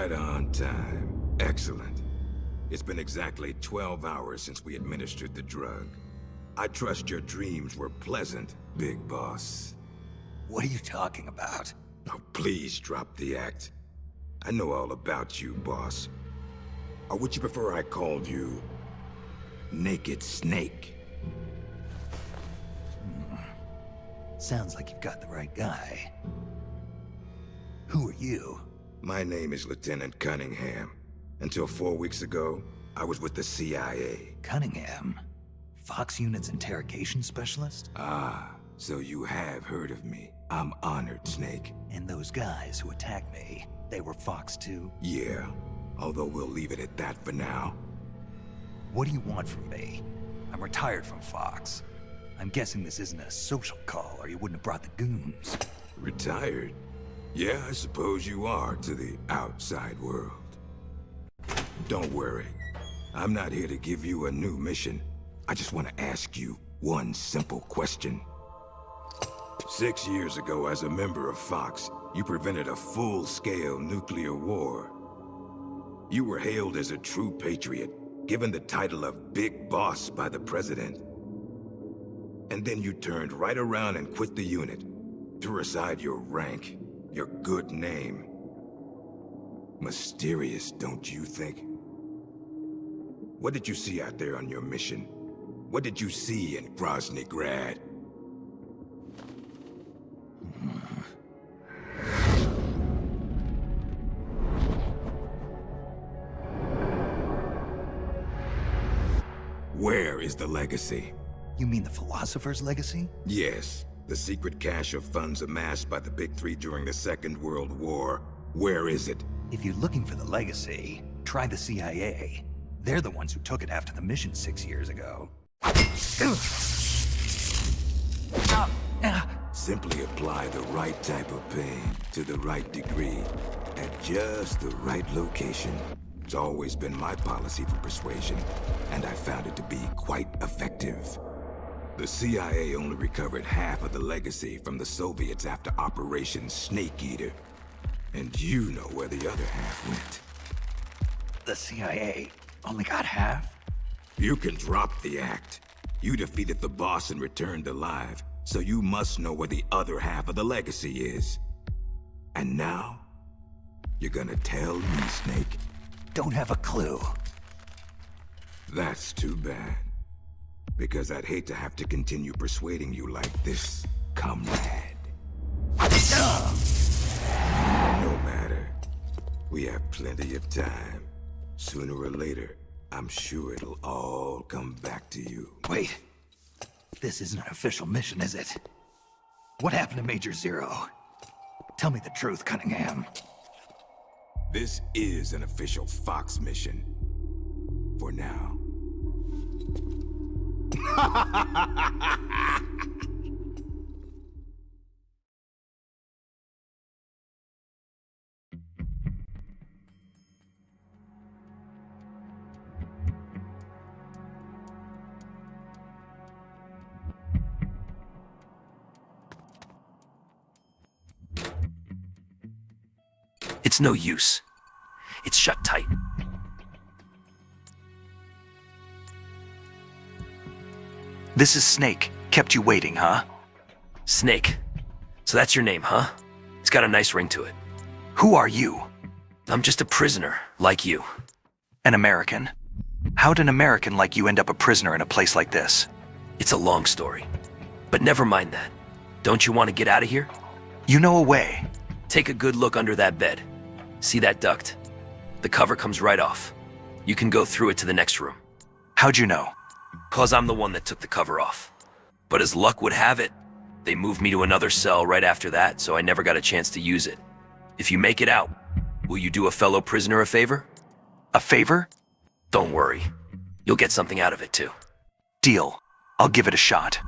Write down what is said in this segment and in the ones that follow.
Right on time. Excellent. It's been exactly 12 hours since we administered the drug. I trust your dreams were pleasant, Big Boss. What are you talking about? Oh, please drop the act. I know all about you, boss. Or would you prefer I called you Naked Snake? Sounds like you've got the right guy. Who are you? My name is Lieutenant Cunningham. Until 4 weeks ago, I was with the CIA. Cunningham? Fox Unit's interrogation specialist? Ah, so you have heard of me. I'm honored, Snake. And those guys who attacked me, they were Fox too? Yeah, although we'll leave it at that for now. What do you want from me? I'm retired from Fox. I'm guessing this isn't a social call, or you wouldn't have brought the goons. Retired? Yeah, I suppose you are to the outside world. Don't worry. I'm not here to give you a new mission. I just want to ask you one simple question. 6 years ago, as a member of Fox, you prevented a full-scale nuclear war. You were hailed as a true patriot, given the title of Big Boss by the President. And then you turned right around and quit the unit, threw aside your rank, your good name. Mysterious, don't you think? What did you see out there on your mission? What did you see in Grozny Grad? Where is the legacy? You mean the Philosopher's legacy? Yes, the secret cache of funds amassed by the Big Three during the Second World War. Where is it? If you're looking for the legacy, try the CIA. They're the ones who took it after the mission 6 years ago. Simply apply the right type of pain to the right degree at just the right location. It's always been my policy for persuasion, and I found it to be quite effective. The CIA only recovered half of the legacy from the Soviets after Operation Snake Eater. And you know where the other half went. The CIA only got half? You can drop the act. You defeated the boss and returned alive, so you must know where the other half of the legacy is. And now, you're gonna tell me, Snake? Don't have a clue. That's too bad. Because I'd hate to have to continue persuading you like this, comrade. No matter. We have plenty of time. Sooner or later, I'm sure it'll all come back to you. Wait. This isn't an official mission, is it? What happened to Major Zero? Tell me the truth, Cunningham. This is an official Fox mission. For now. It's no use. It's shut tight. This is Snake. Kept you waiting, huh? Snake. So that's your name, huh? It's got a nice ring to it. Who are you? I'm just a prisoner, like you. An American? How'd an American like you end up a prisoner in a place like this? It's a long story. But never mind that. Don't you want to get out of here? You know a way. Take a good look under that bed. See that duct? The cover comes right off. You can go through it to the next room. How'd you know? 'Cause I'm the one that took the cover off. But as luck would have it, they moved me to another cell right after that, so I never got a chance to use it. If you make it out, will you do a fellow prisoner a favor? A favor? Don't worry. You'll get something out of it too. Deal. I'll give it a shot.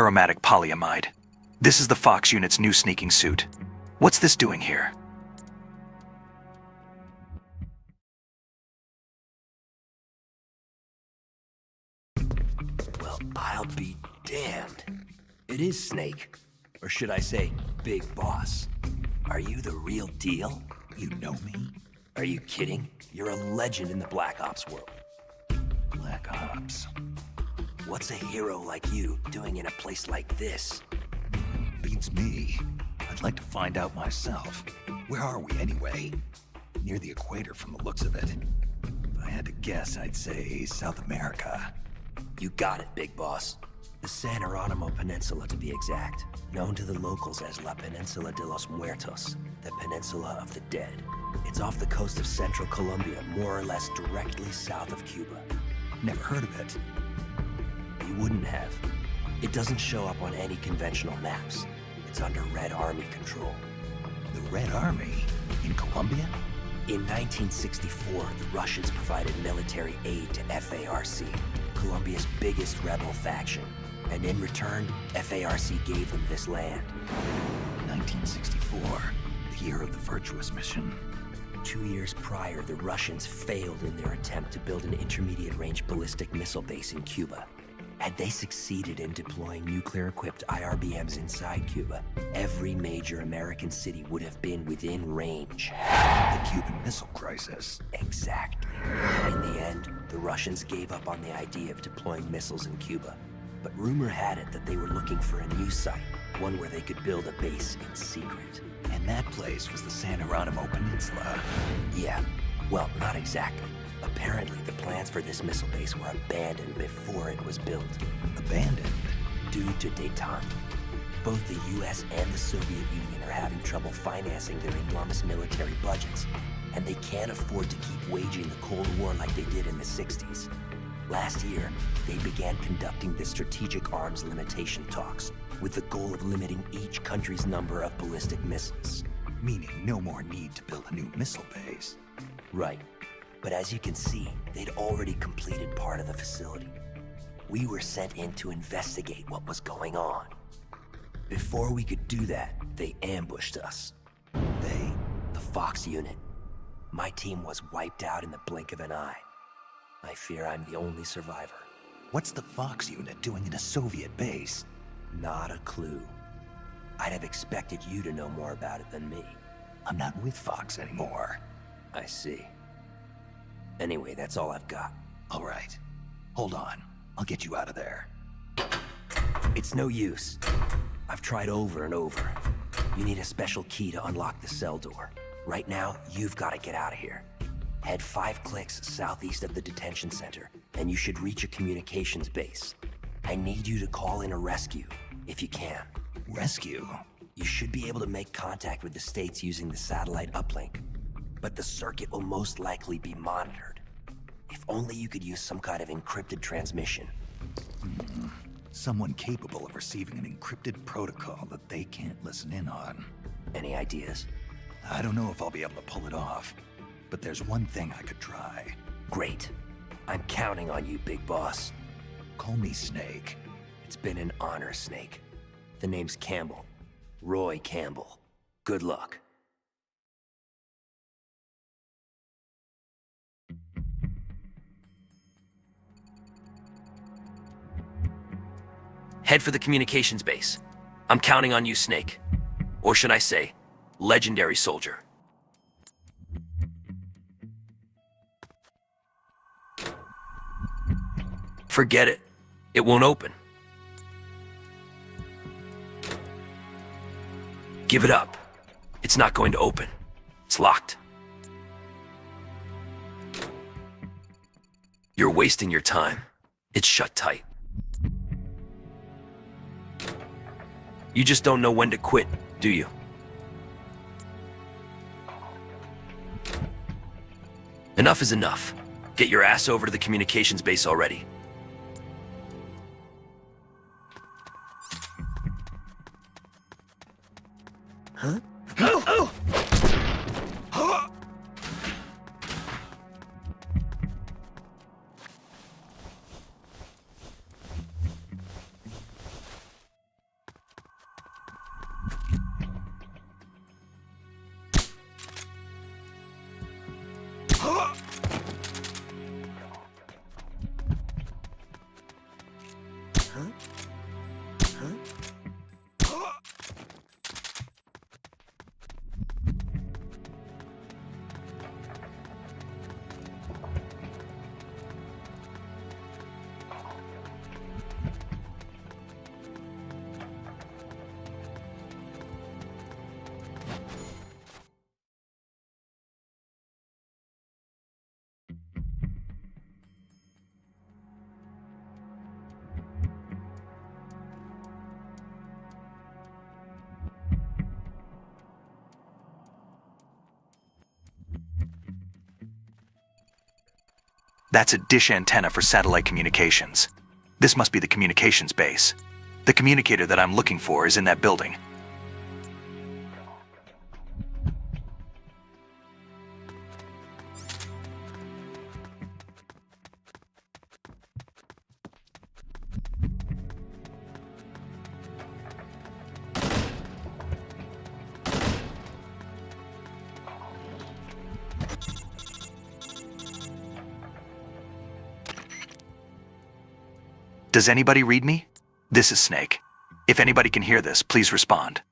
aromatic polyamide. This is the Fox unit's new sneaking suit. What's this doing here? Well, I'll be damned. It is Snake. Or should I say, Big Boss. Are you the real deal? You know me? Are you kidding? You're a legend in the Black Ops world. Black Ops. What's a hero like you doing in a place like this? Beats me. I'd like to find out myself. Where are we anyway? Near the equator from the looks of it. If I had to guess, I'd say South America. You got it, Big Boss. The San Jeronimo Peninsula, to be exact. Known to the locals as La Peninsula de los Muertos, the Peninsula of the Dead. It's off the coast of central Colombia, more or less directly south of Cuba. Never heard of it. You wouldn't have. It doesn't show up on any conventional maps. It's under Red Army control. The Red Army? In Colombia? In 1964, the Russians provided military aid to FARC, Colombia's biggest rebel faction. And in return, FARC gave them this land. 1964, the year of the Virtuous Mission. 2 years prior, the Russians failed in their attempt to build an intermediate-range ballistic missile base in Cuba. Had they succeeded in deploying nuclear-equipped IRBMs inside Cuba, every major American city would have been within range. The Cuban Missile Crisis. Exactly. In the end, the Russians gave up on the idea of deploying missiles in Cuba. But rumor had it that they were looking for a new site, one where they could build a base in secret. And that place was the San Jeronimo Peninsula. Yeah, well, not exactly. Apparently, the plans for this missile base were abandoned before it was built. Abandoned? Due to détente. Both the US and the Soviet Union are having trouble financing their enormous military budgets, and they can't afford to keep waging the Cold War like they did in the 60s. Last year, they began conducting the strategic arms limitation talks, with the goal of limiting each country's number of ballistic missiles. Meaning no more need to build a new missile base. Right. But as you can see, they'd already completed part of the facility. We were sent in to investigate what was going on. Before we could do that, they ambushed us. They? The Fox unit. My team was wiped out in the blink of an eye. I fear I'm the only survivor. What's the Fox unit doing in a Soviet base? Not a clue. I'd have expected you to know more about it than me. I'm not with Fox anymore. I see. Anyway, that's all I've got. All right. Hold on. I'll get you out of there. It's no use. I've tried over and over. You need a special key to unlock the cell door. Right now, you've got to get out of here. Head 5 clicks southeast of the detention center, and you should reach a communications base. I need you to call in a rescue, if you can. Rescue? You should be able to make contact with the States using the satellite uplink, but the circuit will most likely be monitored. If only you could use some kind of encrypted transmission. Someone capable of receiving an encrypted protocol that they can't listen in on. Any ideas? I don't know if I'll be able to pull it off, but there's one thing I could try. Great. I'm counting on you, Big Boss. Call me Snake. It's been an honor, Snake. The name's Campbell. Roy Campbell. Good luck. Head for the communications base. I'm counting on you, Snake. Or should I say, legendary soldier. Forget it. It won't open. Give it up. It's not going to open. It's locked. You're wasting your time. It's shut tight. You just don't know when to quit, do you? Enough is enough. Get your ass over to the communications base already. Huh? That's a dish antenna for satellite communications. This must be the communications base. The communicator that I'm looking for is in that building. Does anybody read me? This is Snake. If anybody can hear this, please respond.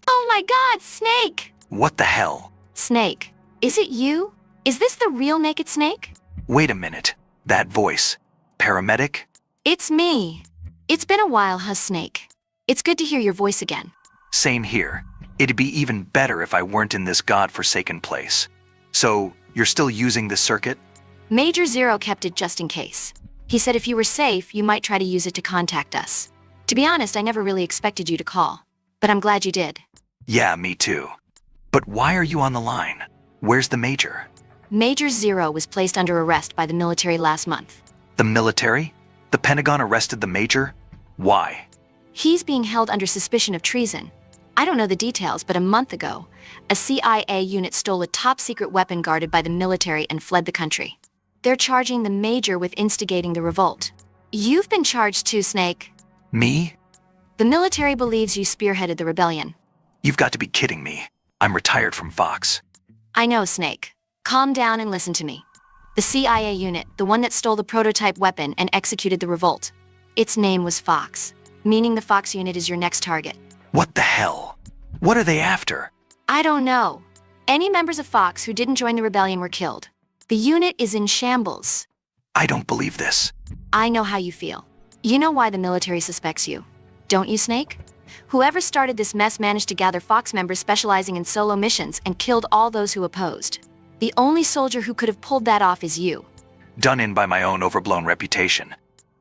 Oh my god, Snake! What the hell? Snake, is it you? Is this the real Naked Snake? Wait a minute. That voice. Paramedic? It's me. It's been a while, huh, Snake? It's good to hear your voice again. Same here. It'd be even better if I weren't in this godforsaken place. So, you're still using this circuit? Major Zero kept it just in case. He said if you were safe, you might try to use it to contact us. To be honest, I never really expected you to call. But I'm glad you did. Yeah, me too. But why are you on the line? Where's the Major? Major Zero was placed under arrest by the military last month. The military? The Pentagon arrested the Major? Why? He's being held under suspicion of treason. I don't know the details, but a month ago, a CIA unit stole a top-secret weapon guarded by the military and fled the country. They're charging the Major with instigating the revolt. You've been charged too, Snake. Me? The military believes you spearheaded the rebellion. You've got to be kidding me. I'm retired from Fox. I know, Snake. Calm down and listen to me. The CIA unit, the one that stole the prototype weapon and executed the revolt. Its name was Fox, meaning the Fox unit is your next target. What the hell? What are they after? I don't know. Any members of Fox who didn't join the rebellion were killed. The unit is in shambles. I don't believe this. I know how you feel. You know why the military suspects you. Don't you, Snake? Whoever started this mess managed to gather Fox members specializing in solo missions and killed all those who opposed. The only soldier who could have pulled that off is you. Done in by my own overblown reputation.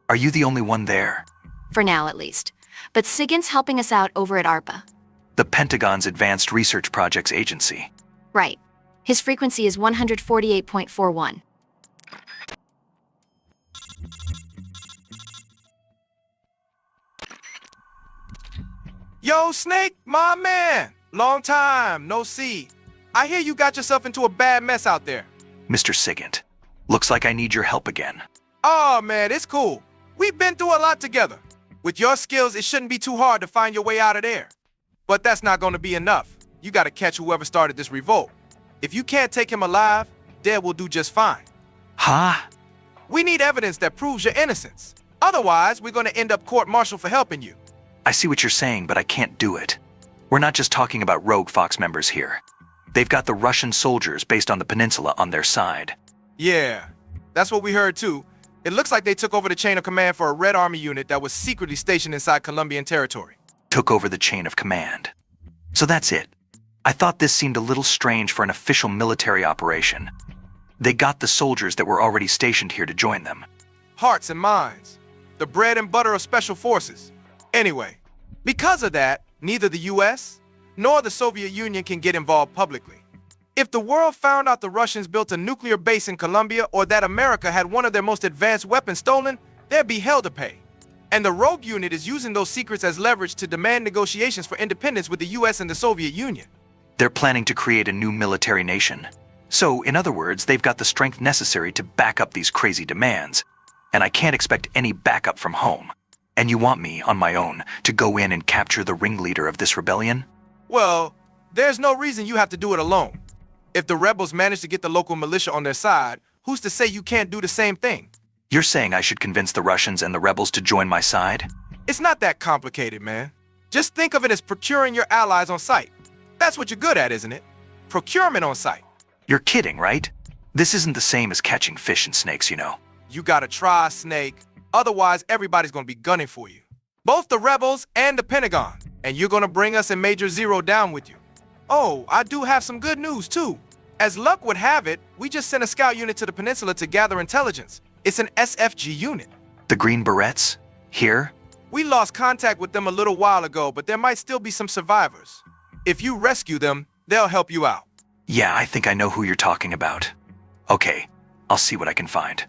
Are you the only one there? For now, at least. But Sigan's helping us out over at ARPA. The Pentagon's Advanced Research Projects Agency. Right. His frequency is 148.41. Yo, Snake, my man. Long time, no see. I hear you got yourself into a bad mess out there. Mr. Sigint, looks like I need your help again. Oh, man, it's cool. We've been through a lot together. With your skills, it shouldn't be too hard to find your way out of there. But that's not going to be enough. You got to catch whoever started this revolt. If you can't take him alive, Dead will do just fine. Huh? We need evidence that proves your innocence. Otherwise, we're going to end up court-martial for helping you. I see what you're saying, but I can't do it. We're not just talking about rogue Fox members here. They've got the Russian soldiers based on the peninsula on their side. Yeah, that's what we heard too. It looks like they took over the chain of command for a Red Army unit that was secretly stationed inside Colombian territory. Took over the chain of command. So that's it. I thought this seemed a little strange for an official military operation. They got the soldiers that were already stationed here to join them. Hearts and minds. The bread and butter of special forces. Anyway, because of that, neither the US nor the Soviet Union can get involved publicly. If the world found out the Russians built a nuclear base in Colombia or that America had one of their most advanced weapons stolen, there'd be hell to pay. And the rogue unit is using those secrets as leverage to demand negotiations for independence with the US and the Soviet Union. They're planning to create a new military nation. So, in other words, they've got the strength necessary to back up these crazy demands. And I can't expect any backup from home. And you want me, on my own, to go in and capture the ringleader of this rebellion? Well, there's no reason you have to do it alone. If the rebels manage to get the local militia on their side, who's to say you can't do the same thing? You're saying I should convince the Russians and the rebels to join my side? It's not that complicated, man. Just think of it as procuring your allies on site. That's what you're good at, isn't it? Procurement on site. You're kidding, right? This isn't the same as catching fish and snakes, you know. You gotta try, Snake. Otherwise, everybody's gonna be gunning for you. Both the rebels and the Pentagon. And you're gonna bring us and Major Zero down with you. Oh, I do have some good news, too. As luck would have it, we just sent a scout unit to the peninsula to gather intelligence. It's an SFG unit. The Green Berets? Here? We lost contact with them a little while ago, but there might still be some survivors. If you rescue them, they'll help you out. Yeah, I think I know who you're talking about. Okay, I'll see what I can find.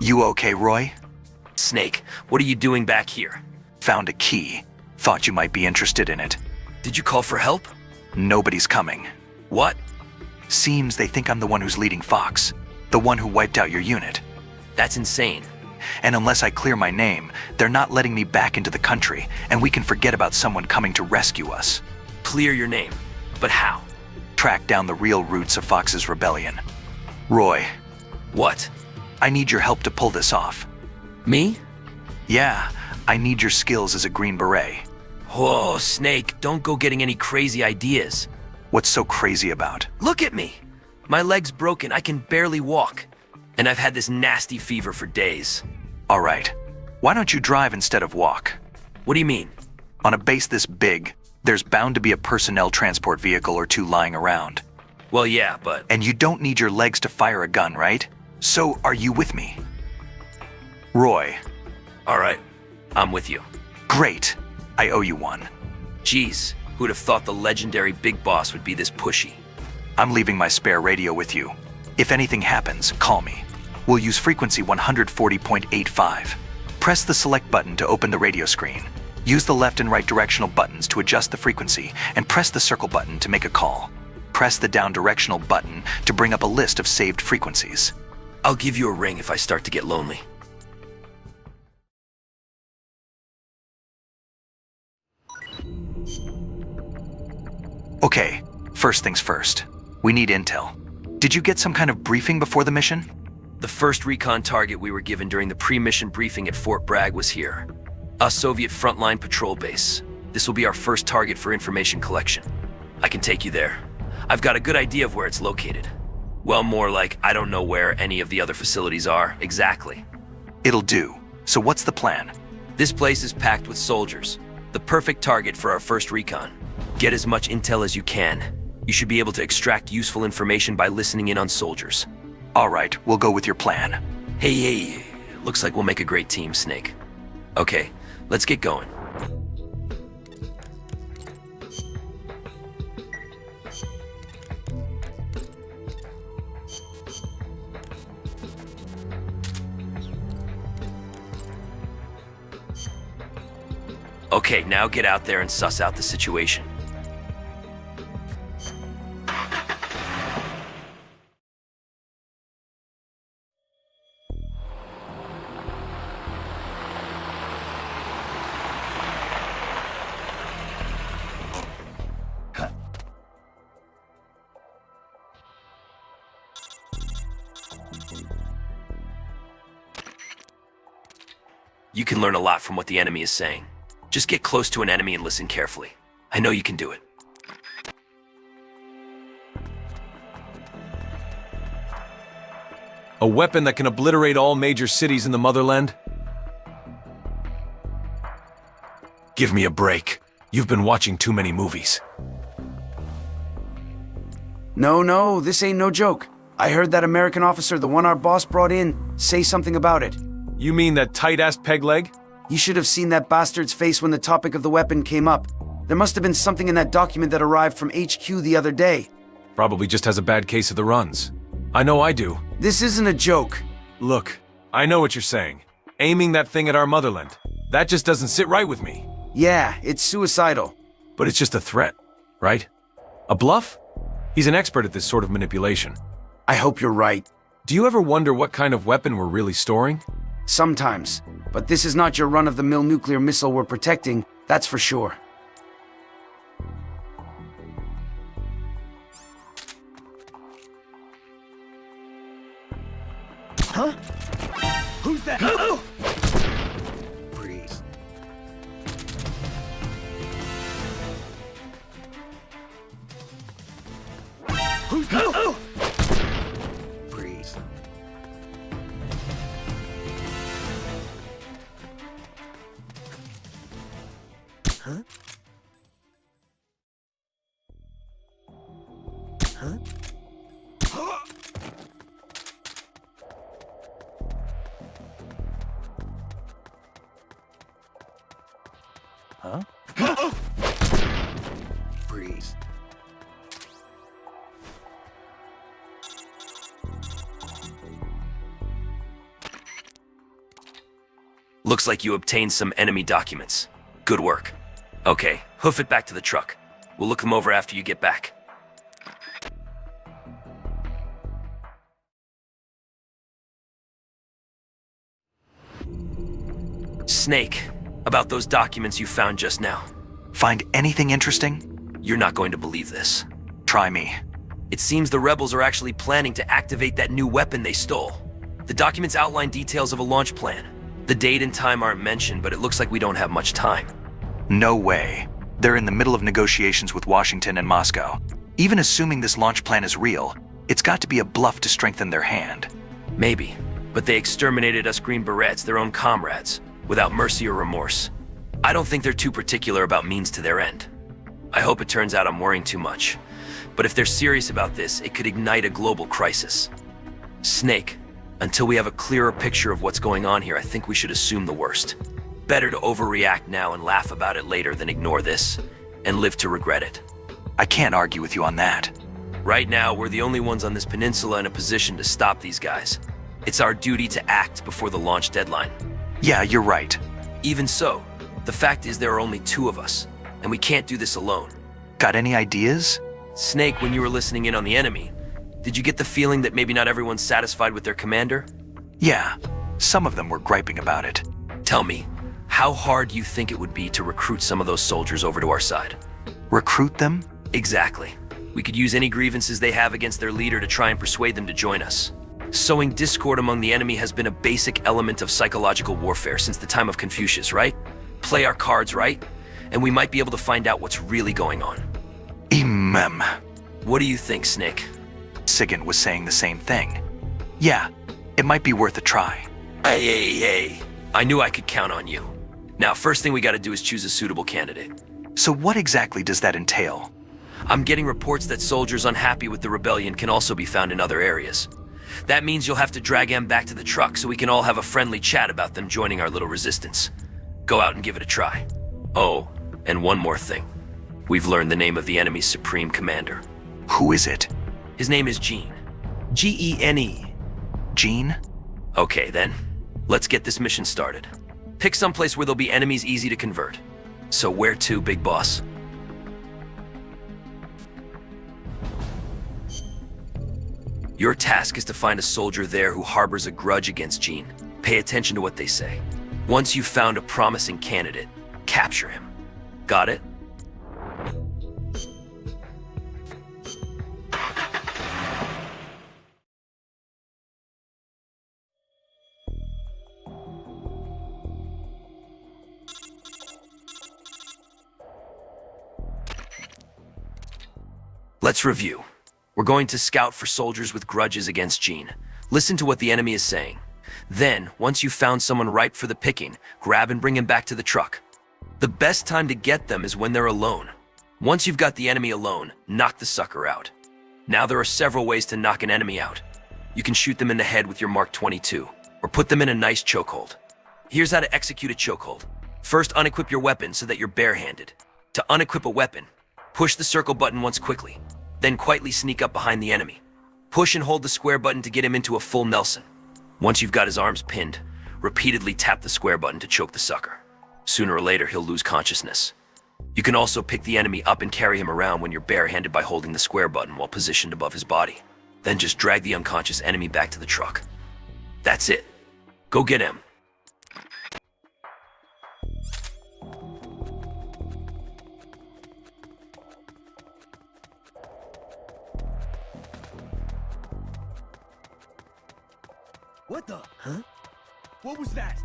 You okay, Roy? Snake, what are you doing back here? Found a key. Thought you might be interested in it. Did you call for help? Nobody's coming. What? Seems they think I'm the one who's leading Fox. The one who wiped out your unit. That's insane. And unless I clear my name, they're not letting me back into the country, and we can forget about someone coming to rescue us. Clear your name. But how? Track down the real roots of Fox's rebellion. Roy, What? I need your help to pull this off. Me? Yeah, I need your skills as a Green Beret. Whoa, Snake, don't go getting any crazy ideas. What's so crazy about? Look at me! My leg's broken, I can barely walk. And I've had this nasty fever for days. All right, why don't you drive instead of walk? What do you mean? On a base this big, there's bound to be a personnel transport vehicle or two lying around. Well, yeah, but... And you don't need your legs to fire a gun, right? So are you with me? Roy. All right, I'm with you. Great. I owe you one. Jeez, who'd have thought the legendary Big Boss would be this pushy? I'm leaving my spare radio with you. If anything happens, call me. We'll use frequency 140.85. Press the select button to open the radio screen. Use the left and right directional buttons to adjust the frequency, and press the circle button to make a call. Press the down directional button to bring up a list of saved frequencies. I'll give you a ring if I start to get lonely. Okay, first things first. We need intel. Did you get some kind of briefing before the mission? The first recon target we were given during the pre-mission briefing at Fort Bragg was here. A Soviet frontline patrol base. This will be our first target for information collection. I can take you there. I've got a good idea of where it's located. Well, more like I don't know where any of the other facilities are exactly. It'll do. So what's the plan? This place is packed with soldiers. The perfect target for our first recon. Get as much intel as you can. You should be able to extract useful information by listening in on soldiers. All right, we'll go with your plan. Hey, looks like we'll make a great team, Snake. Okay, let's get going. Okay, now get out there and suss out the situation. You can learn a lot from what the enemy is saying. Just get close to an enemy and listen carefully. I know you can do it. A weapon that can obliterate all major cities in the motherland? Give me a break. You've been watching too many movies. No, this ain't no joke. I heard that American officer, the one our boss brought in, say something about it. You mean that tight-ass peg leg? You should have seen that bastard's face when the topic of the weapon came up. There must have been something in that document that arrived from HQ the other day. Probably just has a bad case of the runs. I know I do. This isn't a joke. Look, I know what you're saying. Aiming that thing at our motherland. That just doesn't sit right with me. Yeah, it's suicidal. But it's just a threat, right? A bluff? He's an expert at this sort of manipulation. I hope you're right. Do you ever wonder what kind of weapon we're really storing? Sometimes. But this is not your run-of-the-mill nuclear missile we're protecting, that's for sure. Huh? Who's that? Breathe. Who's that? Breathe. Huh? Huh? Huh? Breathe. Looks like you obtained some enemy documents. Good work. Okay, hoof it back to the truck. We'll look them over after you get back. Snake, about those documents you found just now. Find anything interesting? You're not going to believe this. Try me. It seems the rebels are actually planning to activate that new weapon they stole. The documents outline details of a launch plan. The date and time aren't mentioned, but it looks like we don't have much time. No way. They're in the middle of negotiations with Washington and Moscow. Even assuming this launch plan is real, it's got to be a bluff to strengthen their hand. Maybe, but they exterminated us Green Berets, their own comrades, without mercy or remorse. I don't think they're too particular about means to their end. I hope it turns out I'm worrying too much. But if they're serious about this, it could ignite a global crisis. Snake, until we have a clearer picture of what's going on here, I think we should assume the worst. Better to overreact now and laugh about it later than ignore this, and live to regret it. I can't argue with you on that. Right now, we're the only ones on this peninsula in a position to stop these guys. It's our duty to act before the launch deadline. Yeah, you're right. Even so, the fact is there are only 2 of us, and we can't do this alone. Got any ideas? Snake, when you were listening in on the enemy, did you get the feeling that maybe not everyone's satisfied with their commander? Yeah, some of them were griping about it. Tell me, how hard do you think it would be to recruit some of those soldiers over to our side? Recruit them? Exactly. We could use any grievances they have against their leader to try and persuade them to join us. Sowing discord among the enemy has been a basic element of psychological warfare since the time of Confucius, right? Play our cards right, and we might be able to find out what's really going on. What do you think, Snake? Sigint was saying the same thing. Yeah, it might be worth a try. Hey. I knew I could count on you. Now, first thing we gotta do is choose a suitable candidate. So what exactly does that entail? I'm getting reports that soldiers unhappy with the rebellion can also be found in other areas. That means you'll have to drag them back to the truck so we can all have a friendly chat about them joining our little resistance. Go out and give it a try. Oh, and one more thing. We've learned the name of the enemy's supreme commander. Who is it? His name is Gene. Gene. Gene? Okay then, let's get this mission started. Pick someplace where there'll be enemies easy to convert. So where to, big boss? Your task is to find a soldier there who harbors a grudge against Gene. Pay attention to what they say. Once you've found a promising candidate, capture him. Got it? Let's review. We're going to scout for soldiers with grudges against Gene. Listen to what the enemy is saying. Then, once you've found someone ripe for the picking, grab and bring him back to the truck. The best time to get them is when they're alone. Once you've got the enemy alone, knock the sucker out. Now there are several ways to knock an enemy out. You can shoot them in the head with your Mark 22, or put them in a nice chokehold. Here's how to execute a chokehold. First, unequip your weapon so that you're barehanded. To unequip a weapon, push the circle button once quickly. Then quietly sneak up behind the enemy. Push and hold the square button to get him into a full Nelson. Once you've got his arms pinned, repeatedly tap the square button to choke the sucker. Sooner or later, he'll lose consciousness. You can also pick the enemy up and carry him around when you're barehanded by holding the square button while positioned above his body. Then just drag the unconscious enemy back to the truck. That's it. Go get him. What the? Huh? What was that?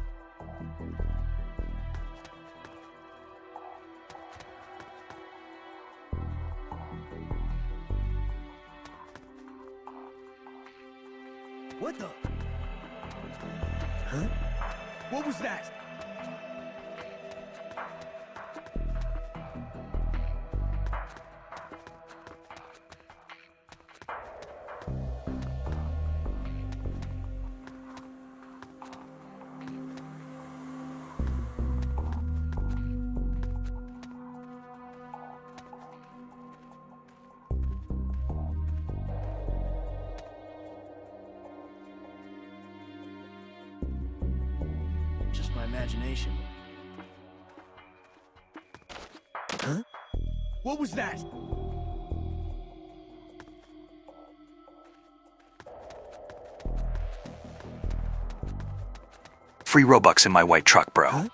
What the? Huh? What was that? imagination. Huh? What was that? Free Robux in my white truck, bro. Huh?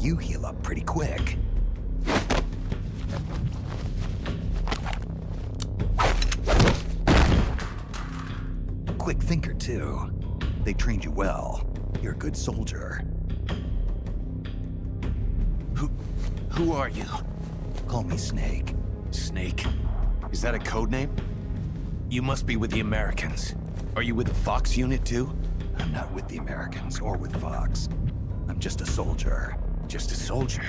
You heal up pretty quick. Quick thinker, too. They trained you well. You're a good soldier. Who are you? Call me Snake. Snake? Is that a code name? You must be with the Americans. Are you with the Fox unit too? I'm not with the Americans or with Fox. I'm just a soldier. Just a soldier?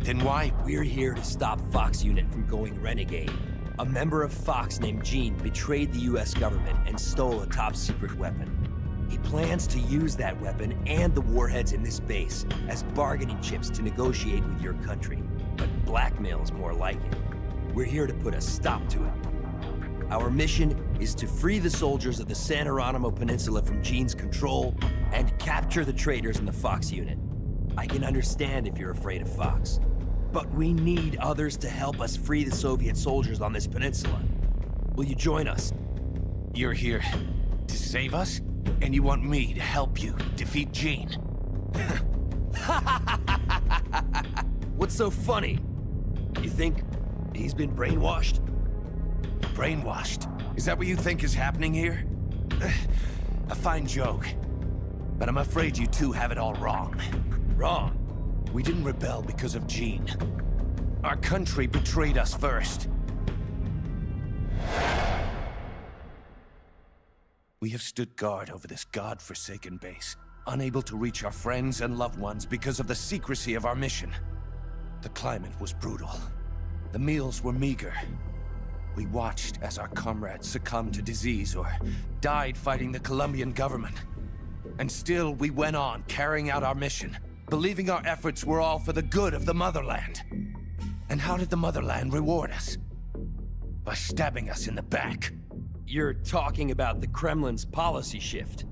Then why? We're here to stop Fox unit from going renegade. A member of Fox named Gene betrayed the US government and stole a top-secret weapon. He plans to use that weapon and the warheads in this base as bargaining chips to negotiate with your country. But blackmail's more like it. We're here to put a stop to it. Our mission is to free the soldiers of the San Geronimo Peninsula from Gene's control and capture the traitors in the Fox unit. I can understand if you're afraid of Fox, but we need others to help us free the Soviet soldiers on this peninsula. Will you join us? You're here to save us? And you want me to help you defeat Gene? What's so funny? You think he's been brainwashed? Brainwashed? Is that what you think is happening here? A fine joke. But I'm afraid you two have it all wrong. Wrong? We didn't rebel because of Gene. Our country betrayed us first. We have stood guard over this god-forsaken base, unable to reach our friends and loved ones because of the secrecy of our mission. The climate was brutal. The meals were meager. We watched as our comrades succumbed to disease or died fighting the Colombian government. And still, we went on carrying out our mission, believing our efforts were all for the good of the motherland. And how did the motherland reward us? By stabbing us in the back. You're talking about the Kremlin's policy shift.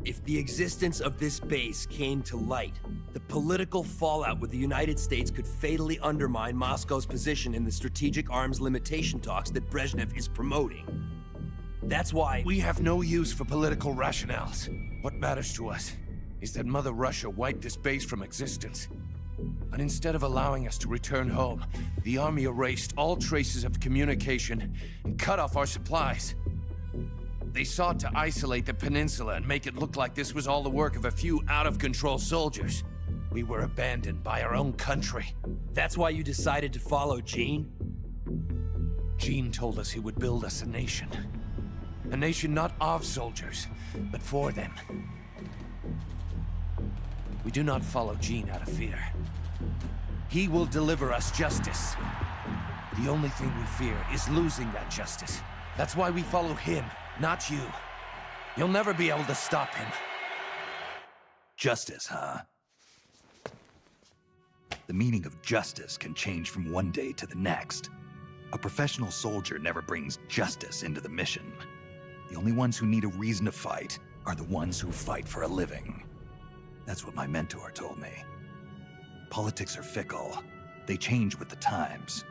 If the existence of this base came to light, the political fallout with the United States could fatally undermine Moscow's position in the strategic arms limitation talks that Brezhnev is promoting. That's why we have no use for political rationales. What matters to us is that Mother Russia wiped this base from existence. But instead of allowing us to return home, the army erased all traces of communication and cut off our supplies. They sought to isolate the peninsula and make it look like this was all the work of a few out-of-control soldiers. We were abandoned by our own country. That's why you decided to follow Gene? Gene told us he would build us a nation. A nation not of soldiers, but for them. We do not follow Gene out of fear. He will deliver us justice. The only thing we fear is losing that justice. That's why we follow him, not you. You'll never be able to stop him. Justice, huh? The meaning of justice can change from one day to the next. A professional soldier never brings justice into the mission. The only ones who need a reason to fight are the ones who fight for a living. That's what my mentor told me. Politics are fickle. They change with the times.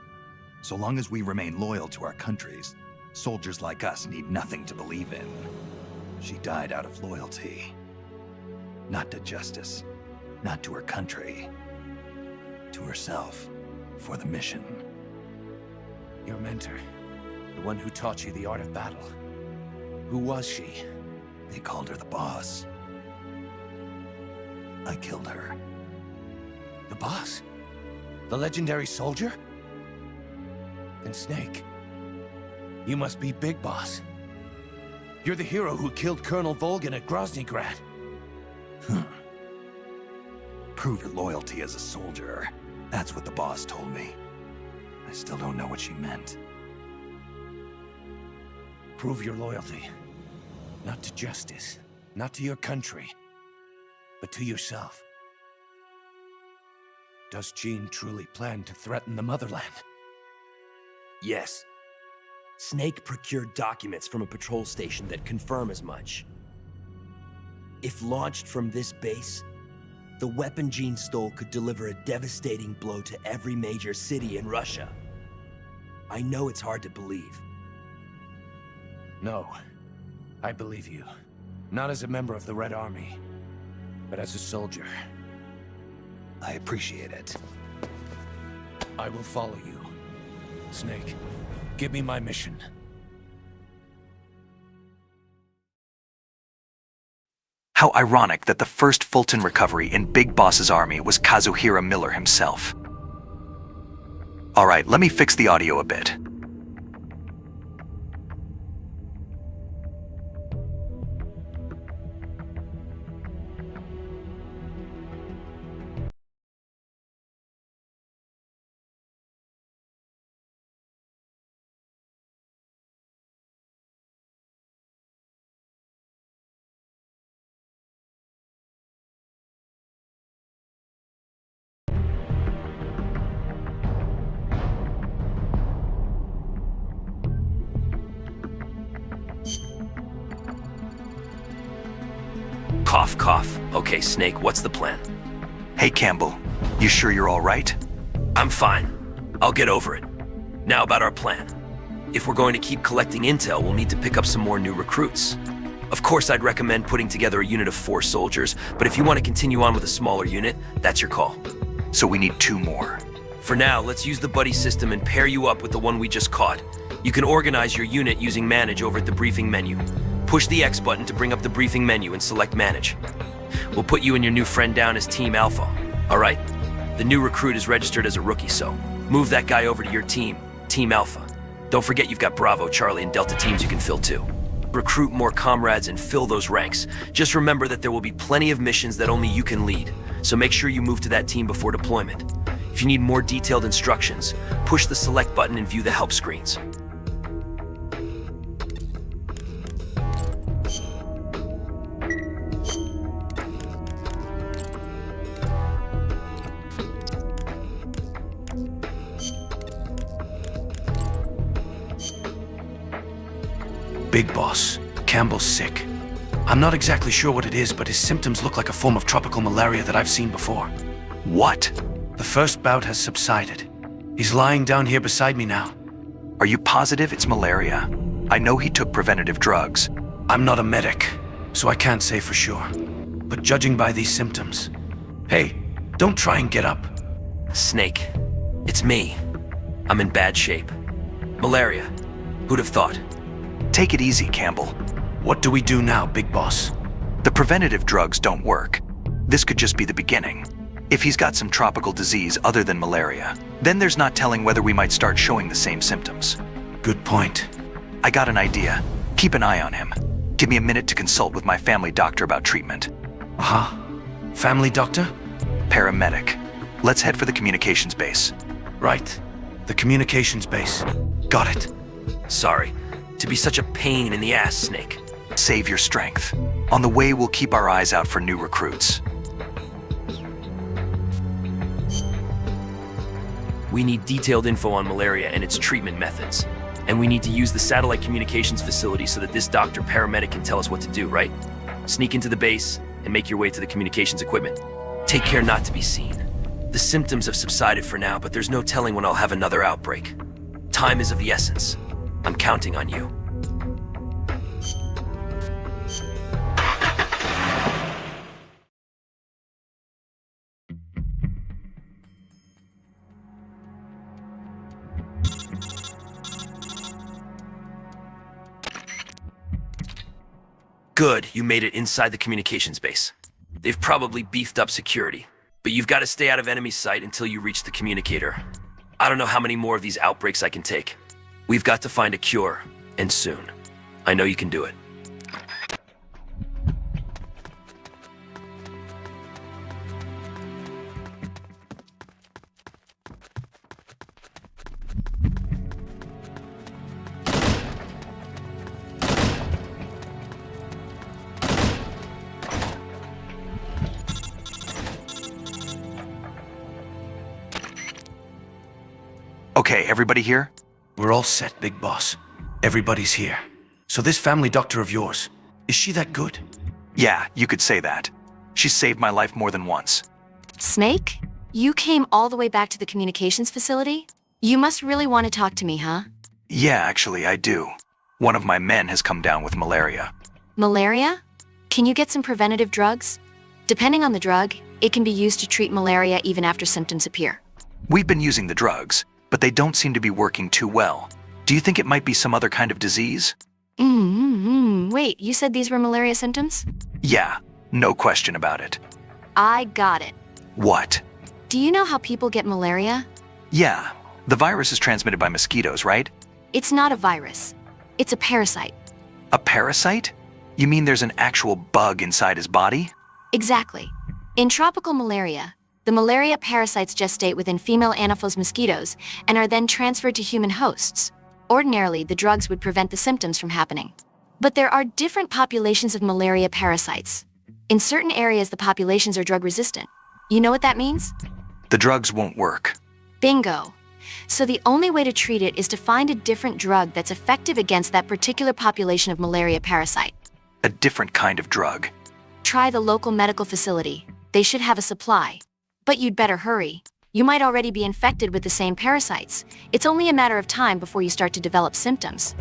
So long as we remain loyal to our countries, soldiers like us need nothing to believe in. She died out of loyalty. Not to justice, not to her country. To herself, for the mission. Your mentor, the one who taught you the art of battle. Who was she? They called her the boss. I killed her. The boss? The legendary soldier? Then Snake, you must be Big Boss. You're the hero who killed Colonel Volgin at Groznygrad. Prove your loyalty as a soldier. That's what the boss told me. I still don't know what she meant. Prove your loyalty. Not to justice, not to your country, but to yourself. Does Gene truly plan to threaten the motherland? Yes. Snake procured documents from a patrol station that confirm as much. If launched from this base, the weapon Gene stole could deliver a devastating blow to every major city in Russia. I know it's hard to believe. No. I believe you. Not as a member of the Red Army, but as a soldier. I appreciate it. I will follow you. Snake, give me my mission. How ironic that the first Fulton recovery in Big Boss's army was Kazuhira Miller himself. Alright, let me fix the audio a bit. Cough, cough. Okay, Snake, what's the plan? Hey Campbell, you sure you're alright? I'm fine. I'll get over it. Now about our plan. If we're going to keep collecting intel, we'll need to pick up some more new recruits. Of course, I'd recommend putting together a unit of 4 soldiers, but if you want to continue on with a smaller unit, that's your call. So we need 2 more. For now, let's use the buddy system and pair you up with the one we just caught. You can organize your unit using Manage over at the briefing menu. Push the X button to bring up the briefing menu and select Manage. We'll put you and your new friend down as Team Alpha, alright? The new recruit is registered as a rookie, so move that guy over to your team, Team Alpha. Don't forget you've got Bravo, Charlie, and Delta teams you can fill too. Recruit more comrades and fill those ranks. Just remember that there will be plenty of missions that only you can lead, so make sure you move to that team before deployment. If you need more detailed instructions, push the select button and view the help screens. Big Boss, Campbell's sick. I'm not exactly sure what it is, but his symptoms look like a form of tropical malaria that I've seen before. What? The first bout has subsided. He's lying down here beside me now. Are you positive it's malaria? I know he took preventative drugs. I'm not a medic, so I can't say for sure. But judging by these symptoms... Hey, don't try and get up. Snake, it's me. I'm in bad shape. Malaria. Who'd have thought? Take it easy, Campbell. What do we do now, Big Boss? The preventative drugs don't work. This could just be the beginning. If he's got some tropical disease other than malaria, then there's not telling whether we might start showing the same symptoms. Good point. I got an idea. Keep an eye on him. Give me a minute to consult with my family doctor about treatment. Uh-huh. Family doctor? Paramedic. Let's head for the communications base. Right. The communications base. Got it. Sorry. To be such a pain in the ass, Snake. Save your strength. On the way, we'll keep our eyes out for new recruits. We need detailed info on malaria and its treatment methods. And we need to use the satellite communications facility so that this doctor paramedic can tell us what to do, right? Sneak into the base and make your way to the communications equipment. Take care not to be seen. The symptoms have subsided for now, but there's no telling when I'll have another outbreak. Time is of the essence. I'm counting on you. Good, you made it inside the communications base. They've probably beefed up security, but you've got to stay out of enemy sight until you reach the communicator. I don't know how many more of these outbreaks I can take. We've got to find a cure, and soon. I know you can do it. Okay, everybody here? We're all set, Big Boss. Everybody's here. So this family doctor of yours, is she that good? Yeah, you could say that. She saved my life more than once. Snake? You came all the way back to the communications facility? You must really want to talk to me, huh? Yeah, actually, I do. One of my men has come down with malaria. Malaria? Can you get some preventative drugs? Depending on the drug, it can be used to treat malaria even after symptoms appear. We've been using the drugs, but they don't seem to be working too well. Do you think it might be some other kind of disease? Wait, you said these were malaria symptoms? Yeah, no question about it. I got it. What? Do you know how people get malaria? Yeah, the virus is transmitted by mosquitoes, right? It's not a virus. It's a parasite. A parasite? You mean there's an actual bug inside his body? Exactly. In tropical malaria, the malaria parasites gestate within female Anopheles mosquitoes and are then transferred to human hosts. Ordinarily, the drugs would prevent the symptoms from happening. But there are different populations of malaria parasites. In certain areas, the populations are drug resistant. You know what that means? The drugs won't work. Bingo. So the only way to treat it is to find a different drug that's effective against that particular population of malaria parasite. A different kind of drug. Try the local medical facility. They should have a supply. But you'd better hurry. You might already be infected with the same parasites. It's only a matter of time before you start to develop symptoms.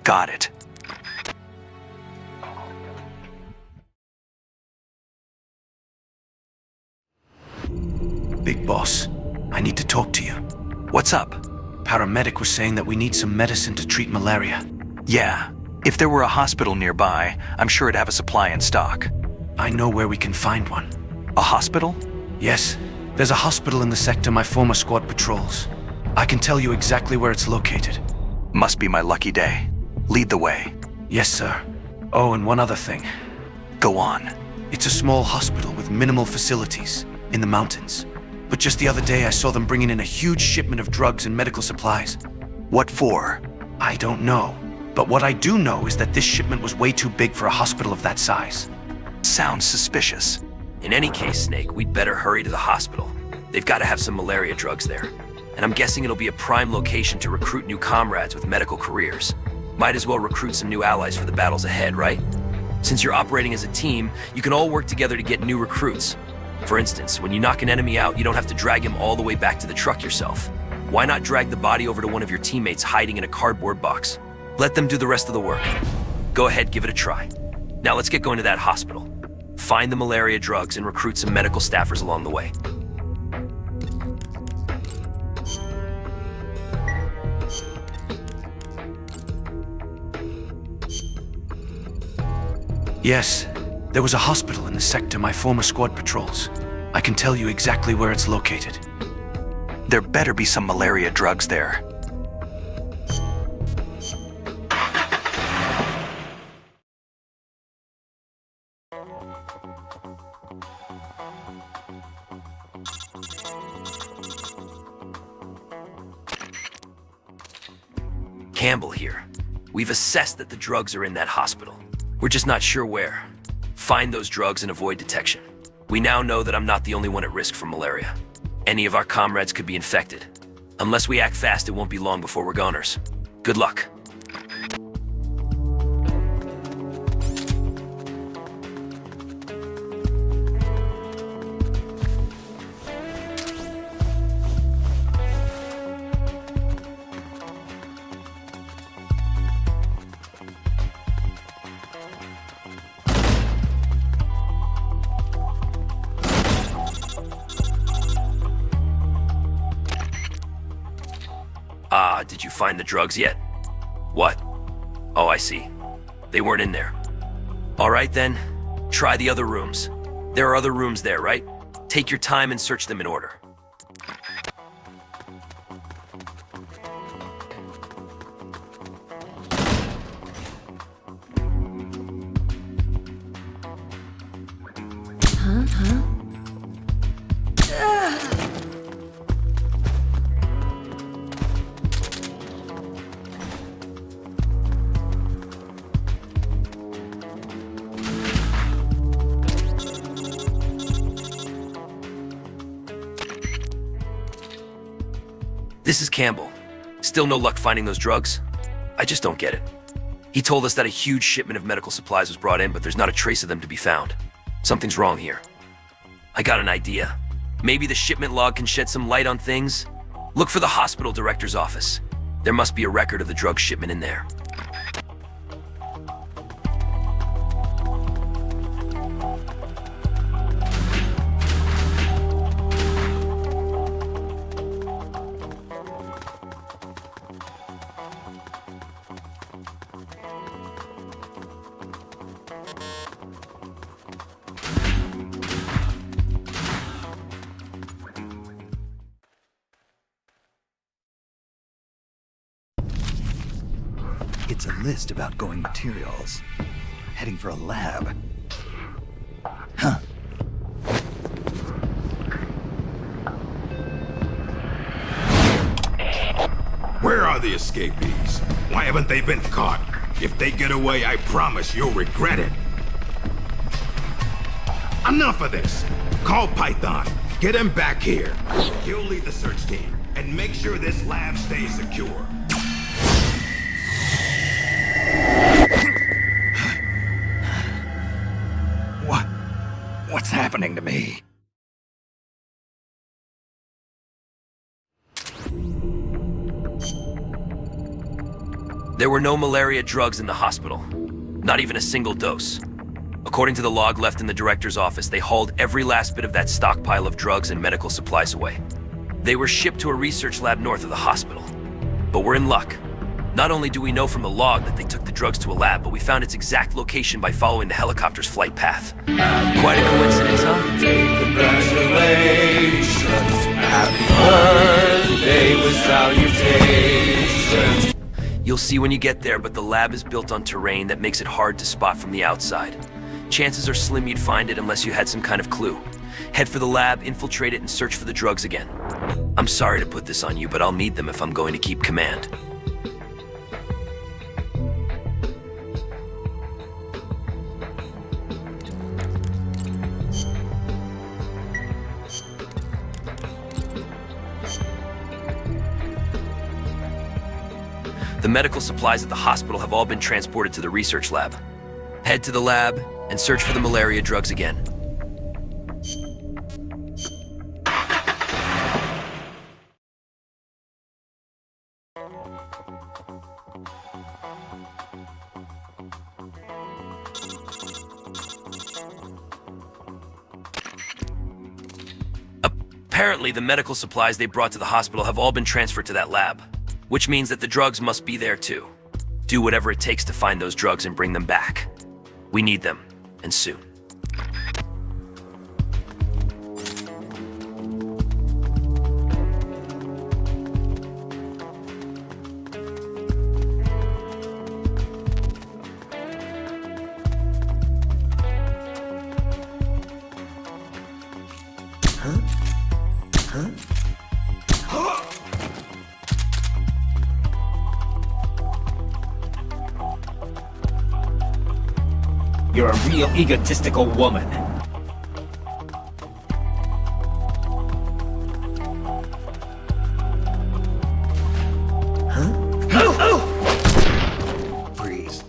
Got it. Big Boss, I need to talk to you. What's up? Paramedic was saying that we need some medicine to treat malaria. Yeah. If there were a hospital nearby, I'm sure it'd have a supply in stock. I know where we can find one. A hospital? Yes. There's a hospital in the sector my former squad patrols. I can tell you exactly where it's located. Must be my lucky day. Lead the way. Yes, sir. Oh, and one other thing. Go on. It's a small hospital with minimal facilities in the mountains. But just the other day I saw them bringing in a huge shipment of drugs and medical supplies. What for? I don't know. But what I do know is that this shipment was way too big for a hospital of that size. Sounds suspicious. In any case, Snake, we'd better hurry to the hospital. They've got to have some malaria drugs there. And I'm guessing it'll be a prime location to recruit new comrades with medical careers. Might as well recruit some new allies for the battles ahead, right? Since you're operating as a team, you can all work together to get new recruits. For instance, when you knock an enemy out, you don't have to drag him all the way back to the truck yourself. Why not drag the body over to one of your teammates hiding in a cardboard box? Let them do the rest of the work. Go ahead, give it a try. Now let's get going to that hospital. Find the malaria drugs and recruit some medical staffers along the way. Yes, there was a hospital in the sector my former squad patrols. I can tell you exactly where it's located. There better be some malaria drugs there. Campbell here. We've assessed that the drugs are in that hospital. We're just not sure where. Find those drugs and avoid detection. We now know that I'm not the only one at risk from malaria. Any of our comrades could be infected. Unless we act fast, it won't be long before we're goners. Good luck. Did you find the drugs yet? What? Oh, I see. They weren't in there. All right then, try the other rooms. There are other rooms there, right? Take your time and search them in order. This is Campbell. Still no luck finding those drugs? I just don't get it. He told us that a huge shipment of medical supplies was brought in, but there's not a trace of them to be found. Something's wrong here. I got an idea. Maybe the shipment log can shed some light on things? Look for the hospital director's office. There must be a record of the drug shipment in there. It's a list of outgoing materials. Heading for a lab. Huh. Where are the escapees? Why haven't they been caught? If they get away, I promise you'll regret it. Enough of this. Call Python. Get him back here. He'll lead the search team and make sure this lab stays secure. What's happening to me? There were no malaria drugs in the hospital. Not even a single dose. According to the log left in the director's office, they hauled every last bit of that stockpile of drugs and medical supplies away. They were shipped to a research lab north of the hospital. But we're in luck. Not only do we know from the log that they took the drugs to a lab, but we found its exact location by following the helicopter's flight path. Quite a coincidence, huh? Congratulations, happy birthday with salutations. You'll see when you get there, but the lab is built on terrain that makes it hard to spot from the outside. Chances are slim you'd find it unless you had some kind of clue. Head for the lab, infiltrate it, and search for the drugs again. I'm sorry to put this on you, but I'll need them if I'm going to keep command. The medical supplies at the hospital have all been transported to the research lab. Head to the lab and search for the malaria drugs again. Apparently, the medical supplies they brought to the hospital have all been transferred to that lab, which means that the drugs must be there too. Do whatever it takes to find those drugs and bring them back. We need them, and soon. You're a real egotistical woman. Breeze.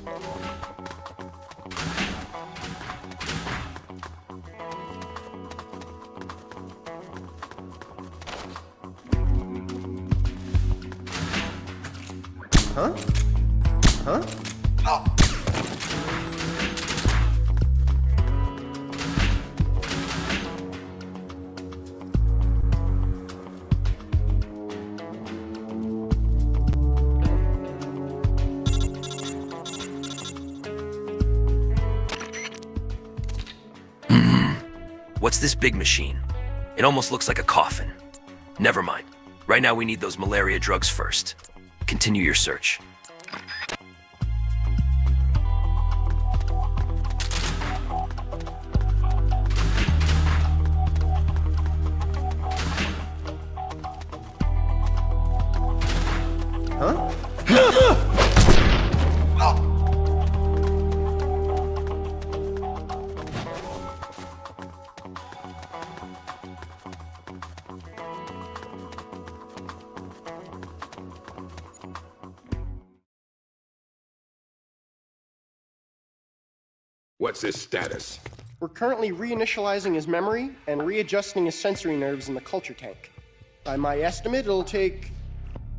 What's this big machine? It almost looks like a coffin. Never mind. Right now we need those malaria drugs first. Continue your search. What's his status? We're currently reinitializing his memory and readjusting his sensory nerves in the culture tank. By my estimate, it'll take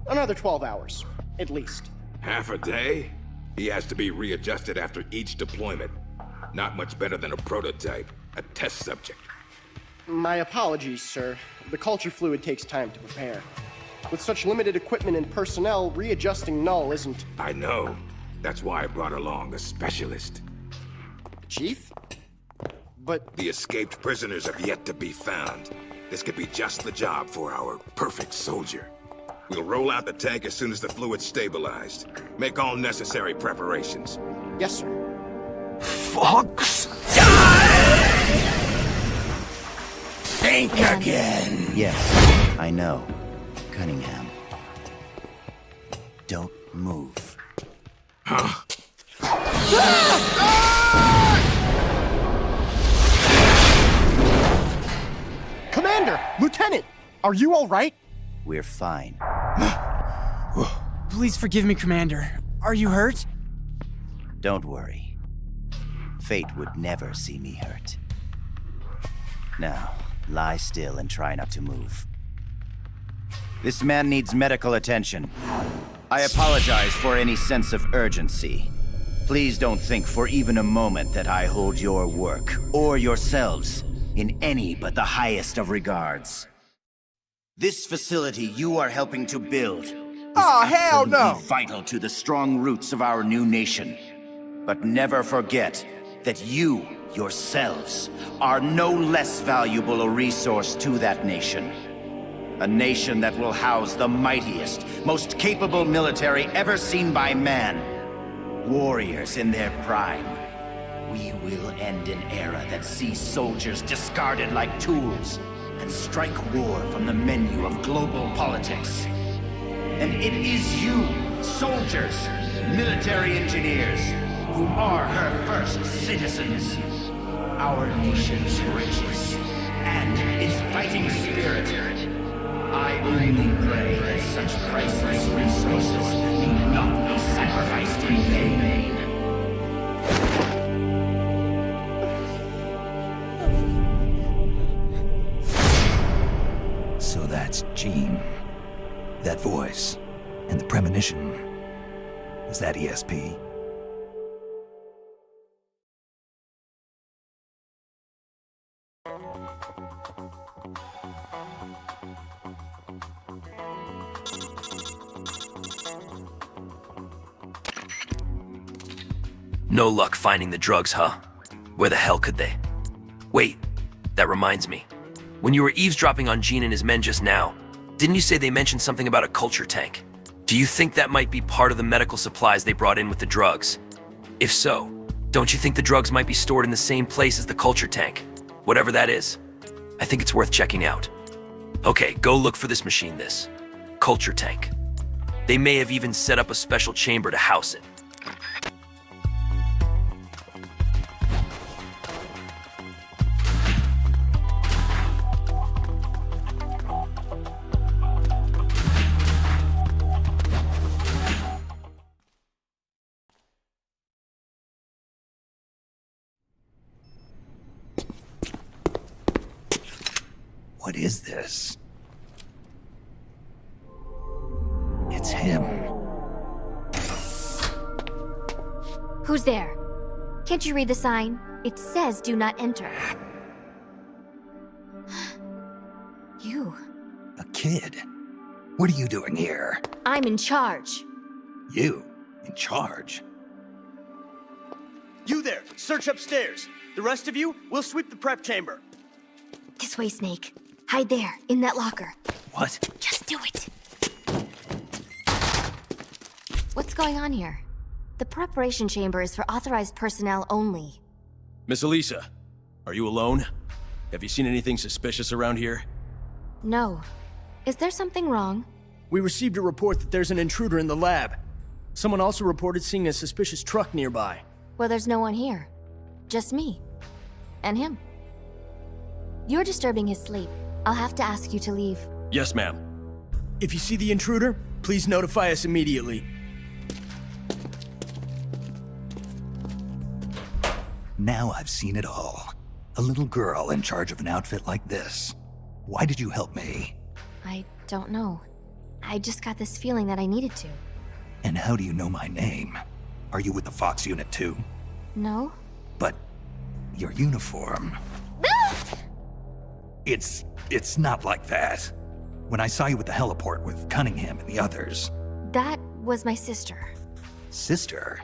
another 12 hours, at least. Half a day? He has to be readjusted after each deployment. Not much better than a prototype, a test subject. My apologies, sir. The culture fluid takes time to prepare. With such limited equipment and personnel, readjusting Null isn't... I know. That's why I brought along a specialist. Chief? But... The escaped prisoners have yet to be found. This could be just the job for our perfect soldier. We'll roll out the tank as soon as the fluid's stabilized. Make all necessary preparations. Yes, sir. Fox! Think again! Yes, I know. Cunningham. Don't move. Huh? Commander! Lieutenant! Are you all right? We're fine. Please forgive me, Commander. Are you hurt? Don't worry. Fate would never see me hurt. Now, lie still and try not to move. This man needs medical attention. I apologize for any sense of urgency. Please don't think for even a moment that I hold your work, or yourselves, in any but the highest of regards. This facility you are helping to build is hell no! absolutely vital to the strong roots of our new nation. But never forget that you, yourselves, are no less valuable a resource to that nation. A nation that will house the mightiest, most capable military ever seen by man. Warriors in their prime. We will end an era that sees soldiers discarded like tools and strike war from the menu of global politics. And it is you, soldiers, military engineers, who are her first citizens. Our nation's riches and its fighting spirit. I only pray that such priceless resources need not be sacrificed in vain. So that's Gene. That voice. And the premonition. Is that ESP? No luck finding the drugs, huh? Where the hell could they? Wait, that reminds me. When you were eavesdropping on Gene and his men just now, didn't you say they mentioned something about a culture tank? Do you think that might be part of the medical supplies they brought in with the drugs? If so, don't you think the drugs might be stored in the same place as the culture tank? Whatever that is. I think it's worth checking out. Okay, go look for this machine, this culture tank. They may have even set up a special chamber to house it. What is this? It's him. Who's there? Can't you read the sign? It says do not enter. You. A kid. What are you doing here? I'm in charge. You? In charge? You there! Search upstairs! The rest of you, we'll sweep the prep chamber. This way, Snake. Hide there, in that locker. What? Just do it. What's going on here? The preparation chamber is for authorized personnel only. Miss Elisa, are you alone? Have you seen anything suspicious around here? No. Is there something wrong? We received a report that there's an intruder in the lab. Someone also reported seeing a suspicious truck nearby. Well, there's no one here. Just me. And him. You're disturbing his sleep. I'll have to ask you to leave. Yes, ma'am. If you see the intruder, please notify us immediately. Now I've seen it all. A little girl in charge of an outfit like this. Why did you help me? I don't know. I just got this feeling that I needed to. And how do you know my name? Are you with the Fox unit too? No? But your uniform... It's not like that. When I saw you at the heliport with Cunningham and the others... That was my sister. Sister?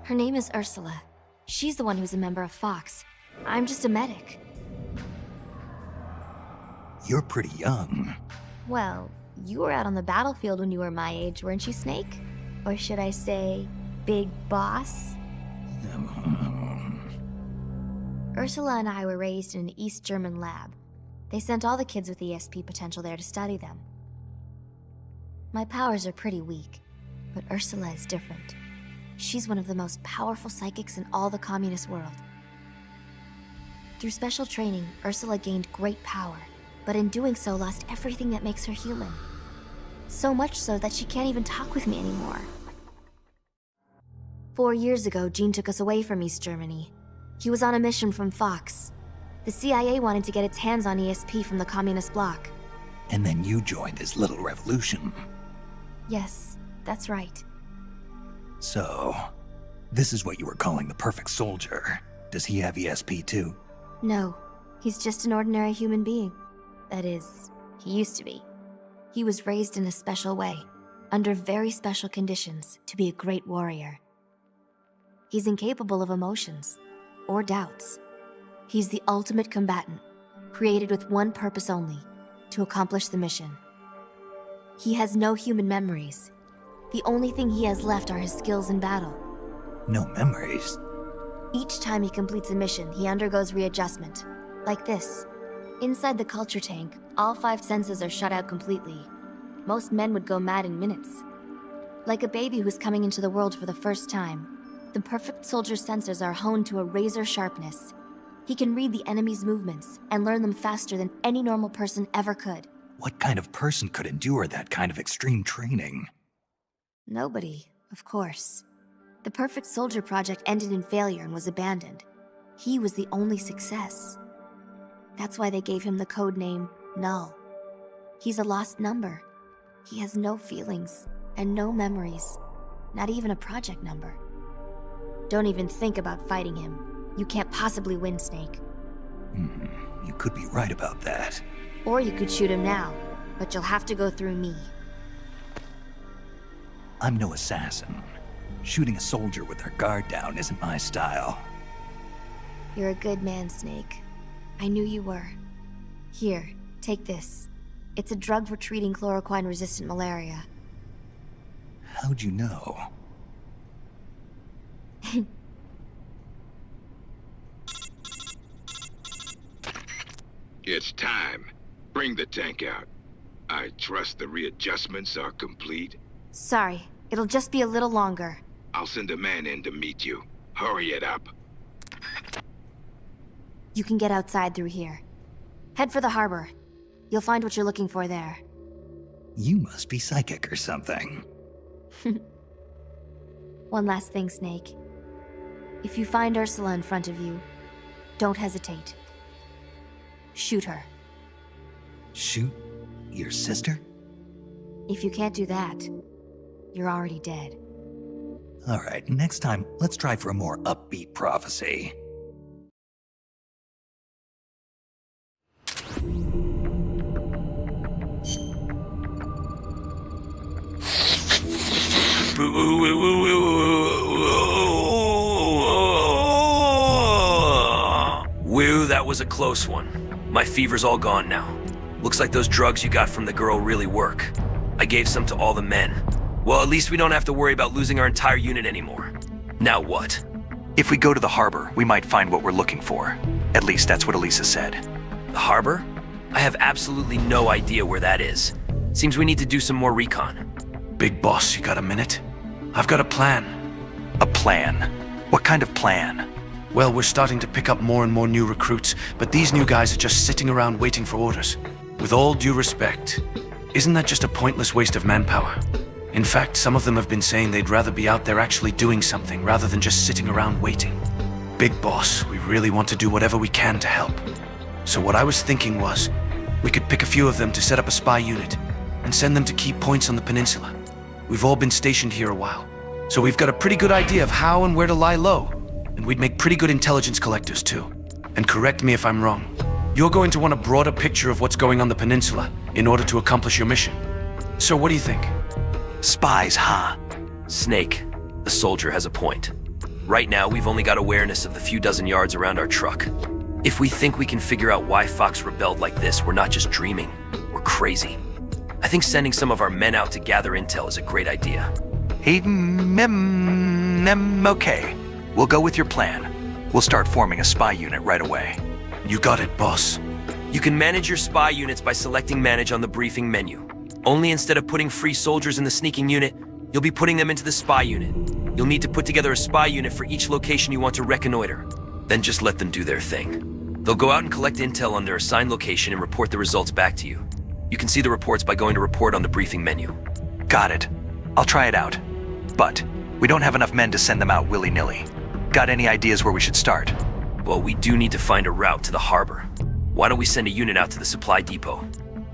Her name is Ursula. She's the one who's a member of Fox. I'm just a medic. You're pretty young. Well, you were out on the battlefield when you were my age, weren't you, Snake? Or should I say, Big Boss? Ursula and I were raised in an East German lab. They sent all the kids with ESP potential there to study them. My powers are pretty weak, but Ursula is different. She's one of the most powerful psychics in all the communist world. Through special training, Ursula gained great power, but in doing so lost everything that makes her human. So much so that she can't even talk with me anymore. 4 years ago, Gene took us away from East Germany. He was on a mission from Fox. The CIA wanted to get its hands on ESP from the communist bloc. And then you joined his little revolution. Yes, that's right. So, this is what you were calling the perfect soldier. Does he have ESP too? No, he's just an ordinary human being. That is, he used to be. He was raised in a special way, under very special conditions, to be a great warrior. He's incapable of emotions, or doubts. He's the ultimate combatant, created with one purpose only, to accomplish the mission. He has no human memories. The only thing he has left are his skills in battle. No memories? Each time he completes a mission, he undergoes readjustment. Like this. Inside the culture tank, all 5 senses are shut out completely. Most men would go mad in minutes. Like a baby who's coming into the world for the first time, the perfect soldier's sensors are honed to a razor sharpness. He can read the enemy's movements and learn them faster than any normal person ever could. What kind of person could endure that kind of extreme training? Nobody, of course. The Perfect Soldier project ended in failure and was abandoned. He was the only success. That's why they gave him the code name Null. He's a lost number. He has no feelings and no memories, not even a project number. Don't even think about fighting him. You can't possibly win, Snake. You could be right about that. Or you could shoot him now, but you'll have to go through me. I'm no assassin. Shooting a soldier with their guard down isn't my style. You're a good man, Snake. I knew you were. Here, take this. It's a drug for treating chloroquine-resistant malaria. How'd you know? It's time. Bring the tank out. I trust the readjustments are complete. Sorry, it'll just be a little longer. I'll send a man in to meet you. Hurry it up. You can get outside through here. Head for the harbor. You'll find what you're looking for there. You must be psychic or something. One last thing, Snake. If you find Ursula in front of you, don't hesitate. Shoot her. Shoot your sister? If you can't do that, you're already dead. All right, next time, let's try for a more upbeat prophecy. Whew, that was a close one. My fever's all gone now. Looks like those drugs you got from the girl really work. I gave some to all the men. Well, at least we don't have to worry about losing our entire unit anymore. Now what? If we go to the harbor, we might find what we're looking for. At least that's what Elisa said. The harbor? I have absolutely no idea where that is. Seems we need to do some more recon. Big boss, you got a minute? I've got a plan. A plan? What kind of plan? Well, we're starting to pick up more and more new recruits, but these new guys are just sitting around waiting for orders. With all due respect, isn't that just a pointless waste of manpower? In fact, some of them have been saying they'd rather be out there actually doing something rather than just sitting around waiting. big boss, we really want to do whatever we can to help. So what I was thinking was, we could pick a few of them to set up a spy unit, and send them to key points on the peninsula. We've all been stationed here a while, so we've got a pretty good idea of how and where to lie low. And we'd make pretty good intelligence collectors too. And correct me if I'm wrong, you're going to want a broader picture of what's going on the peninsula in order to accomplish your mission. So what do you think? Spies, huh? Snake, the soldier has a point. Right now, we've only got awareness of the few dozen yards around our truck. If we think we can figure out why Fox rebelled like this, we're not just dreaming, we're crazy. I think sending some of our men out to gather intel is a great idea. Okay. We'll go with your plan. We'll start forming a spy unit right away. You got it, boss. You can manage your spy units by selecting Manage on the briefing menu. Only instead of putting free soldiers in the sneaking unit, you'll be putting them into the spy unit. You'll need to put together a spy unit for each location you want to reconnoiter. Then just let them do their thing. They'll go out and collect intel on their assigned location and report the results back to you. You can see the reports by going to Report on the briefing menu. Got it. I'll try it out. But we don't have enough men to send them out willy-nilly. Got any ideas where we should start? Well, we do need to find a route to the harbor. Why don't we send a unit out to the supply depot?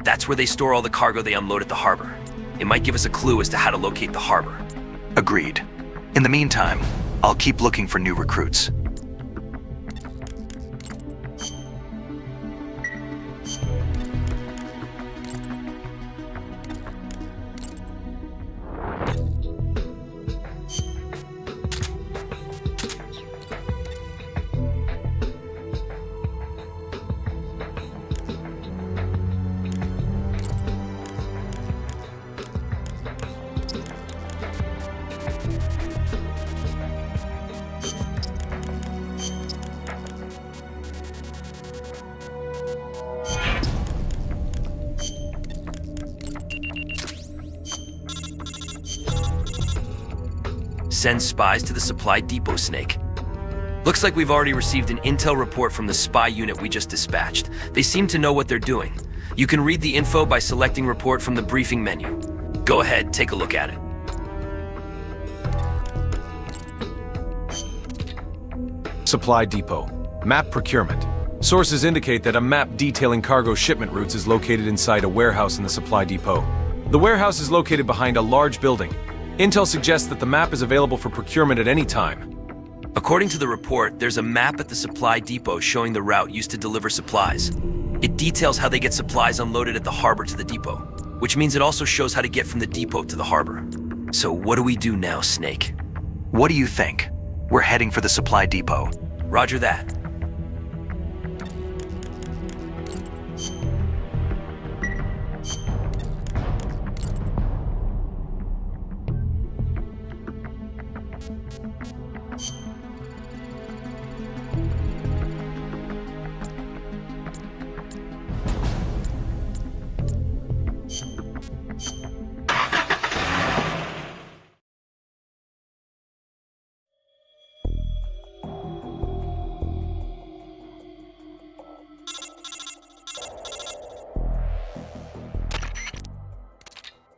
That's where they store all the cargo they unload at the harbor. It might give us a clue as to how to locate the harbor. Agreed. In the meantime, I'll keep looking for new recruits. Send spies to the supply depot, Snake. Looks like we've already received an intel report from the spy unit we just dispatched. They seem to know what they're doing. You can read the info by selecting Report from the briefing menu. Go ahead, take a look at it. Supply depot. Map procurement. Sources indicate that a map detailing cargo shipment routes is located inside a warehouse in the supply depot. The warehouse is located behind a large building. Intel suggests that the map is available for procurement at any time. According to the report, there's a map at the supply depot showing the route used to deliver supplies. It details how they get supplies unloaded at the harbor to the depot, which means it also shows how to get from the depot to the harbor. So what do we do now, Snake? What do you think? We're heading for the supply depot. Roger that.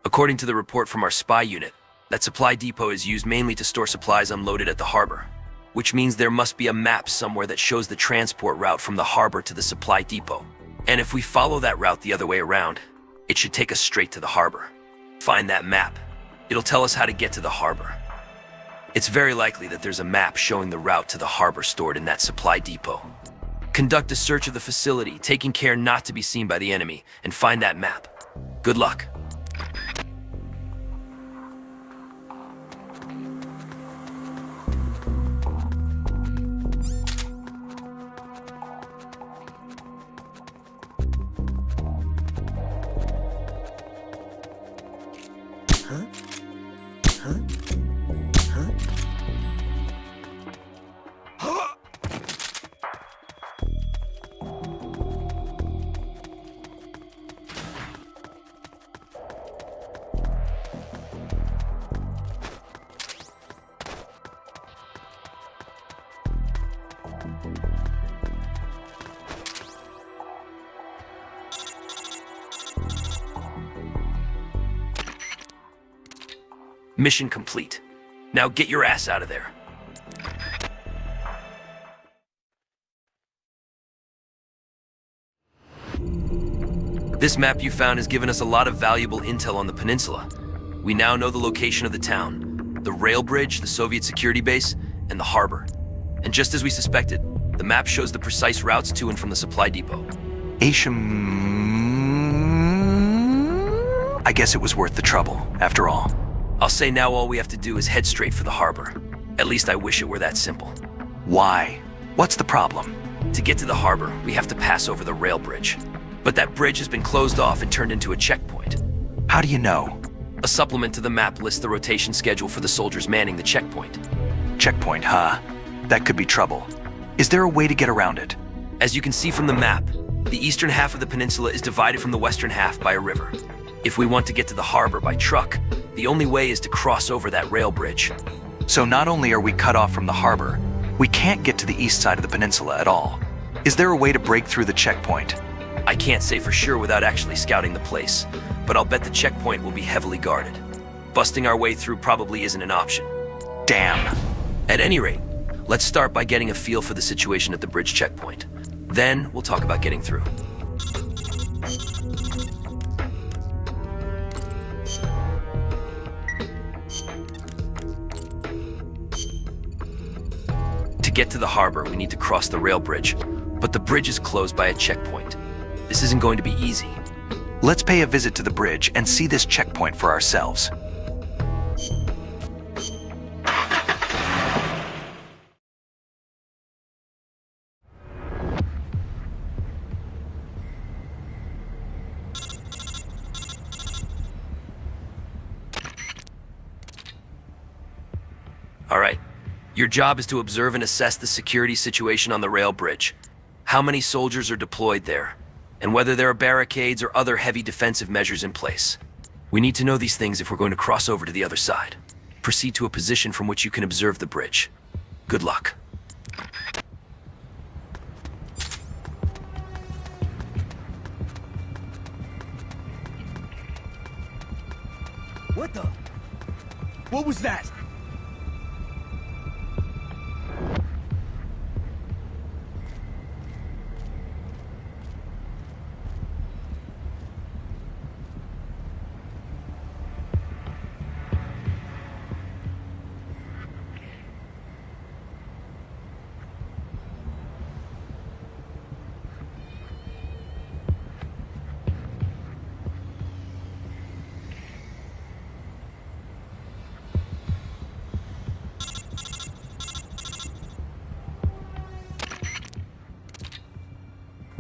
According to the report from our spy unit, that supply depot is used mainly to store supplies unloaded at the harbor, which means there must be a map somewhere that shows the transport route from the harbor to the supply depot. And if we follow that route the other way around, it should take us straight to the harbor. Find that map. It'll tell us how to get to the harbor. It's very likely that there's a map showing the route to the harbor stored in that supply depot. Conduct a search of the facility, taking care not to be seen by the enemy, and find that map. Good luck. Mission complete. Now get your ass out of there. This map you found has given us a lot of valuable intel on the peninsula. We now know the location of the town, the rail bridge, the Soviet security base, and the harbor. And just as we suspected, the map shows the precise routes to and from the supply depot. I guess it was worth the trouble, after all. I'll say now all we have to do is head straight for the harbor. At least I wish it were that simple. Why? What's the problem? To get to the harbor, we have to pass over the rail bridge. But that bridge has been closed off and turned into a checkpoint. How do you know? A supplement to the map lists the rotation schedule for the soldiers manning the checkpoint. Checkpoint, huh? That could be trouble. Is there a way to get around it? As you can see from the map, the eastern half of the peninsula is divided from the western half by a river. If we want to get to the harbor by truck, the only way is to cross over that rail bridge. So not only are we cut off from the harbor, we can't get to the east side of the peninsula at all. Is there a way to break through the checkpoint? I can't say for sure without actually scouting the place, but I'll bet the checkpoint will be heavily guarded. Busting our way through probably isn't an option. Damn. At any rate, let's start by getting a feel for the situation at the bridge checkpoint. Then we'll talk about getting through. To get to the harbor, we need to cross the rail bridge, but the bridge is closed by a checkpoint. This isn't going to be easy. Let's pay a visit to the bridge and see this checkpoint for ourselves. All right. Your job is to observe and assess the security situation on the rail bridge. How many soldiers are deployed there, and whether there are barricades or other heavy defensive measures in place. We need to know these things if we're going to cross over to the other side. Proceed to a position from which you can observe the bridge. Good luck. What the? What was that?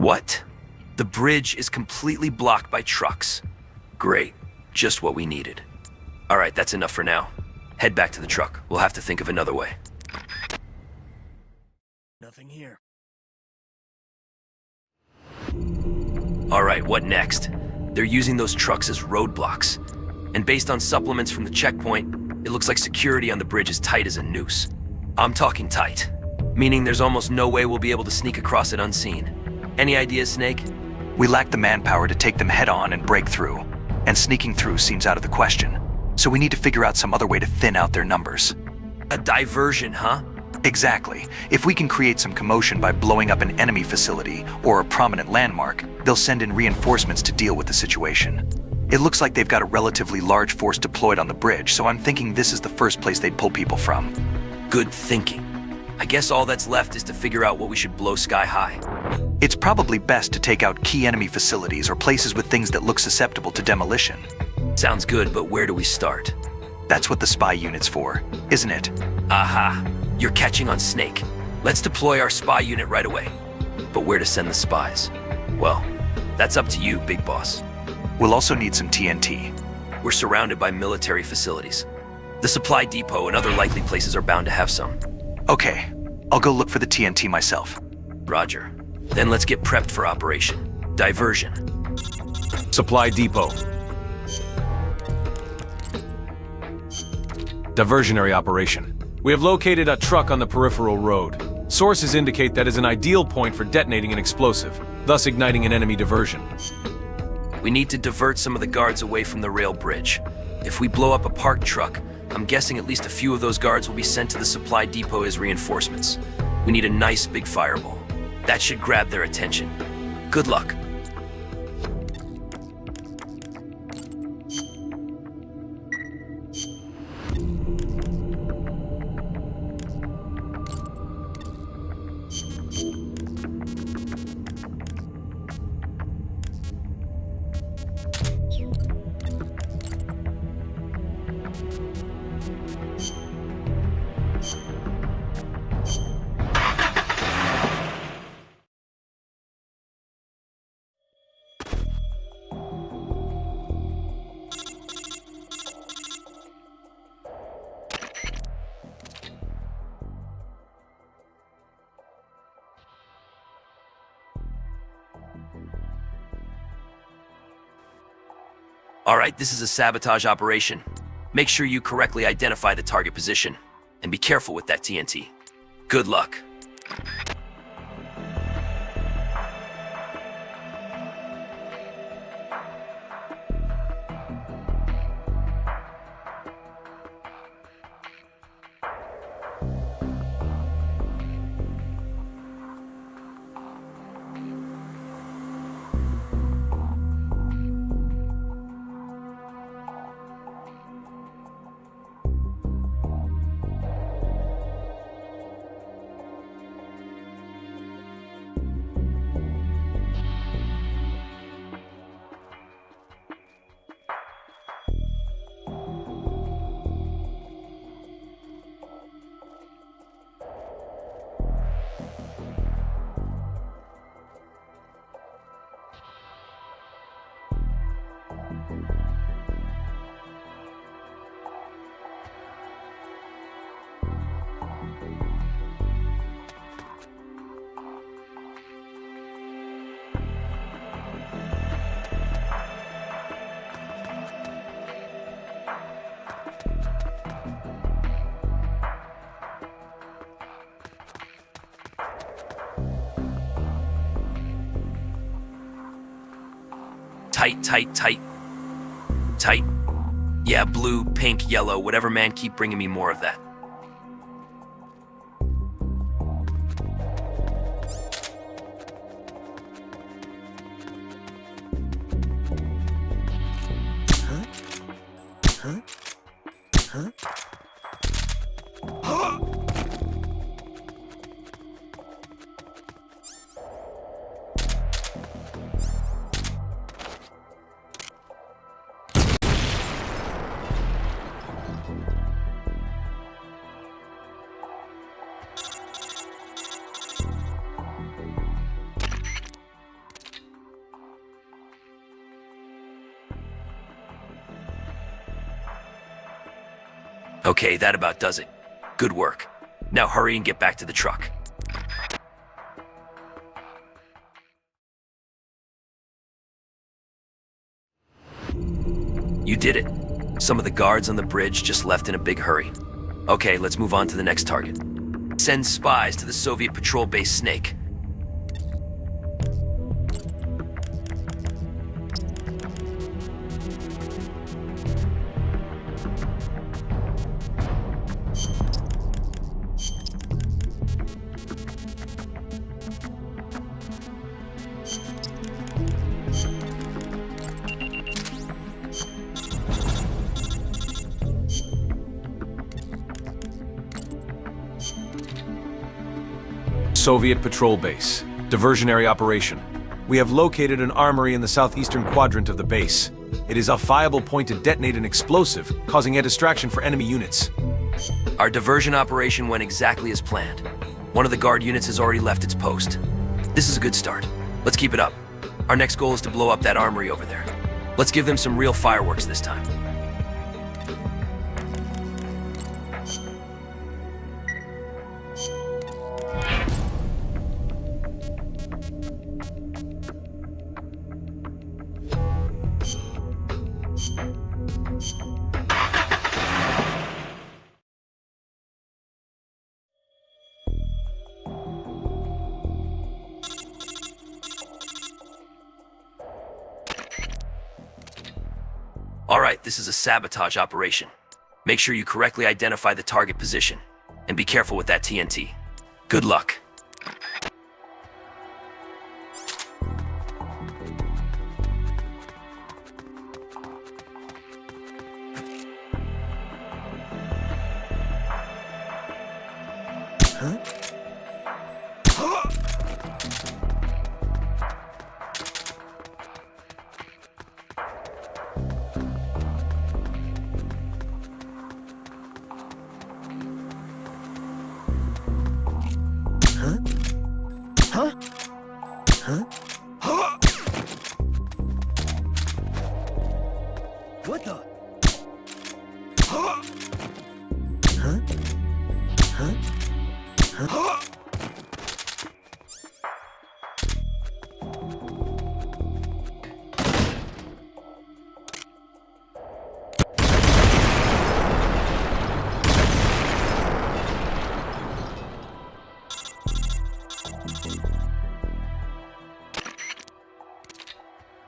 What? The bridge is completely blocked by trucks. Great. Just what we needed. All right, that's enough for now. Head back to the truck. We'll have to think of another way. Nothing here. All right, what next? They're using those trucks as roadblocks. And based on supplements from the checkpoint, it looks like security on the bridge is tight as a noose. I'm talking tight, meaning there's almost no way we'll be able to sneak across it unseen. Any ideas, Snake? We lack the manpower to take them head-on and break through, and sneaking through seems out of the question. So we need to figure out some other way to thin out their numbers. A diversion, huh? Exactly. If we can create some commotion by blowing up an enemy facility or a prominent landmark, they'll send in reinforcements to deal with the situation. It looks like they've got a relatively large force deployed on the bridge, so I'm thinking this is the first place they'd pull people from. Good thinking. I guess all that's left is to figure out what we should blow sky high. It's probably best to take out key enemy facilities or places with things that look susceptible to demolition. Sounds good, but where do we start? That's what the spy unit's for, isn't it? Aha! You're catching on, Snake. Let's deploy our spy unit right away. But where to send the spies? Well, that's up to you, Big Boss. We'll also need some TNT. We're surrounded by military facilities. The supply depot and other likely places are bound to have some. Okay, I'll go look for the TNT myself. Roger. Then let's get prepped for operation. Diversion. Supply depot. Diversionary operation. We have located a truck on the peripheral road. Sources indicate that is an ideal point for detonating an explosive, thus igniting an enemy diversion. We need to divert some of the guards away from the rail bridge. If we blow up a parked truck, I'm guessing at least a few of those guards will be sent to the supply depot as reinforcements. We need a nice big fireball. That should grab their attention. Good luck. All right, this is a sabotage operation. Make sure you correctly identify the target position, and be careful with that TNT. Good luck. Tight. Tight. Yeah, blue, pink, yellow, whatever, man, keep bringing me more of that. Okay, that about does it. Good work. Now hurry and get back to the truck. You did it. Some of the guards on the bridge just left in a big hurry. Okay, let's move on to the next target. Send spies to the Soviet patrol base Snake. Soviet patrol base. Diversionary operation. We have located an armory in the southeastern quadrant of the base. It is a viable point to detonate an explosive, causing a distraction for enemy units. Our diversion operation went exactly as planned. One of the guard units has already left its post. This is a good start. Let's keep it up. Our next goal is to blow up that armory over there. Let's give them some real fireworks this time. All right, this is a sabotage operation. Make sure you correctly identify the target position, and be careful with that TNT. Good luck. What the?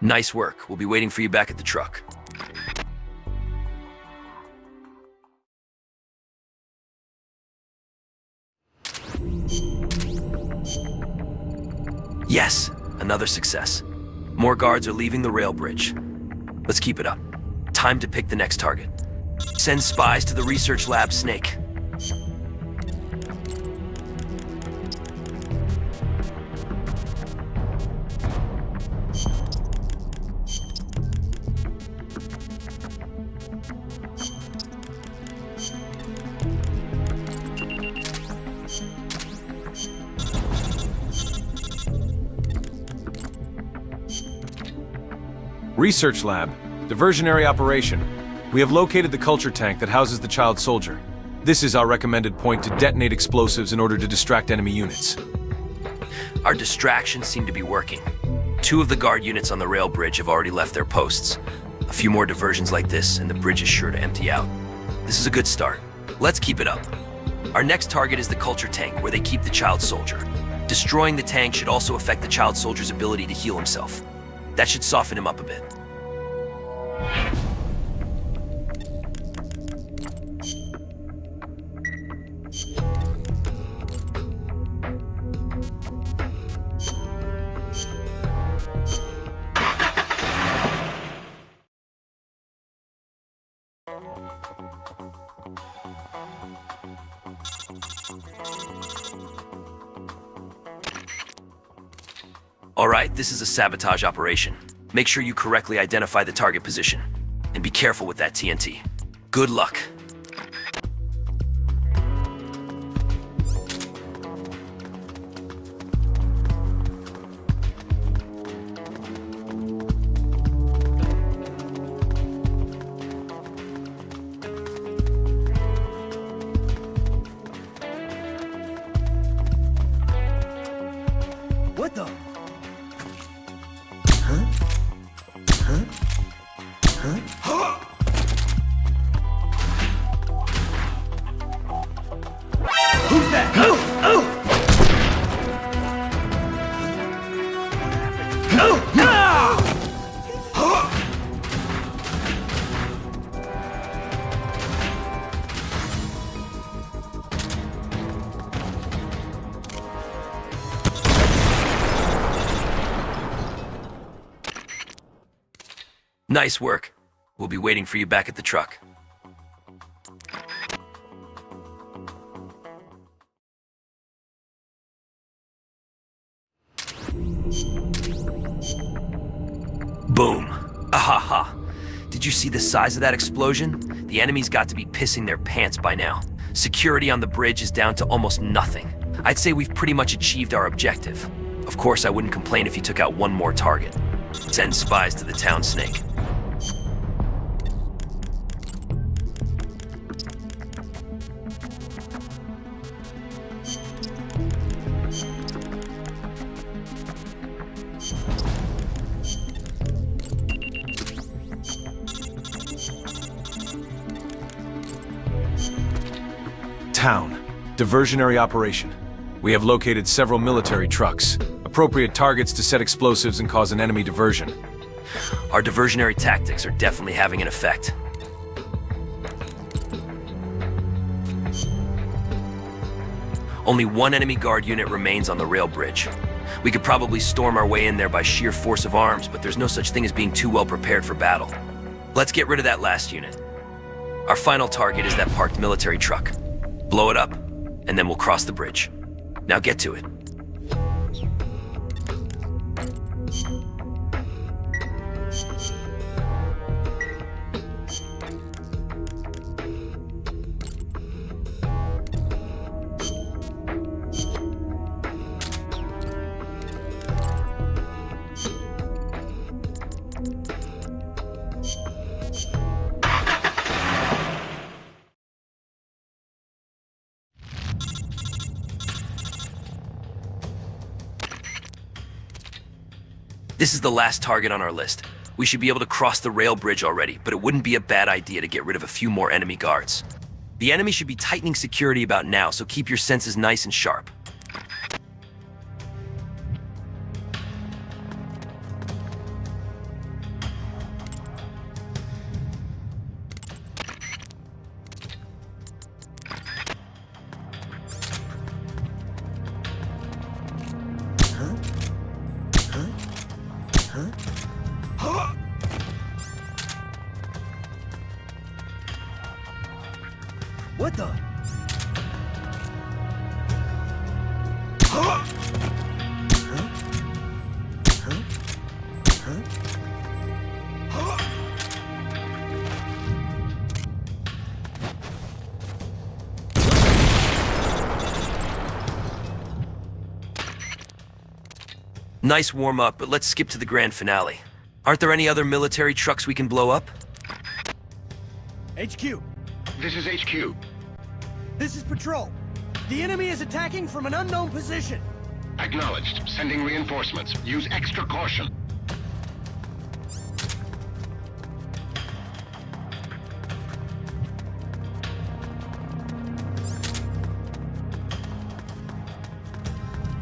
Nice work. We'll be waiting for you back at the truck. Yes, another success. More guards are leaving the rail bridge. Let's keep it up. Time to pick the next target. Send spies to the research lab, Snake. Research lab. Diversionary operation. We have located the culture tank that houses the child soldier. This is our recommended point to detonate explosives in order to distract enemy units. Our distractions seem to be working. 2 of the guard units on the rail bridge have already left their posts. A few more diversions like this, and the bridge is sure to empty out. This is a good start. Let's keep it up. Our next target is the culture tank, where they keep the child soldier. Destroying the tank should also affect the child soldier's ability to heal himself. That should soften him up a bit. All right, this is a sabotage operation. Make sure you correctly identify the target position. And be careful with that TNT. Good luck. What the? Who's that? Oh! Nice work. We'll be waiting for you back at the truck. Boom. Ahaha. Did you see the size of that explosion? The enemy's got to be pissing their pants by now. Security on the bridge is down to almost nothing. I'd say we've pretty much achieved our objective. Of course, I wouldn't complain if you took out one more target. Send spies to the town, Snake. Town. Diversionary operation. We have located several military trucks. Appropriate targets to set explosives and cause an enemy diversion. Our diversionary tactics are definitely having an effect. Only one enemy guard unit remains on the rail bridge. We could probably storm our way in there by sheer force of arms, but there's no such thing as being too well prepared for battle. Let's get rid of that last unit. Our final target is that parked military truck. Blow it up, and then we'll cross the bridge. Now get to it. This is the last target on our list. We should be able to cross the rail bridge already, but it wouldn't be a bad idea to get rid of a few more enemy guards. The enemy should be tightening security about now, so keep your senses nice and sharp. What the? Nice warm-up, but let's skip to the grand finale. Aren't there any other military trucks we can blow up? HQ. This is HQ. This is Patrol. The enemy is attacking from an unknown position. Acknowledged. Sending reinforcements. Use extra caution.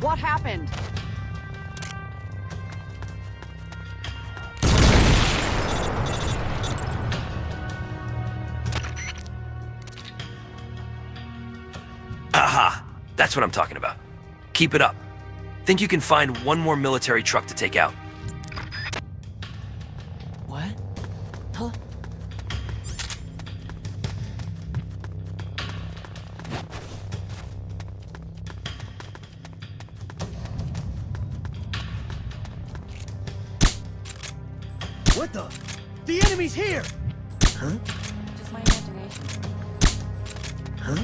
What happened? Aha! That's what I'm talking about. Keep it up. Think you can find one more military truck to take out? What? Huh? What the? The enemy's here! Huh? Just my imagination. Huh?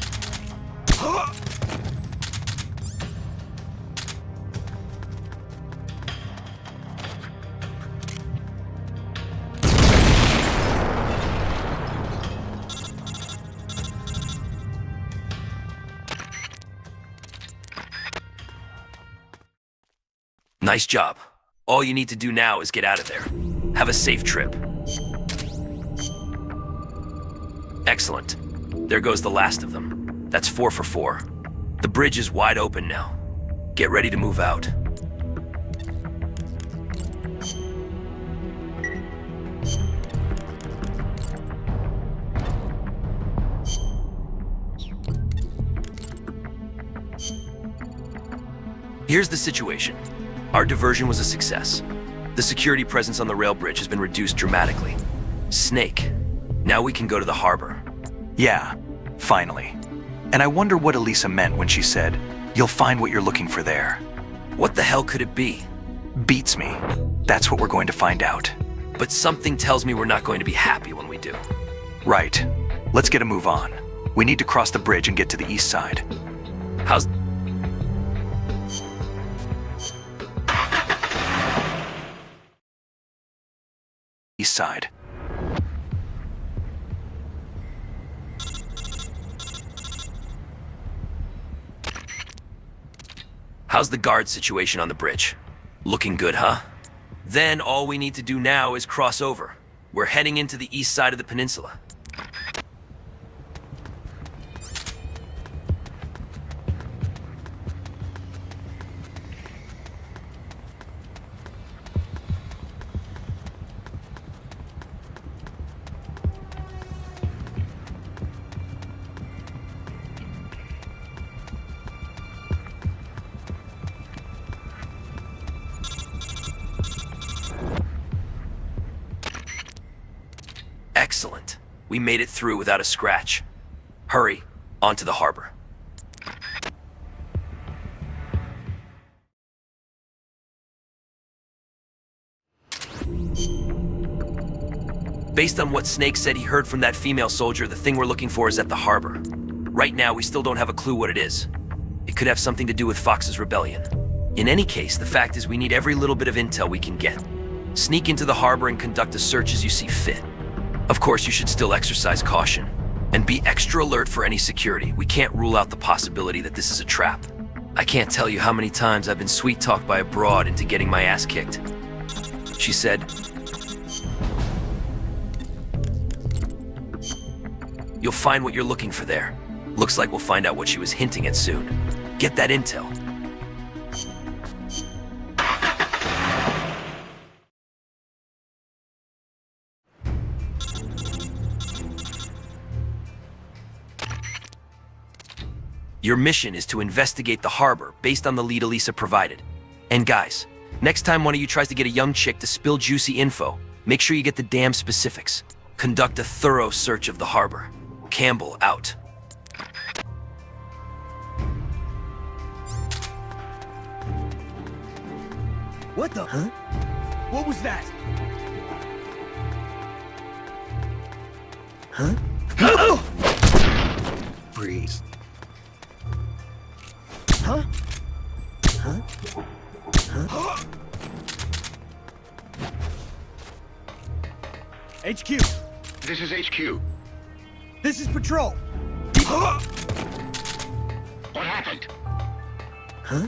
Nice job. All you need to do now is get out of there. Have a safe trip. Excellent. There goes the last of them. That's 4 for 4. The bridge is wide open now. Get ready to move out. Here's the situation. Our diversion was a success. The security presence on the rail bridge has been reduced dramatically. Snake. Now we can go to the harbor. Yeah, finally. And I wonder what Elisa meant when she said, "You'll find what you're looking for there." What the hell could it be? Beats me. That's what we're going to find out. But something tells me we're not going to be happy when we do. Right. Let's get a move on. We need to cross the bridge and get to the east side. How's... East side. How's the guard situation on the bridge? Looking good, huh? Then all we need to do now is cross over. We're heading into the east side of the peninsula. Excellent. We made it through without a scratch. Hurry, onto the harbor. Based on what Snake said he heard from that female soldier, the thing we're looking for is at the harbor. Right now, we still don't have a clue what it is. It could have something to do with Fox's rebellion. In any case, the fact is we need every little bit of intel we can get. Sneak into the harbor and conduct a search as you see fit. Of course, you should still exercise caution. And be extra alert for any security. We can't rule out the possibility that this is a trap. I can't tell you how many times I've been sweet-talked by a broad into getting my ass kicked. She said, "You'll find what you're looking for there." Looks like we'll find out what she was hinting at soon. Get that intel. Your mission is to investigate the harbor based on the lead Elisa provided. And guys, next time one of you tries to get a young chick to spill juicy info, make sure you get the damn specifics. Conduct a thorough search of the harbor. Campbell out. What the? Huh? What was that? Huh? Freeze. Huh? Huh? Huh? HQ. This is HQ. This is Patrol. What happened? Huh?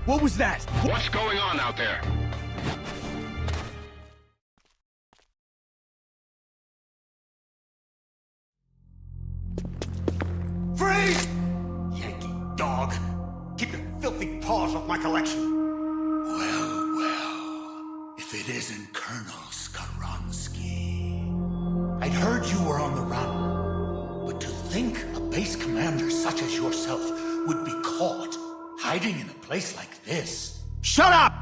What was that? What's going on out there? Freeze! Yankee dog. Keep your filthy paws off my collection. Well, if it isn't Colonel Skaronsky. I'd heard you were on the run, but to think a base commander such as yourself would be caught hiding in a place like this. Shut up!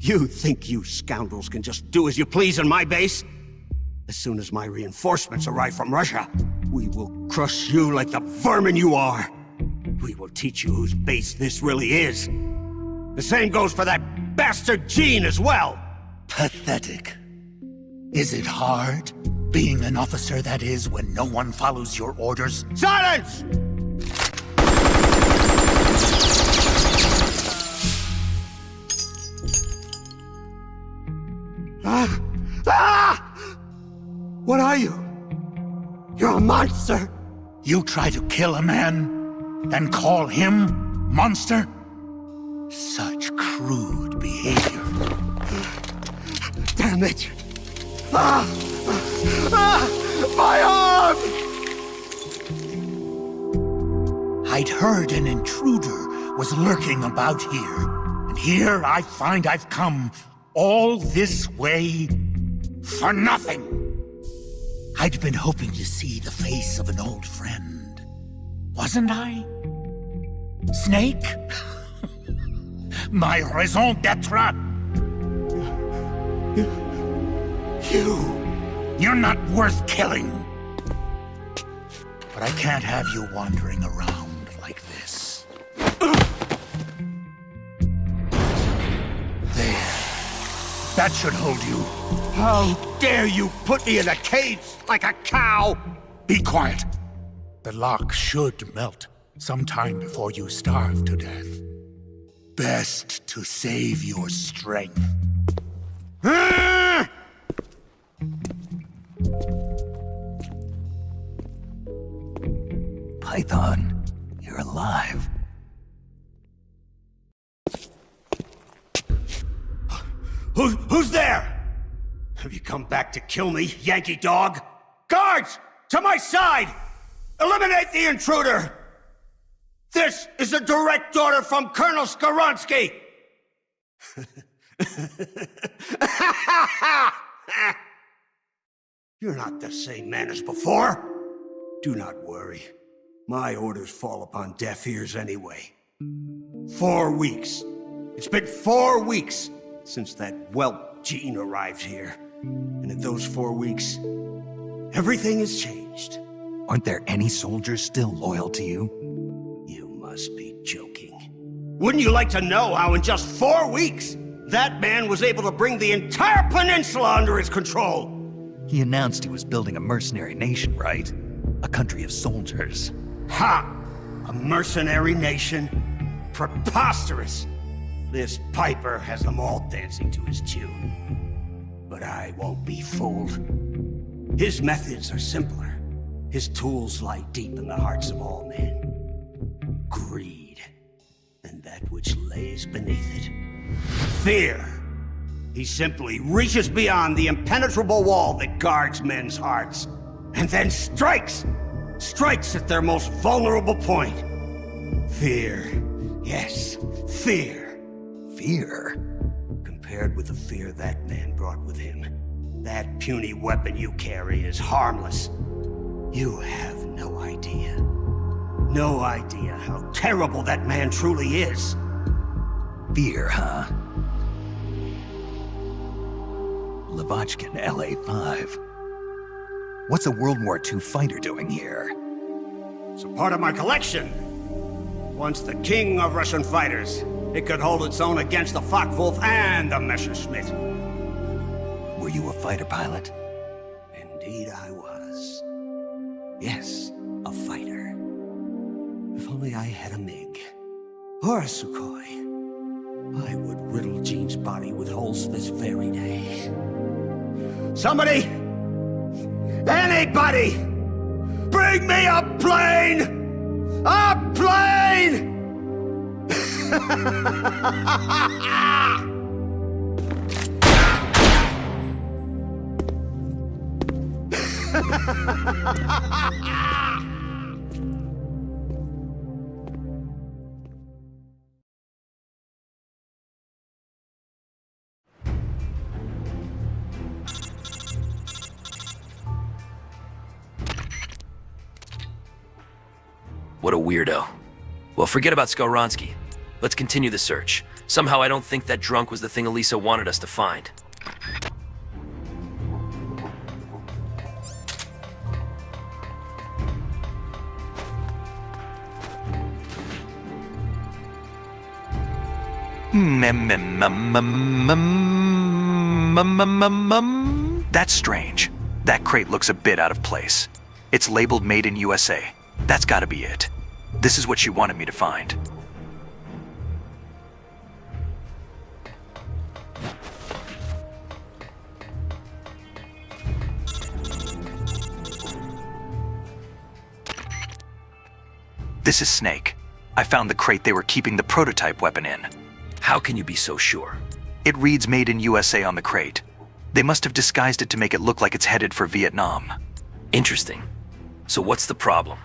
You think you scoundrels can just do as you please on my base? As soon as my reinforcements arrive from Russia, we will crush you like the vermin you are. We will teach you whose base this really is. The same goes for that bastard Gene as well. Pathetic. Is it hard, being an officer that is, when no one follows your orders? Silence! What are you? You're a monster! You try to kill a man, and call him monster? Such crude behavior. Damn it! My arm! I'd heard an intruder was lurking about here, and here I find I've come all this way for nothing. I'd been hoping to see the face of an old friend, wasn't I? Snake? My raison d'etre? You're not worth killing. But I can't have you wandering around like this. There. That should hold you. How dare you put me in a cage like a cow? Be quiet. The lock should melt sometime before you starve to death. Best to save your strength. Python, you're alive. Who's there? Have you come back to kill me, Yankee dog? Guards! To my side! Eliminate the intruder! This is a direct order from Colonel Skaronsky! You're not the same man as before. Do not worry. My orders fall upon deaf ears anyway. 4 weeks. It's been 4 weeks since that whelp Gene arrived here. And in those 4 weeks, everything has changed. Aren't there any soldiers still loyal to you? You must be joking. Wouldn't you like to know how in just 4 weeks, that man was able to bring the entire peninsula under his control? He announced he was building a mercenary nation, right? A country of soldiers. Ha! A mercenary nation? Preposterous! This piper has them all dancing to his tune. But I won't be fooled. His methods are simpler. His tools lie deep in the hearts of all men. Greed. And that which lays beneath it. Fear. He simply reaches beyond the impenetrable wall that guards men's hearts. And then strikes! Strikes at their most vulnerable point. Fear. Yes, fear. Fear? Compared with the fear that man brought with him, that puny weapon you carry is harmless. You have no idea. No idea how terrible that man truly is. Fear, huh? Lavochkin, LA-5. What's a World War II fighter doing here? It's a part of my collection. Once the king of Russian fighters. It could hold its own against the Focke-Wulf and the Messerschmitt. Were you a fighter pilot? Indeed I was. Yes, a fighter. If only I had a MiG. Or a Sukhoi. I would riddle Gene's body with holes this very day. Somebody! Anybody! Bring me a plane! A plane! What a weirdo. Well, forget about Skoronsky. Let's continue the search. Somehow I don't think that drunk was the thing Elisa wanted us to find. That's strange. That crate looks a bit out of place. It's labeled Made in USA. That's gotta be it. This is what she wanted me to find. This is Snake. I found the crate they were keeping the prototype weapon in. How can you be so sure? It reads Made in USA on the crate. They must have disguised it to make it look like it's headed for Vietnam. Interesting. So what's the problem?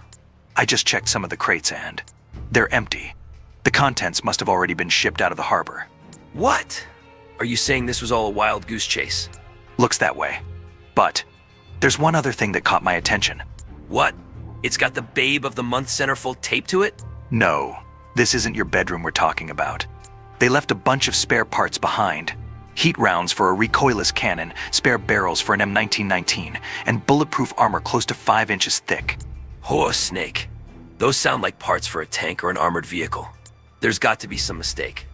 I just checked some of the crates and they're empty. The contents must have already been shipped out of the harbor. What? Are you saying this was all a wild goose chase? Looks that way. But there's one other thing that caught my attention. What? It's got the Babe of the Month centerfold taped to it? No, this isn't your bedroom we're talking about. They left a bunch of spare parts behind. Heat rounds for a recoilless cannon, spare barrels for an M1919, and bulletproof armor close to 5 inches thick. Oh, Snake. Those sound like parts for a tank or an armored vehicle. There's got to be some mistake.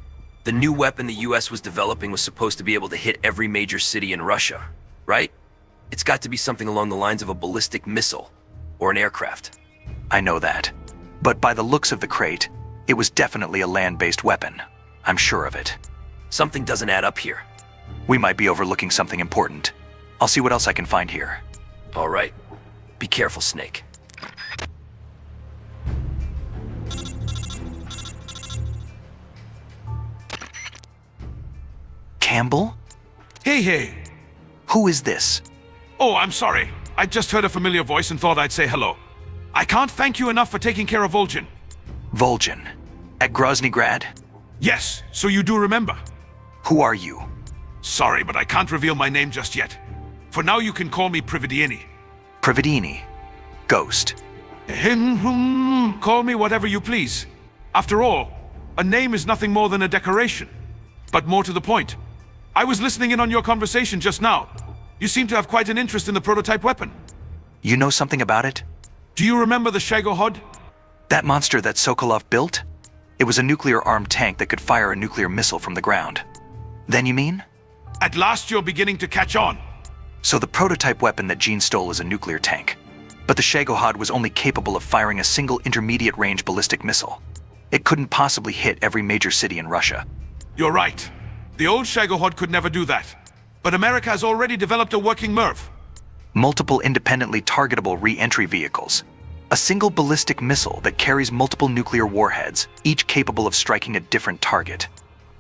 The new weapon the US was developing was supposed to be able to hit every major city in Russia, right? It's got to be something along the lines of a ballistic missile or an aircraft. I know that. But by the looks of the crate, it was definitely a land-based weapon. I'm sure of it. Something doesn't add up here. We might be overlooking something important. I'll see what else I can find here. All right. Be careful, Snake. Campbell? Hey. Who is this? Oh, I'm sorry. I just heard a familiar voice and thought I'd say hello. I can't thank you enough for taking care of Vol'jin. Vol'jin? At Groznygrad? Yes, so you do remember. Who are you? Sorry, but I can't reveal my name just yet. For now, you can call me Prividieni. Prividieni. Ghost. Call me whatever you please. After all, a name is nothing more than a decoration. But more to the point, I was listening in on your conversation just now. You seem to have quite an interest in the prototype weapon. You know something about it? Do you remember the Shagohod? That monster that Sokolov built? It was a nuclear-armed tank that could fire a nuclear missile from the ground. Then you mean? At last you're beginning to catch on. So the prototype weapon that Gene stole is a nuclear tank. But the Shagohod was only capable of firing a single intermediate-range ballistic missile. It couldn't possibly hit every major city in Russia. You're right. The old Shagohod could never do that. But America has already developed a working MIRV. Multiple independently targetable re-entry vehicles. A single ballistic missile that carries multiple nuclear warheads, each capable of striking a different target.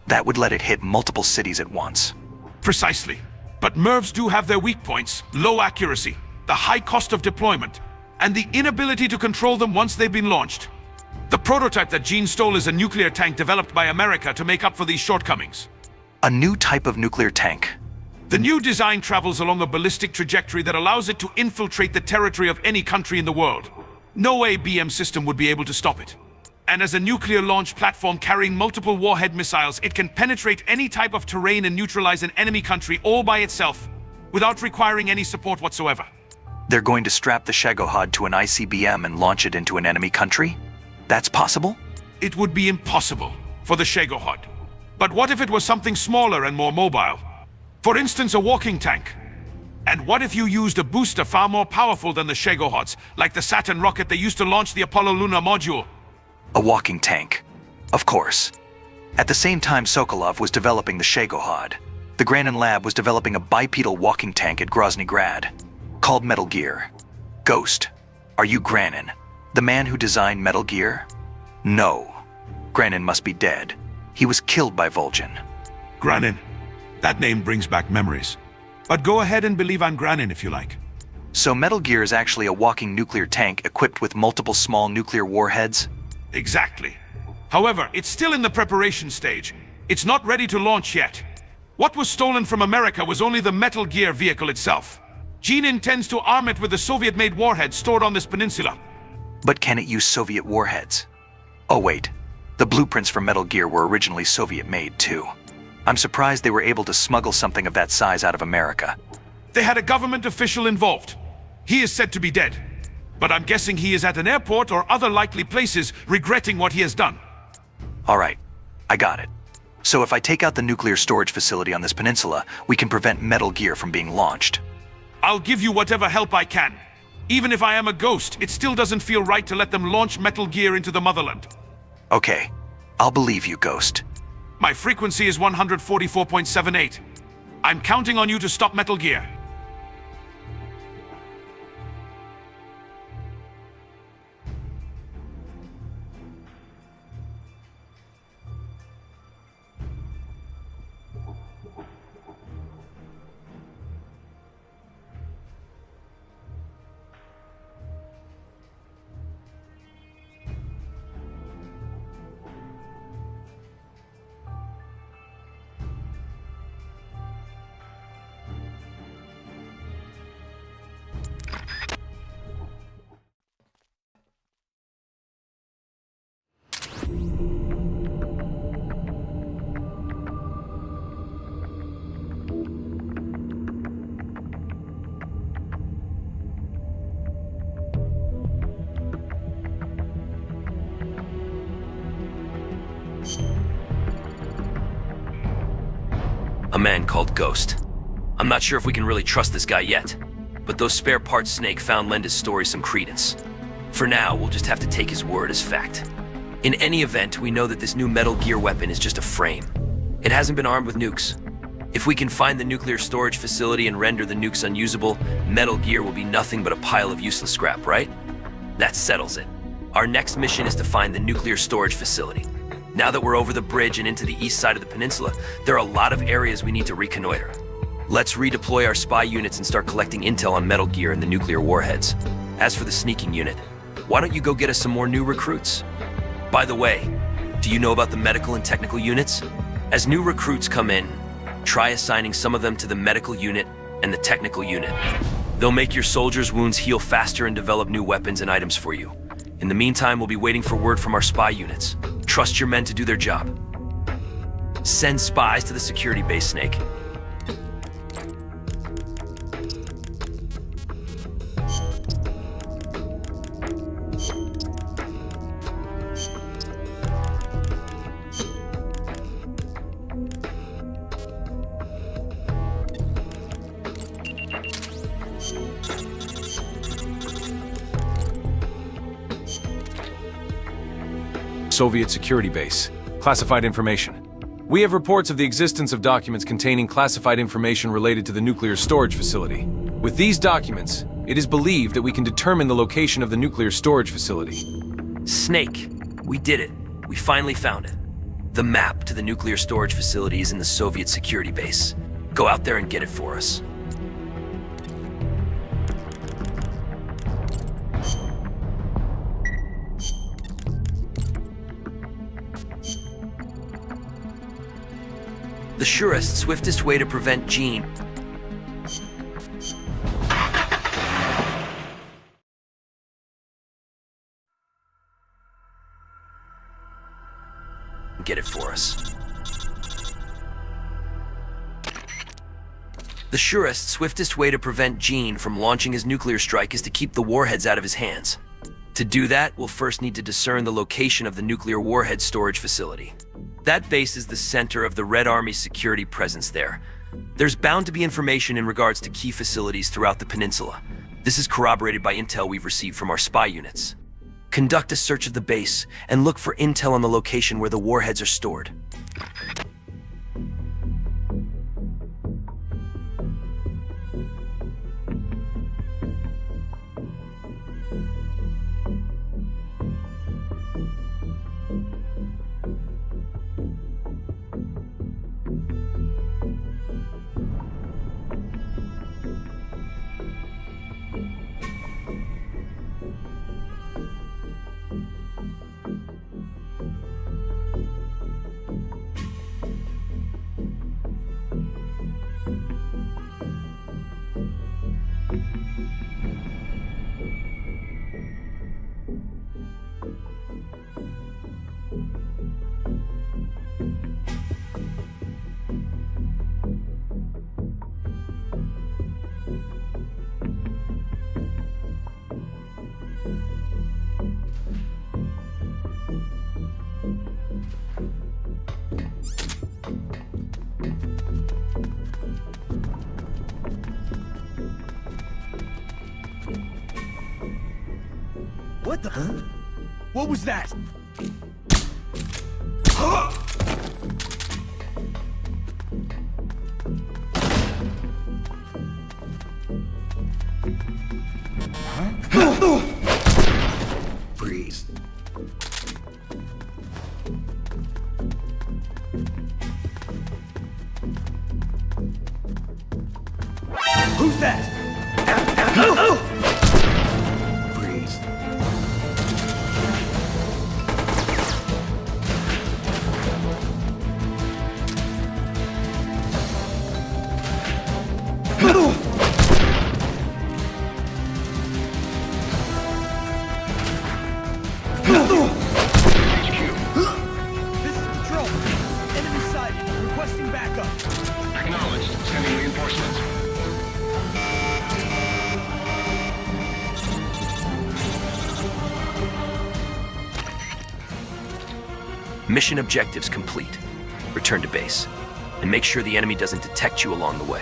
That would let it hit multiple cities at once. Precisely. But MIRVs do have their weak points, low accuracy, the high cost of deployment, and the inability to control them once they've been launched. The prototype that Gene stole is a nuclear tank developed by America to make up for these shortcomings. A new type of nuclear tank. The new design travels along a ballistic trajectory that allows it to infiltrate the territory of any country in the world. No ABM system would be able to stop it. And as a nuclear launch platform carrying multiple warhead missiles, it can penetrate any type of terrain and neutralize an enemy country all by itself, without requiring any support whatsoever. They're going to strap the Shagohod to an ICBM and launch it into an enemy country? That's possible? It would be impossible. for the Shagohod. But what if it was something smaller and more mobile? For instance, a walking tank. And what if you used a booster far more powerful than the Shagohods, like the Saturn rocket they used to launch the Apollo lunar module? A walking tank. Of course. At the same time Sokolov was developing the Shagohod, the Granin lab was developing a bipedal walking tank at Grozny Grad, called Metal Gear. Ghost, are you Granin, the man who designed Metal Gear? No. Granin must be dead. He was killed by Vol'jin. Granin. That name brings back memories. But go ahead and believe I'm Granin if you like. So Metal Gear is actually a walking nuclear tank equipped with multiple small nuclear warheads? Exactly. However, it's still in the preparation stage. It's not ready to launch yet. What was stolen from America was only the Metal Gear vehicle itself. Gene intends to arm it with the Soviet-made warheads stored on this peninsula. But can it use Soviet warheads? Oh wait, the blueprints for Metal Gear were originally Soviet-made too. I'm surprised they were able to smuggle something of that size out of America. They had a government official involved. He is said to be dead. But I'm guessing he is at an airport or other likely places regretting what he has done. All right, I got it. So if I take out the nuclear storage facility on this peninsula, we can prevent Metal Gear from being launched. I'll give you whatever help I can. Even if I am a ghost, it still doesn't feel right to let them launch Metal Gear into the motherland. Okay, I'll believe you, Ghost. My frequency is 144.78. I'm counting on you to stop Metal Gear. A man called Ghost. I'm not sure if we can really trust this guy yet, but those spare parts Snake found lend his story some credence. For now, we'll just have to take his word as fact. In any event, we know that this new Metal Gear weapon is just a frame. It hasn't been armed with nukes. If we can find the nuclear storage facility and render the nukes unusable, Metal Gear will be nothing but a pile of useless scrap, right? That settles it. Our next mission is to find the nuclear storage facility. Now that we're over the bridge and into the east side of the peninsula, there are a lot of areas we need to reconnoiter. Let's redeploy our spy units and start collecting intel on Metal Gear and the nuclear warheads. As for the sneaking unit, why don't you go get us some more new recruits? By the way, do you know about the medical and technical units? As new recruits come in, try assigning some of them to the medical unit and the technical unit. They'll make your soldiers' wounds heal faster and develop new weapons and items for you. In the meantime, we'll be waiting for word from our spy units. Trust your men to do their job. Send spies to the security base, Snake. Soviet security base. Classified information. We have reports of the existence of documents containing classified information related to the nuclear storage facility. With these documents, it is believed that we can determine the location of the nuclear storage facility. Snake, we did it. We finally found it. The map to the nuclear storage facility is in the Soviet security base. Go out there and get it for us. The surest, swiftest way to prevent Gene... Get it for us. The surest, swiftest way to prevent Gene from launching his nuclear strike is to keep the warheads out of his hands. To do that, we'll first need to discern the location of the nuclear warhead storage facility. That base is the center of the Red Army's security presence there. There's bound to be information in regards to key facilities throughout the peninsula. This is corroborated by intel we've received from our spy units. Conduct a search of the base and look for intel on the location where the warheads are stored. What the? Huh? What was that? Freeze. Who's that? Freeze. This is Patrol. Enemy sighted. Requesting backup. Acknowledged. Sending reinforcements. Mission objectives complete. Return to base. And make sure the enemy doesn't detect you along the way.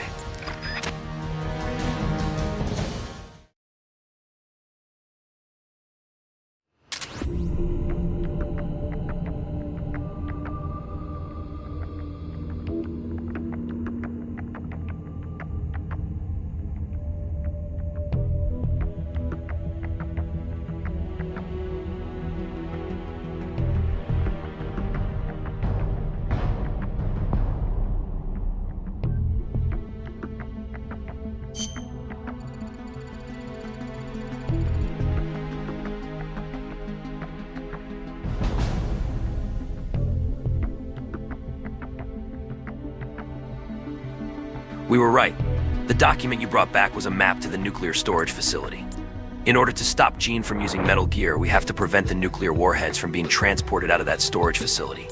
We were right. The document you brought back was a map to the nuclear storage facility. In order to stop Gene from using Metal Gear, we have to prevent the nuclear warheads from being transported out of that storage facility.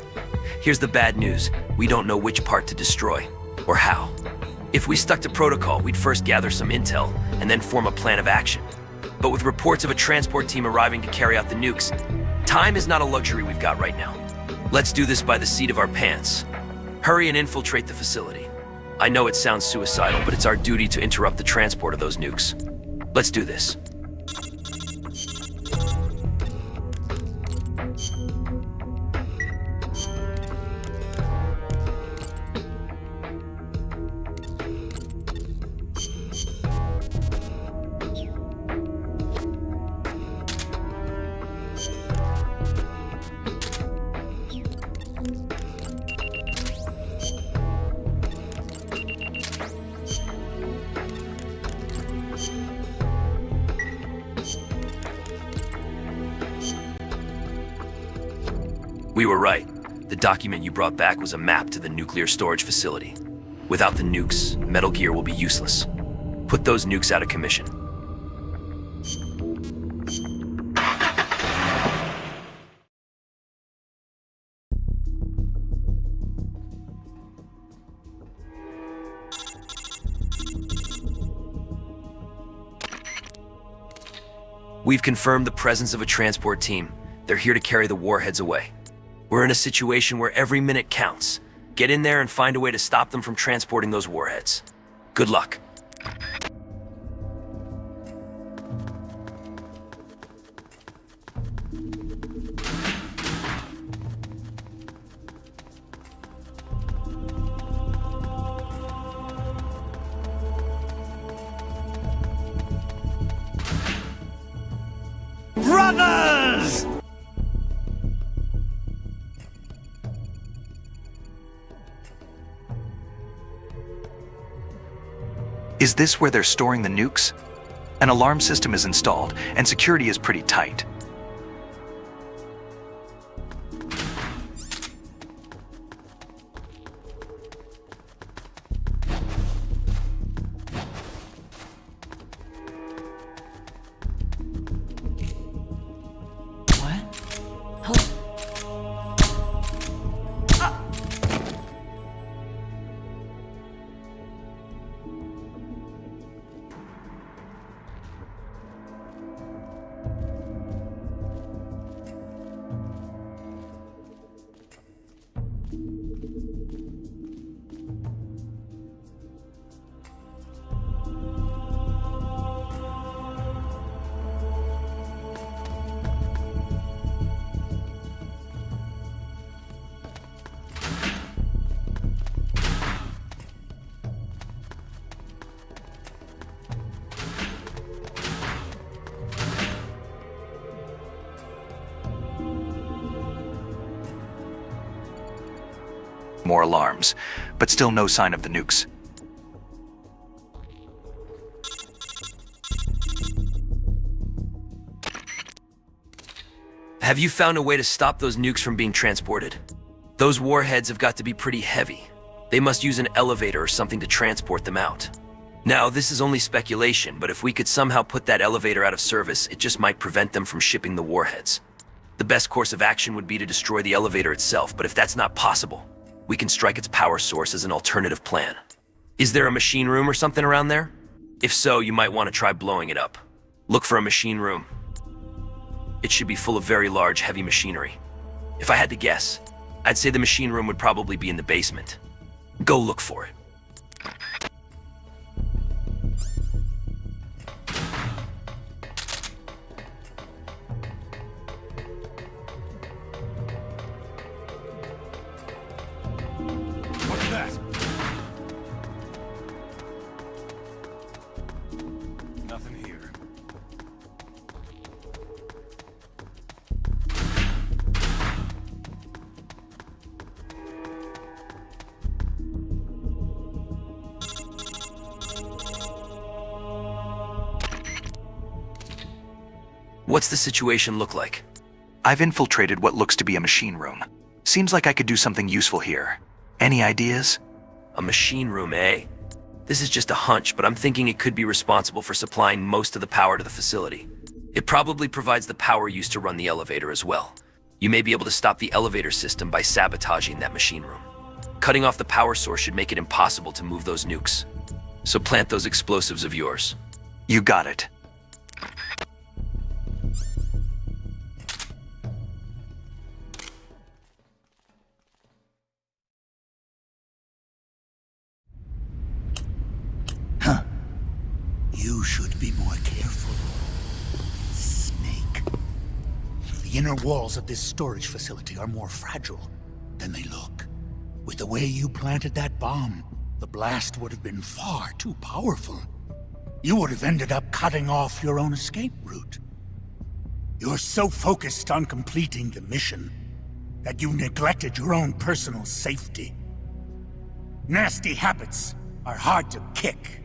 Here's the bad news. We don't know which part to destroy, or how. If we stuck to protocol, we'd first gather some intel, and then form a plan of action. But with reports of a transport team arriving to carry out the nukes, time is not a luxury we've got right now. Let's do this by the seat of our pants. Hurry and infiltrate the facility. I know it sounds suicidal, but it's our duty to interrupt the transport of those nukes. Let's do this. We were right. The document you brought back was a map to the nuclear storage facility. Without the nukes, Metal Gear will be useless. Put those nukes out of commission. We've confirmed the presence of a transport team. They're here to carry the warheads away. We're in a situation where every minute counts. Get in there and find a way to stop them from transporting those warheads. Good luck. Brothers! Is this where they're storing the nukes? An alarm system is installed, and security is pretty tight. More alarms, but still no sign of the nukes. Have you found a way to stop those nukes from being transported? Those warheads have got to be pretty heavy. They must use an elevator or something to transport them out. Now, this is only speculation, but if we could somehow put that elevator out of service, it just might prevent them from shipping the warheads. The best course of action would be to destroy the elevator itself, but if that's not possible, we can strike its power source as an alternative plan. Is there a machine room or something around there? If so, you might want to try blowing it up. Look for a machine room. It should be full of very large, heavy machinery. If I had to guess, I'd say the machine room would probably be in the basement. Go look for it. What's that? Nothing here. What's the situation look like? I've infiltrated what looks to be a machine room. Seems like I could do something useful here. Any ideas? A machine room, eh? This is just a hunch, but I'm thinking it could be responsible for supplying most of the power to the facility. It probably provides the power used to run the elevator as well. You may be able to stop the elevator system by sabotaging that machine room. Cutting off the power source should make it impossible to move those nukes. So plant those explosives of yours. You got it. You should be more careful, Snake. The inner walls of this storage facility are more fragile than they look. With the way you planted that bomb, the blast would have been far too powerful. You would have ended up cutting off your own escape route. You're so focused on completing the mission that you neglected your own personal safety. Nasty habits are hard to kick.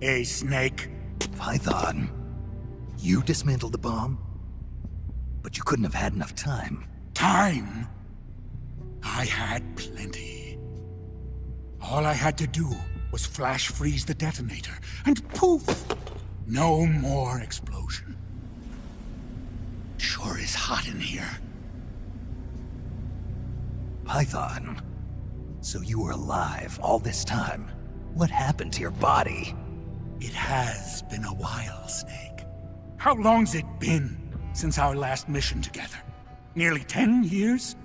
Hey, Snake. Python, you dismantled the bomb? But you couldn't have had enough time. Time? I had plenty. All I had to do was flash freeze the detonator, and poof! No more explosion. Sure is hot in here. Python, so you were alive all this time. What happened to your body? It has been a while, Snake. How long's it been since our last mission together? Nearly 10 years?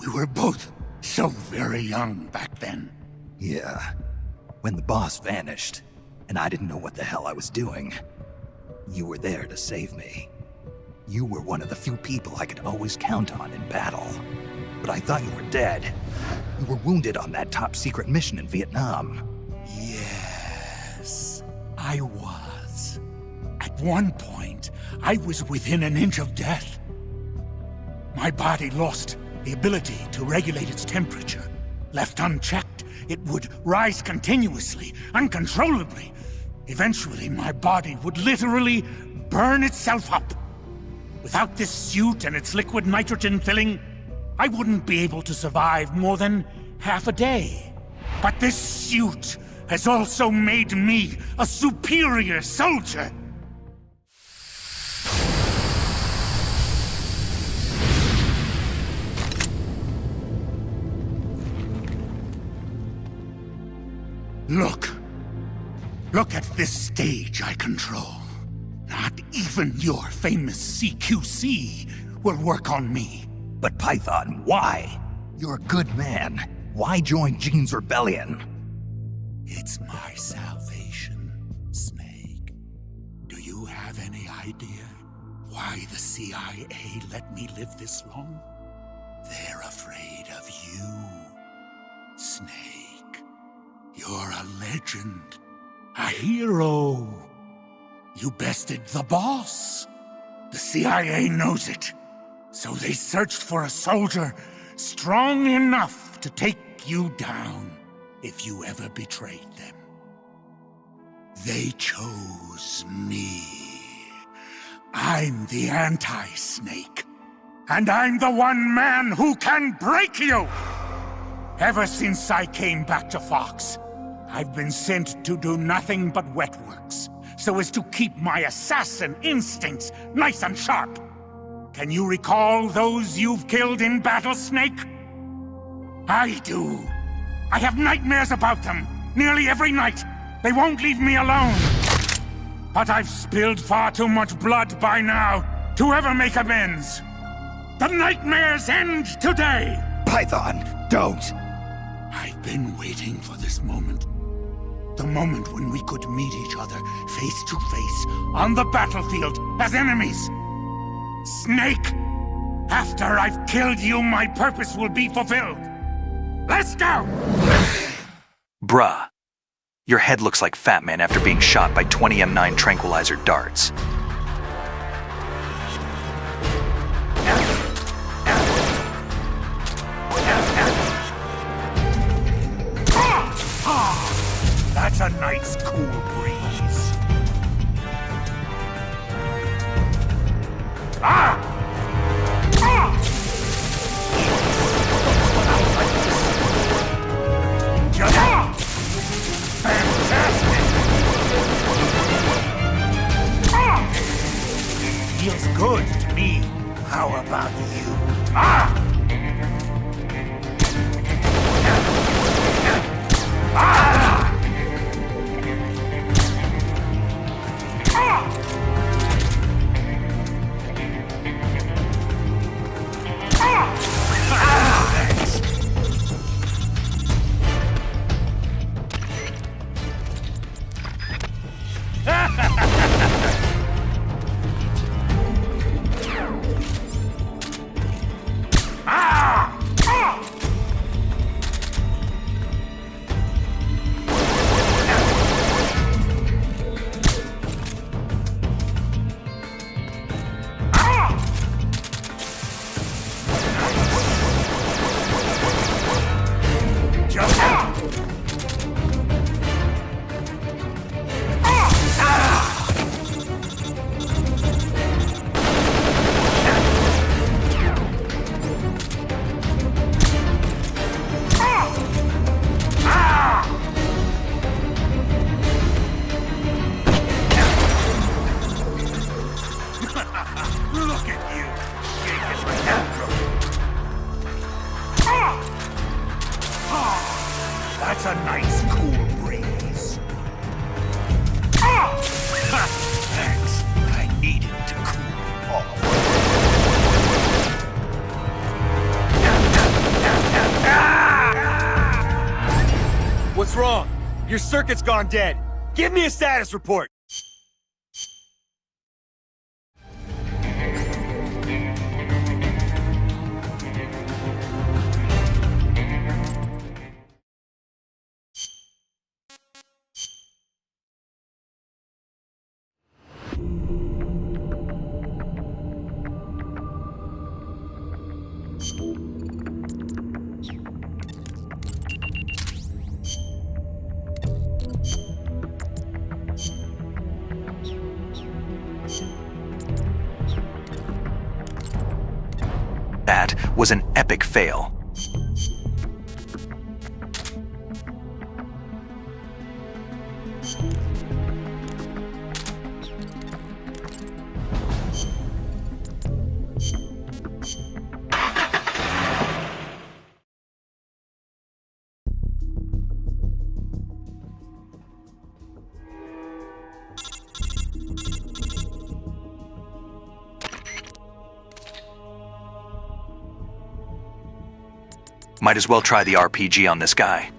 We were both so very young back then. Yeah. When the boss vanished, and I didn't know what the hell I was doing, you were there to save me. You were one of the few people I could always count on in battle. But I thought you were dead. You were wounded on that top-secret mission in Vietnam. Yes, I was. At one point, I was within an inch of death. My body lost the ability to regulate its temperature. Left unchecked, it would rise continuously, uncontrollably. Eventually, my body would literally burn itself up. Without this suit and its liquid nitrogen filling, I wouldn't be able to survive more than half a day. But this suit has also made me a superior soldier. Look at this stage I control. Not even your famous CQC will work on me. But Python, why? You're a good man. Why join Gene's rebellion? It's my salvation, Snake. Do you have any idea why the CIA let me live this long? They're afraid of you, Snake. You're a legend. A hero. You bested the boss. The CIA knows it. So they searched for a soldier strong enough to take you down if you ever betrayed them. They chose me. I'm the anti-Snake. And I'm the one man who can break you! Ever since I came back to Fox, I've been sent to do nothing but wet works, so as to keep my assassin instincts nice and sharp. Can you recall those you've killed in battle, Snake? I do. I have nightmares about them, nearly every night. They won't leave me alone. But I've spilled far too much blood by now to ever make amends. The nightmares end today! Python, don't! I've been waiting for this moment. The moment when we could meet each other face to face on the battlefield as enemies. Snake! After I've killed you, my purpose will be fulfilled. Let's go! Bruh. Your head looks like Fat Man after being shot by 20 M9 tranquilizer darts. That's a nice cool breeze. Fantastic! Feels good to me. How about you? That's a nice cool breeze. Thanks. I needed to cool off. What's wrong? Your circuit's gone dead. Give me a status report. That was an epic fail. Might as well try the RPG on this guy.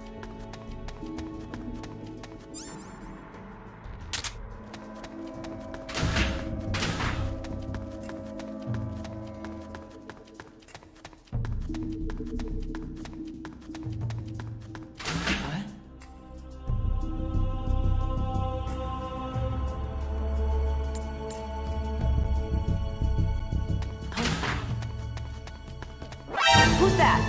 Who's that?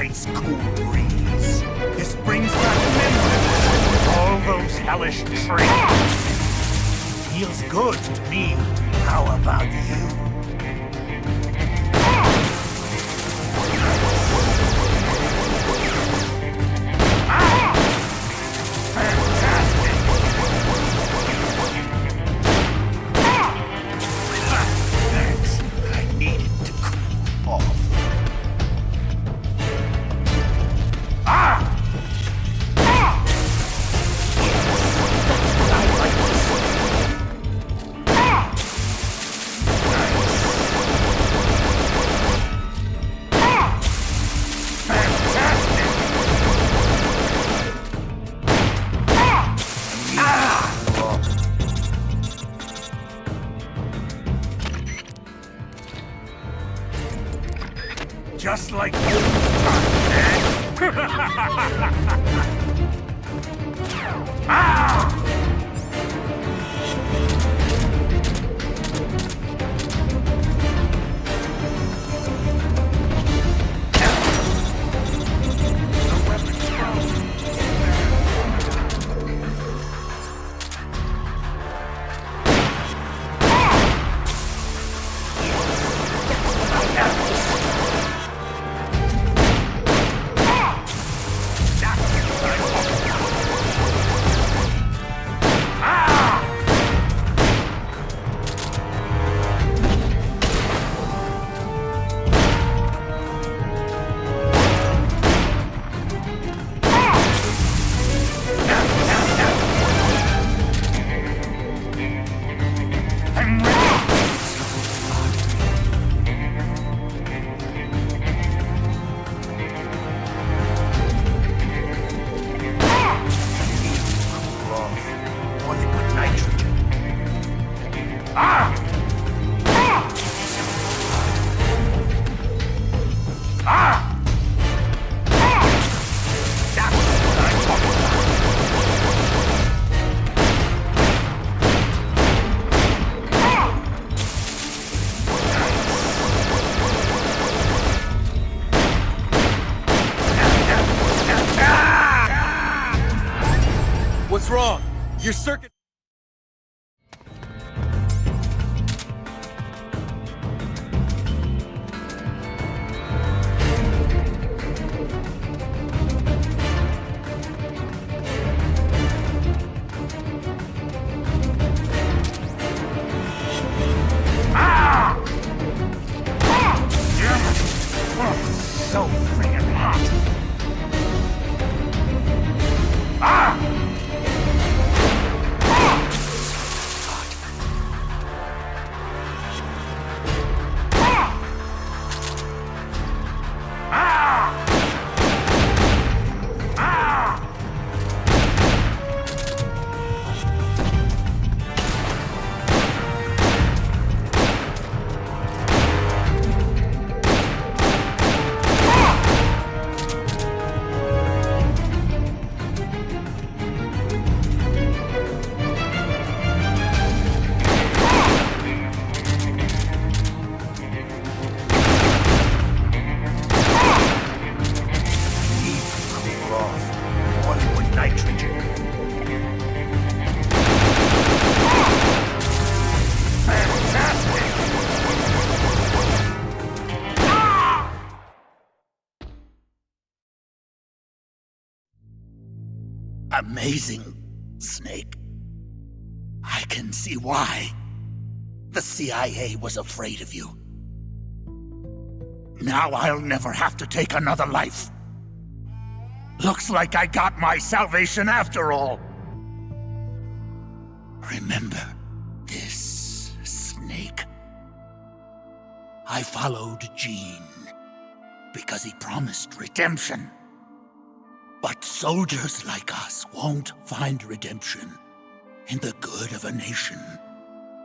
night's cool breeze. This brings back memories of all those hellish dreams. Feels good to me. How about you? Just like old times, eh? Ah! What's wrong? Your circuit... So freaking hot. Ah! Amazing, Snake. I can see why the CIA was afraid of you. Now I'll never have to take another life. Looks like I got my salvation after all. Remember this, Snake. I followed Gene because he promised redemption. But soldiers like us won't find redemption in the good of a nation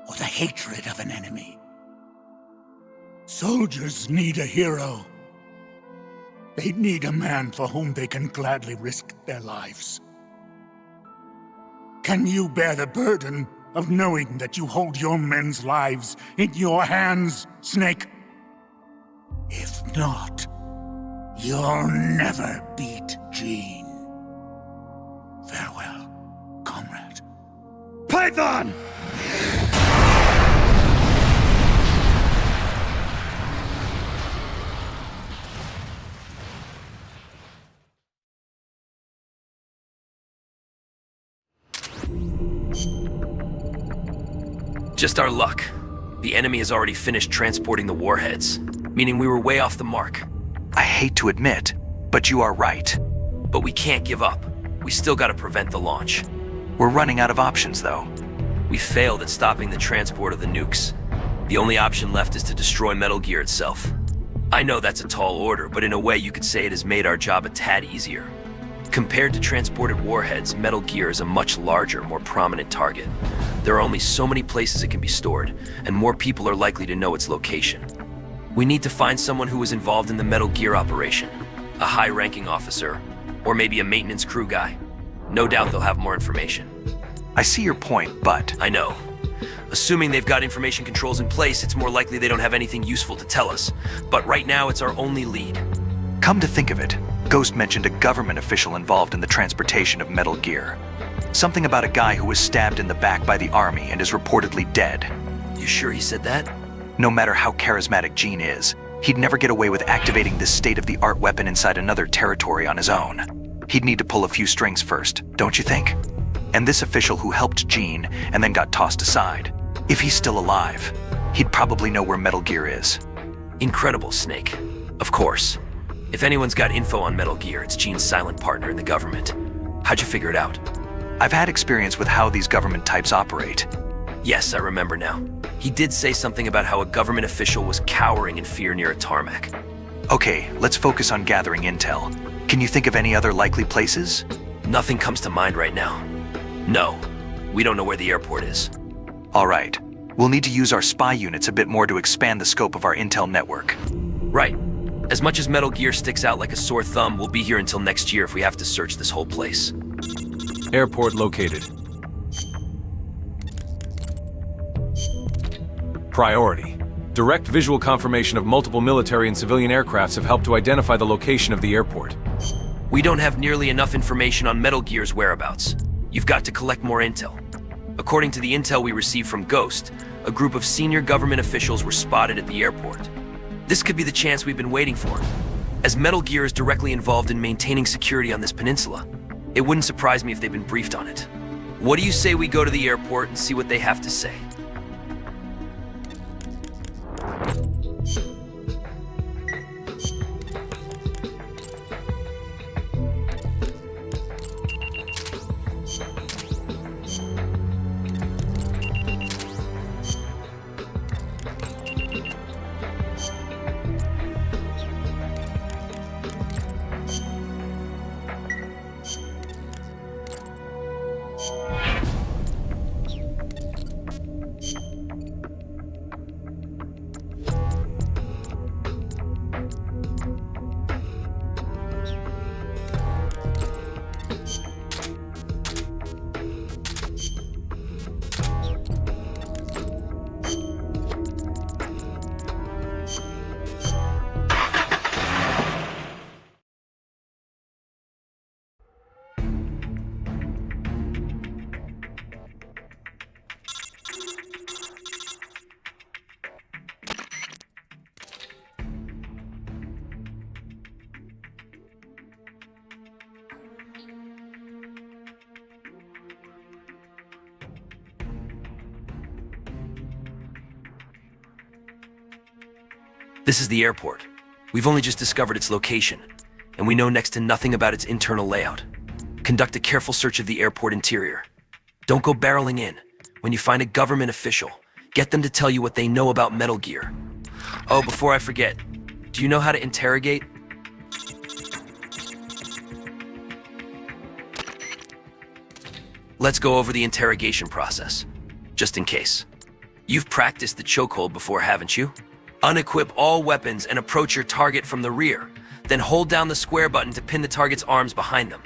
or the hatred of an enemy. Soldiers need a hero. They need a man for whom they can gladly risk their lives. Can you bear the burden of knowing that you hold your men's lives in your hands, Snake? If not, You'll never beat Gene. Farewell, comrade. Python! Just our luck. The enemy has already finished transporting the warheads, meaning we were way off the mark. I hate to admit, but you are right. But we can't give up. We still gotta prevent the launch. We're running out of options, though. We failed at stopping the transport of the nukes. The only option left is to destroy Metal Gear itself. I know that's a tall order, but in a way you could say it has made our job a tad easier. Compared to transported warheads, Metal Gear is a much larger, more prominent target. There are only so many places it can be stored, and more people are likely to know its location. We need to find someone who was involved in the Metal Gear operation. A high-ranking officer, or maybe a maintenance crew guy. No doubt they'll have more information. I see your point, but... I know. Assuming they've got information controls in place, it's more likely they don't have anything useful to tell us. But right now, it's our only lead. Come to think of it, Ghost mentioned a government official involved in the transportation of Metal Gear. Something about a guy who was stabbed in the back by the army and is reportedly dead. You sure he said that? No matter how charismatic Gene is, he'd never get away with activating this state-of-the-art weapon inside another territory on his own. He'd need to pull a few strings first, don't you think? And this official who helped Gene and then got tossed aside, if he's still alive, he'd probably know where Metal Gear is. Incredible, Snake. Of course. If anyone's got info on Metal Gear, it's Gene's silent partner in the government. How'd you figure it out? I've had experience with how these government types operate. Yes, I remember now. He did say something about how a government official was cowering in fear near a tarmac. Okay, let's focus on gathering intel. Can you think of any other likely places? Nothing comes to mind right now. No, we don't know where the airport is. All right, we'll need to use our spy units a bit more to expand the scope of our intel network. Right. As much as Metal Gear sticks out like a sore thumb, we'll be here until next year if we have to search this whole place. Airport located. Priority. Direct visual confirmation of multiple military and civilian aircrafts have helped to identify the location of the airport. We don't have nearly enough information on Metal Gear's whereabouts. You've got to collect more intel. According to the intel we received from Ghost, a group of senior government officials were spotted at the airport. This could be the chance we've been waiting for. As Metal Gear is directly involved in maintaining security on this peninsula, it wouldn't surprise me if they've been briefed on it. What do you say we go to the airport and see what they have to say? This is the airport. We've only just discovered its location, and we know next to nothing about its internal layout. Conduct a careful search of the airport interior. Don't go barreling in. When you find a government official, get them to tell you what they know about Metal Gear. Oh, before I forget, do you know how to interrogate? Let's go over the interrogation process, just in case. You've practiced the chokehold before, haven't you? Unequip all weapons and approach your target from the rear. Then hold down the square button to pin the target's arms behind them.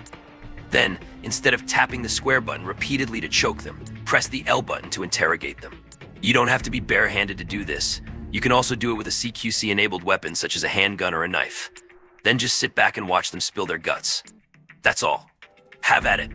Then, instead of tapping the square button repeatedly to choke them, press the L button to interrogate them. You don't have to be barehanded to do this. You can also do it with a CQC-enabled weapon such as a handgun or a knife. Then just sit back and watch them spill their guts. That's all. Have at it.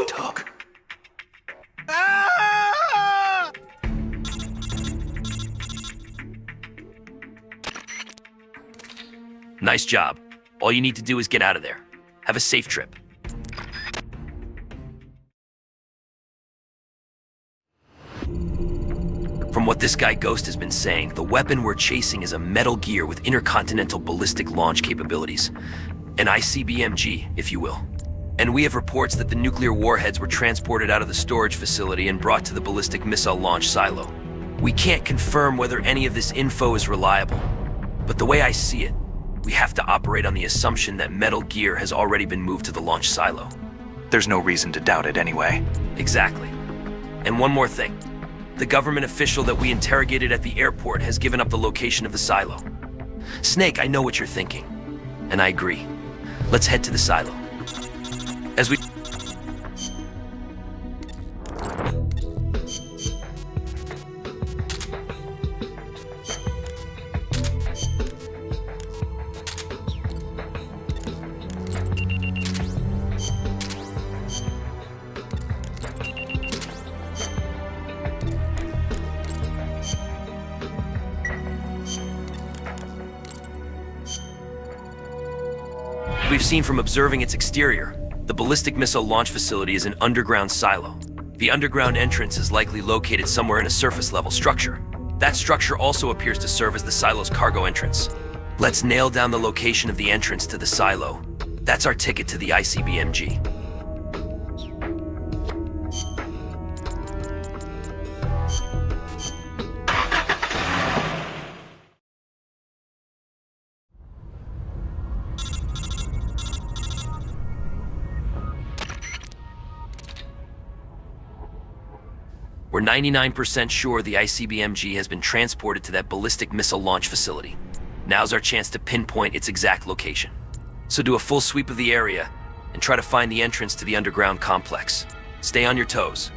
Dog. Nice job. All you need to do is get out of there. Have a safe trip. From what this guy Ghost has been saying, the weapon we're chasing is a Metal Gear with intercontinental ballistic launch capabilities. An ICBMG, if you will. And we have reports that the nuclear warheads were transported out of the storage facility and brought to the ballistic missile launch silo. We can't confirm whether any of this info is reliable, but the way I see it, we have to operate on the assumption that Metal Gear has already been moved to the launch silo. There's no reason to doubt it anyway. Exactly. And one more thing. The government official that we interrogated at the airport has given up the location of the silo. Snake, I know what you're thinking. And I agree. Let's head to the silo. As we... We've seen from observing its exterior, the ballistic missile launch facility is an underground silo. The underground entrance is likely located somewhere in a surface-level structure. That structure also appears to serve as the silo's cargo entrance. Let's nail down the location of the entrance to the silo. That's our ticket to the ICBMG. We're 99% sure the ICBMG has been transported to that ballistic missile launch facility. Now's our chance to pinpoint its exact location. So do a full sweep of the area and try to find the entrance to the underground complex. Stay on your toes.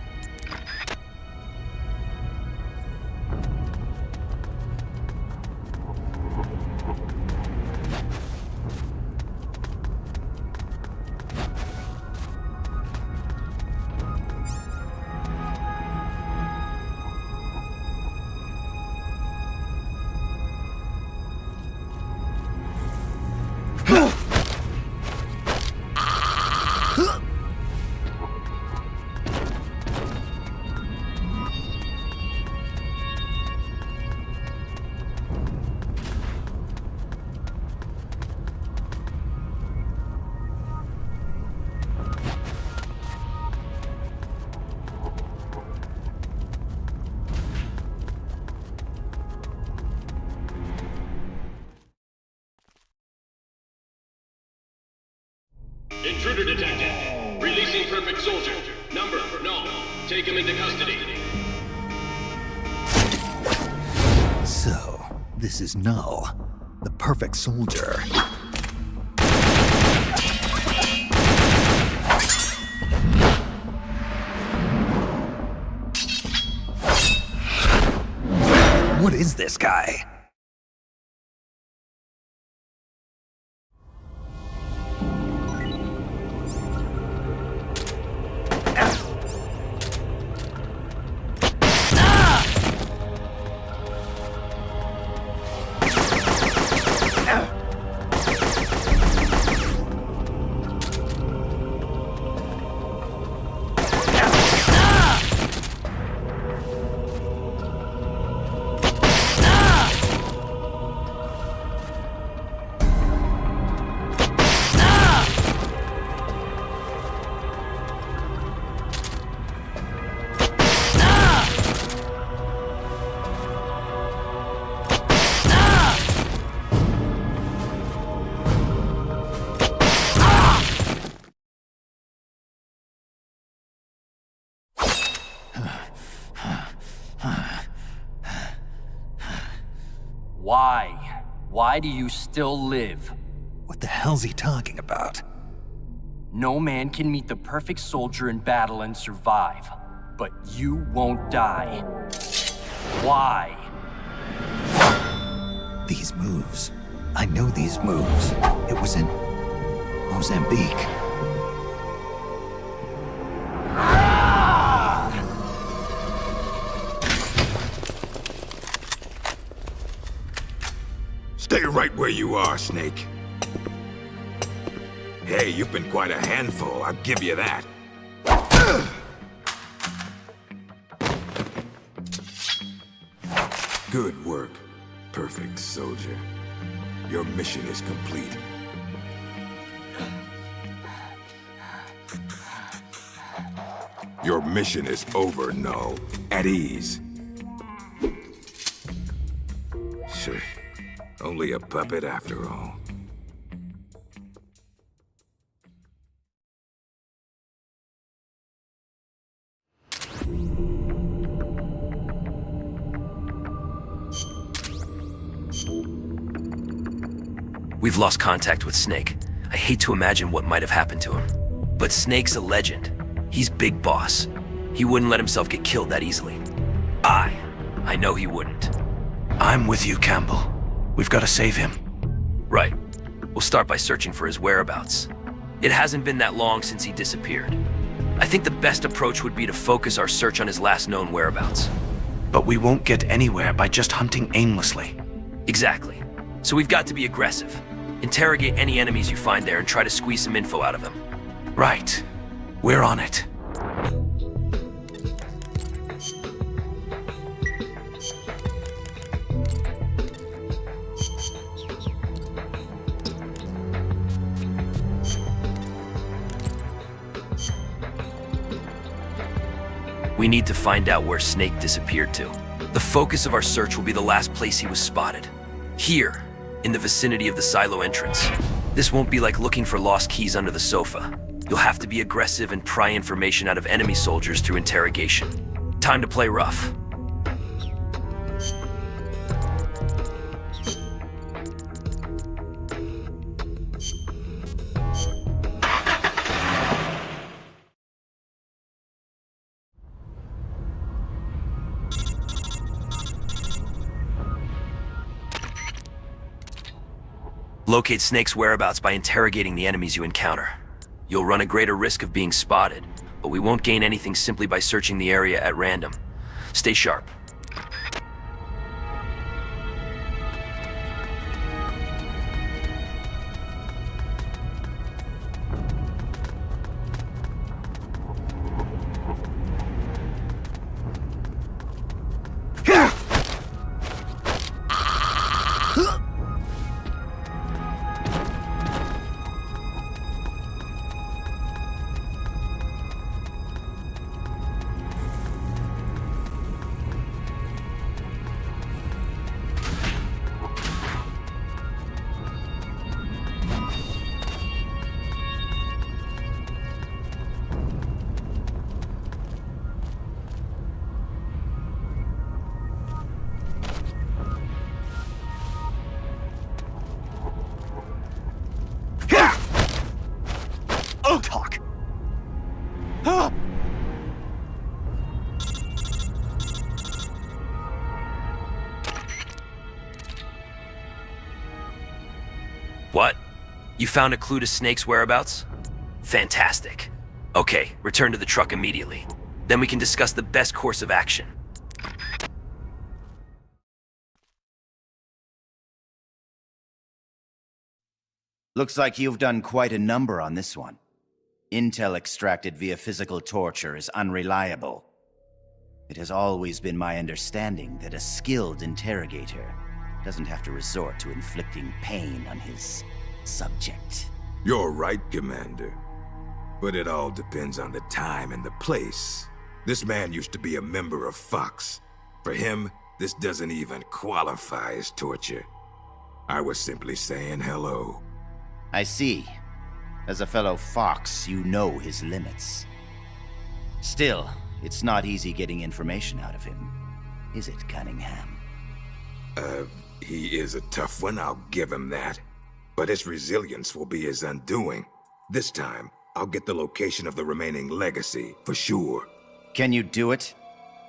Intruder detected. Releasing perfect soldier. Number, no. Take him into custody. So, this is Null, the perfect soldier. What is this guy? Why? Why do you still live? What the hell's he talking about? No man can meet the perfect soldier in battle and survive. But you won't die. Why? These moves. I know these moves. It was in Mozambique. Stay right where you are, Snake. Hey, you've been quite a handful, I'll give you that. Good work, perfect soldier. Your mission is complete. Your mission is over, Null. At ease. Sure. Only a puppet after all. We've lost contact with Snake. I hate to imagine what might have happened to him. But Snake's a legend. He's Big Boss. He wouldn't let himself get killed that easily. I know he wouldn't. I'm with you, Campbell. We've got to save him. Right. We'll start by searching for his whereabouts. It hasn't been that long since he disappeared. I think the best approach would be to focus our search on his last known whereabouts. But we won't get anywhere by just hunting aimlessly. Exactly. So we've got to be aggressive. Interrogate any enemies you find there and try to squeeze some info out of them. Right. We're on it. We need to find out where Snake disappeared to. The focus of our search will be the last place he was spotted. Here, in the vicinity of the silo entrance. This won't be like looking for lost keys under the sofa. You'll have to be aggressive and pry information out of enemy soldiers through interrogation. Time to play rough. Locate Snake's whereabouts by interrogating the enemies you encounter. You'll run a greater risk of being spotted, but we won't gain anything simply by searching the area at random. Stay sharp. Talk. What? You found a clue to Snake's whereabouts? Fantastic. Okay, return to the truck immediately. Then we can discuss the best course of action. Looks like you've done quite a number on this one. Intel extracted via physical torture is unreliable. It has always been my understanding that a skilled interrogator doesn't have to resort to inflicting pain on his subject. You're right, Commander. But it all depends on the time and the place. This man used to be a member of Fox. For him, this doesn't even qualify as torture. I was simply saying hello. I see. As a fellow Fox, you know his limits. Still, it's not easy getting information out of him, is it, Cunningham? He is a tough one, I'll give him that. But his resilience will be his undoing. This time, I'll get the location of the remaining legacy, for sure. Can you do it?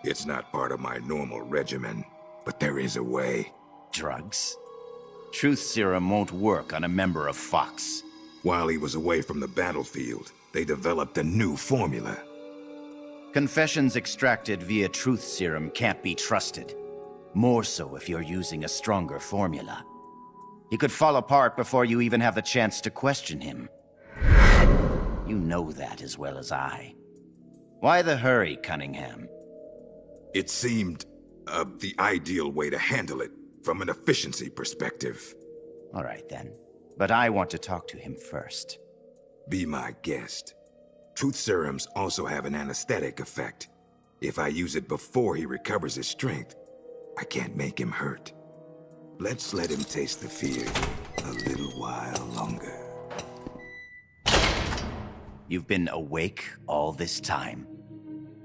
It's not part of my normal regimen, but there is a way. Drugs? Truth serum won't work on a member of Fox. While he was away from the battlefield, they developed a new formula. Confessions extracted via truth serum can't be trusted. More so if you're using a stronger formula. He could fall apart before you even have the chance to question him. You know that as well as I. Why the hurry, Cunningham? It seemed the ideal way to handle it, from an efficiency perspective. All right then. But I want to talk to him first. Be my guest. Truth serums also have an anesthetic effect. If I use it before he recovers his strength, I can't make him hurt. Let's let him taste the fear a little while longer. You've been awake all this time.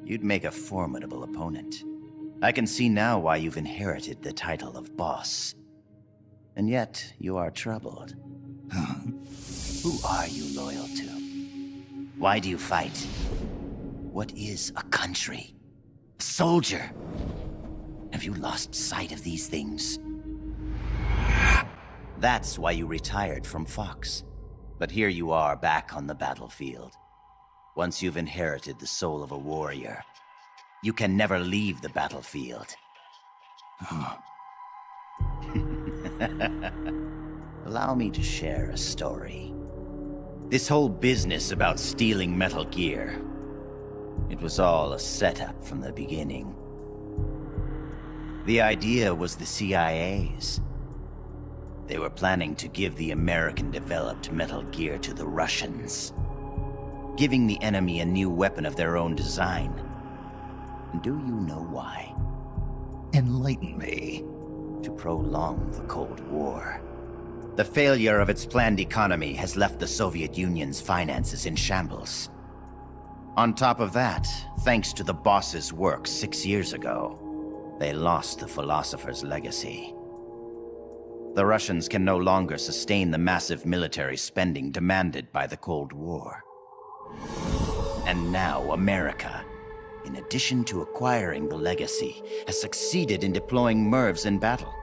You'd make a formidable opponent. I can see now why you've inherited the title of boss. And yet, you are troubled. Who are you loyal to? Why do you fight? What is a country? A soldier? Have you lost sight of these things? That's why you retired from Fox. But here you are back on the battlefield. Once you've inherited the soul of a warrior, you can never leave the battlefield. Allow me to share a story. This whole business about stealing Metal Gear, it was all a setup from the beginning. The idea was the CIA's. They were planning to give the American-developed Metal Gear to the Russians, giving the enemy a new weapon of their own design. Do you know why? Enlighten me. To prolong the Cold War. The failure of its planned economy has left the Soviet Union's finances in shambles. On top of that, thanks to the boss's work 6 years ago, they lost the philosopher's legacy. The Russians can no longer sustain the massive military spending demanded by the Cold War. And now America, in addition to acquiring the legacy, has succeeded in deploying MIRVs in battle,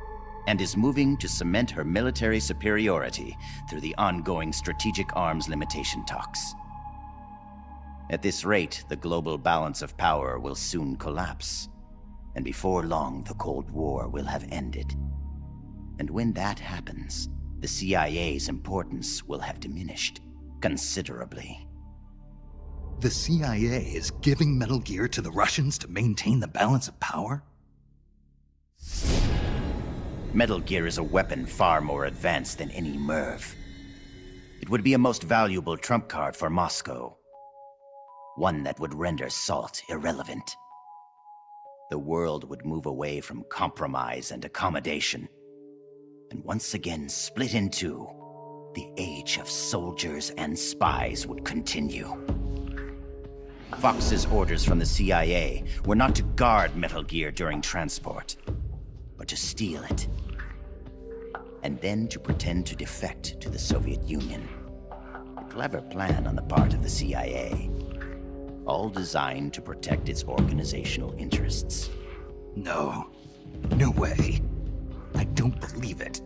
and is moving to cement her military superiority through the ongoing strategic arms limitation talks. At this rate, the global balance of power will soon collapse, and before long the Cold War will have ended. And when that happens, the CIA's importance will have diminished considerably. The CIA is giving Metal Gear to the Russians to maintain the balance of power? Metal Gear is a weapon far more advanced than any MIRV. It would be a most valuable trump card for Moscow. One that would render SALT irrelevant. The world would move away from compromise and accommodation, and once again split in two. The age of soldiers and spies would continue. Fox's orders from the CIA were not to guard Metal Gear during transport, but to steal it, and then to pretend to defect to the Soviet Union. A clever plan on the part of the CIA, all designed to protect its organizational interests. No. No way. I don't believe it.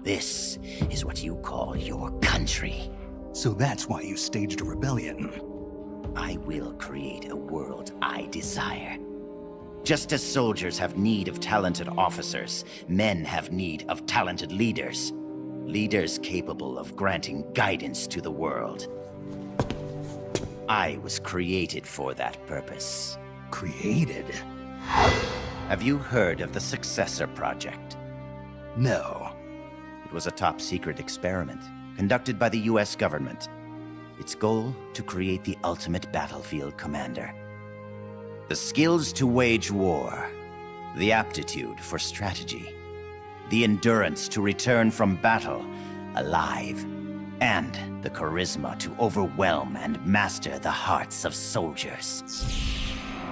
This is what you call your country. So that's why you staged a rebellion. I will create a world I desire. Just as soldiers have need of talented officers, men have need of talented leaders. Leaders capable of granting guidance to the world. I was created for that purpose. Created? Have you heard of the Successor Project? No. It was a top-secret experiment conducted by the US government. Its goal, to create the ultimate battlefield commander. The skills to wage war, the aptitude for strategy, the endurance to return from battle alive, and the charisma to overwhelm and master the hearts of soldiers.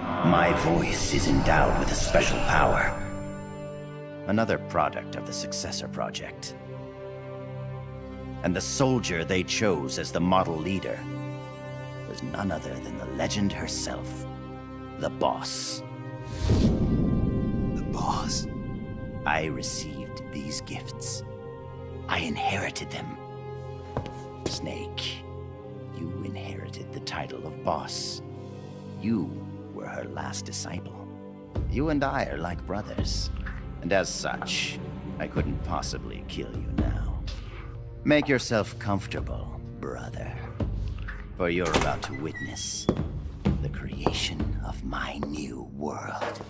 My voice is endowed with a special power. another product of the Successor Project. And the soldier they chose as the model leader was none other than the legend herself, the Boss. The Boss? I received these gifts. I inherited them. Snake, you inherited the title of Boss. You were her last disciple. You and I are like brothers, and as such, I couldn't possibly kill you now. Make yourself comfortable, brother, for you're about to witness the creation of my new world.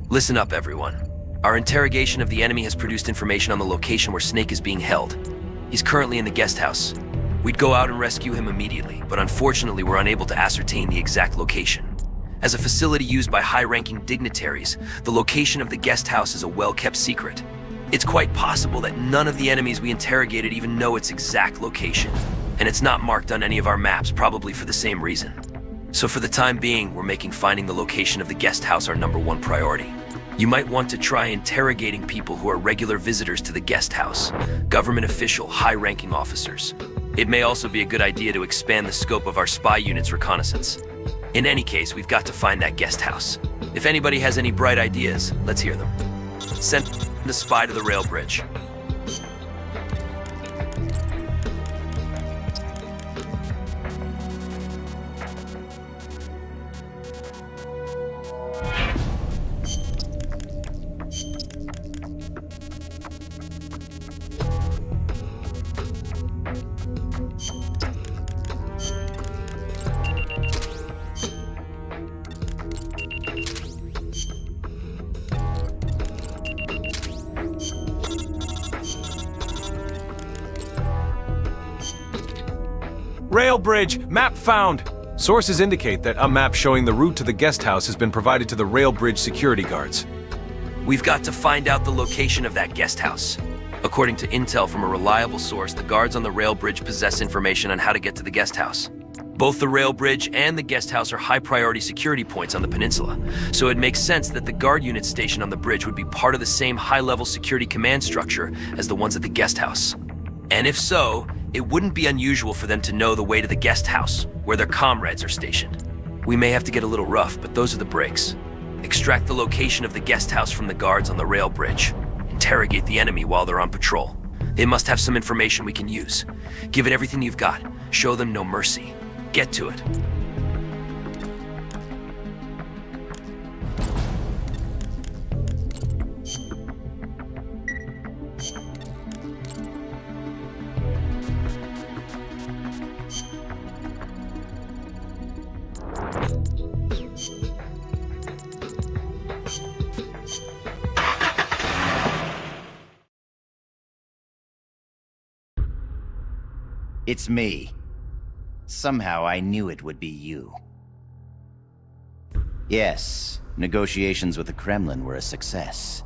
Listen up, everyone. Our interrogation of the enemy has produced information on the location where Snake is being held. He's currently in the guest house. We'd go out and rescue him immediately, but unfortunately we're unable to ascertain the exact location. As a facility used by high-ranking dignitaries, the location of the guest house is a well-kept secret. It's quite possible that none of the enemies we interrogated even know its exact location, and it's not marked on any of our maps, probably for the same reason. So for the time being, we're making finding the location of the guest house our #1 priority. You might want to try interrogating people who are regular visitors to the guest house, government official, high-ranking officers. It may also be a good idea to expand the scope of our spy unit's reconnaissance. In any case, we've got to find that guest house. If anybody has any bright ideas, let's hear them. Send the spy to the rail bridge. Rail bridge! Map found! Sources indicate that a map showing the route to the guest house has been provided to the rail bridge security guards. We've got to find out the location of that guest house. According to intel from a reliable source, the guards on the rail bridge possess information on how to get to the guest house. Both the rail bridge and the guest house are high-priority security points on the peninsula, so it makes sense that the guard unit stationed on the bridge would be part of the same high-level security command structure as the ones at the guest house. And if so, it wouldn't be unusual for them to know the way to the guest house, where their comrades are stationed. We may have to get a little rough, but those are the breaks. Extract the location of the guest house from the guards on the rail bridge. Interrogate the enemy while they're on patrol. They must have some information we can use. Give it everything you've got. Show them no mercy. Get to it. It's me. Somehow I knew it would be you. Yes, negotiations with the Kremlin were a success.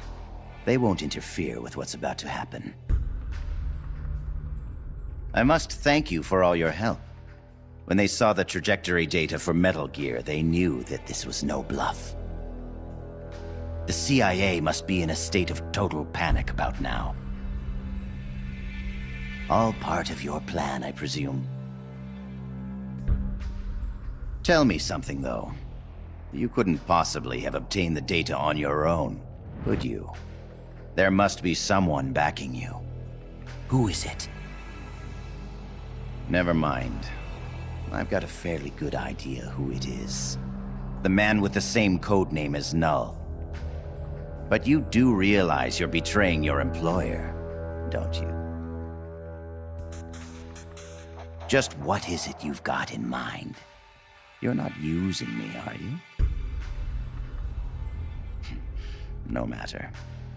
They won't interfere with what's about to happen. I must thank you for all your help. When they saw the trajectory data for Metal Gear, they knew that this was no bluff. The CIA must be in a state of total panic about now. All part of your plan, I presume. Tell me something, though. You couldn't possibly have obtained the data on your own, could you? There must be someone backing you. Who is it? Never mind. I've got a fairly good idea who it is. The man with the same codename as Null. But you do realize you're betraying your employer, don't you? Just what is it you've got in mind? You're not using me, are you? No matter.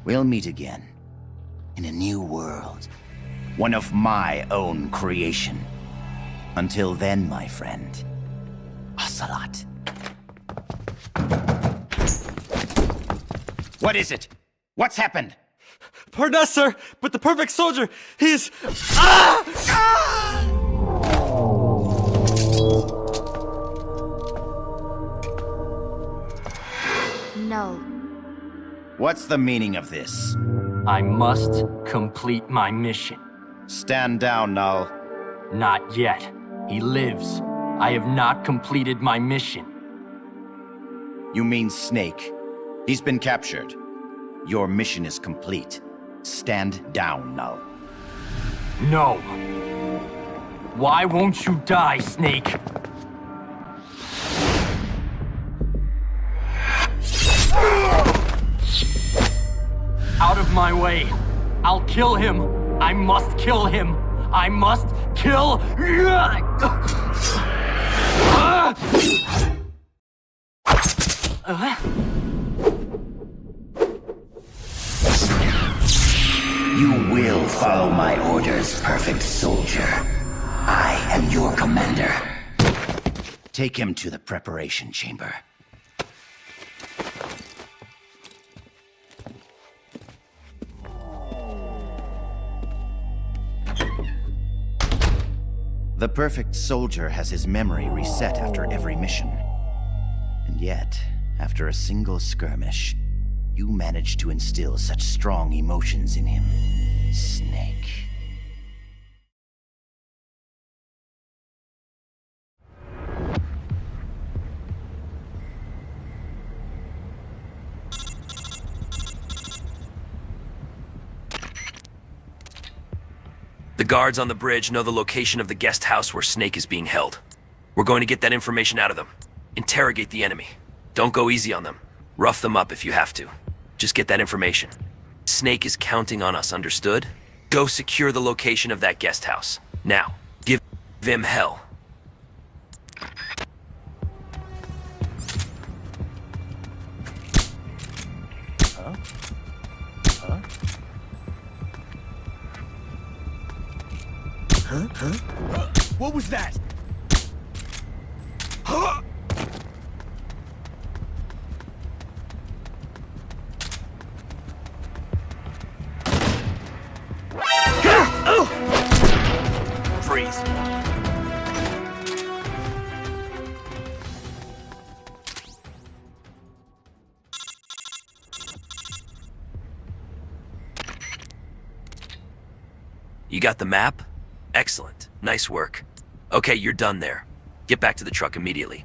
We'll meet again. In a new world. One of my own creation. Until then, my friend. Ocelot. What is it? What's happened? Pardon us, sir, but the perfect soldier, he's... Ah! Ah! No. What's the meaning of this? I must complete my mission. Stand down, Null. Not yet. He lives. I have not completed my mission. You mean Snake. He's been captured. Your mission is complete. Stand down, Null. No. Why won't you die, Snake? Out of my way. I'll kill him. I must kill him. I must kill... You will follow my orders, perfect soldier. I am your commander. Take him to the preparation chamber. The perfect soldier has his memory reset after every mission. And yet, after a single skirmish, you managed to instill such strong emotions in him, Snake. The guards on the bridge know the location of the guest house where Snake is being held. We're going to get that information out of them. Interrogate the enemy. Don't go easy on them. Rough them up if you have to. Just get that information. Snake is counting on us, understood? Go secure the location of that guest house. Now, give him hell. Huh? Huh? Huh? Huh? What was that? Huh? Freeze. You got the map? Excellent. Nice work. Okay, you're done there. Get back to the truck immediately.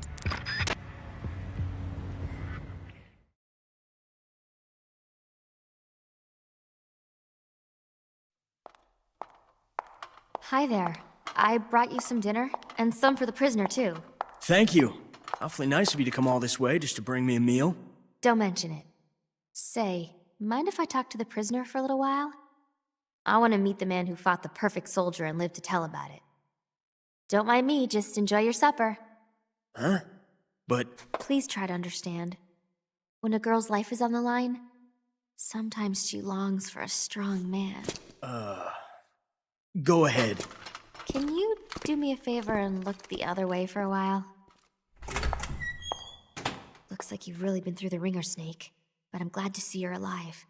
Hi there. I brought you some dinner, and some for the prisoner, too. Thank you. Awfully nice of you to come all this way just to bring me a meal. Don't mention it. Say, mind if I talk to the prisoner for a little while? I want to meet the man who fought the perfect soldier and lived to tell about it. Don't mind me, just enjoy your supper. Huh? But... Please try to understand. When a girl's life is on the line, sometimes she longs for a strong man. Go ahead. Can you do me a favor and look the other way for a while? Looks like you've really been through the ringer, Snake, but I'm glad to see you're alive.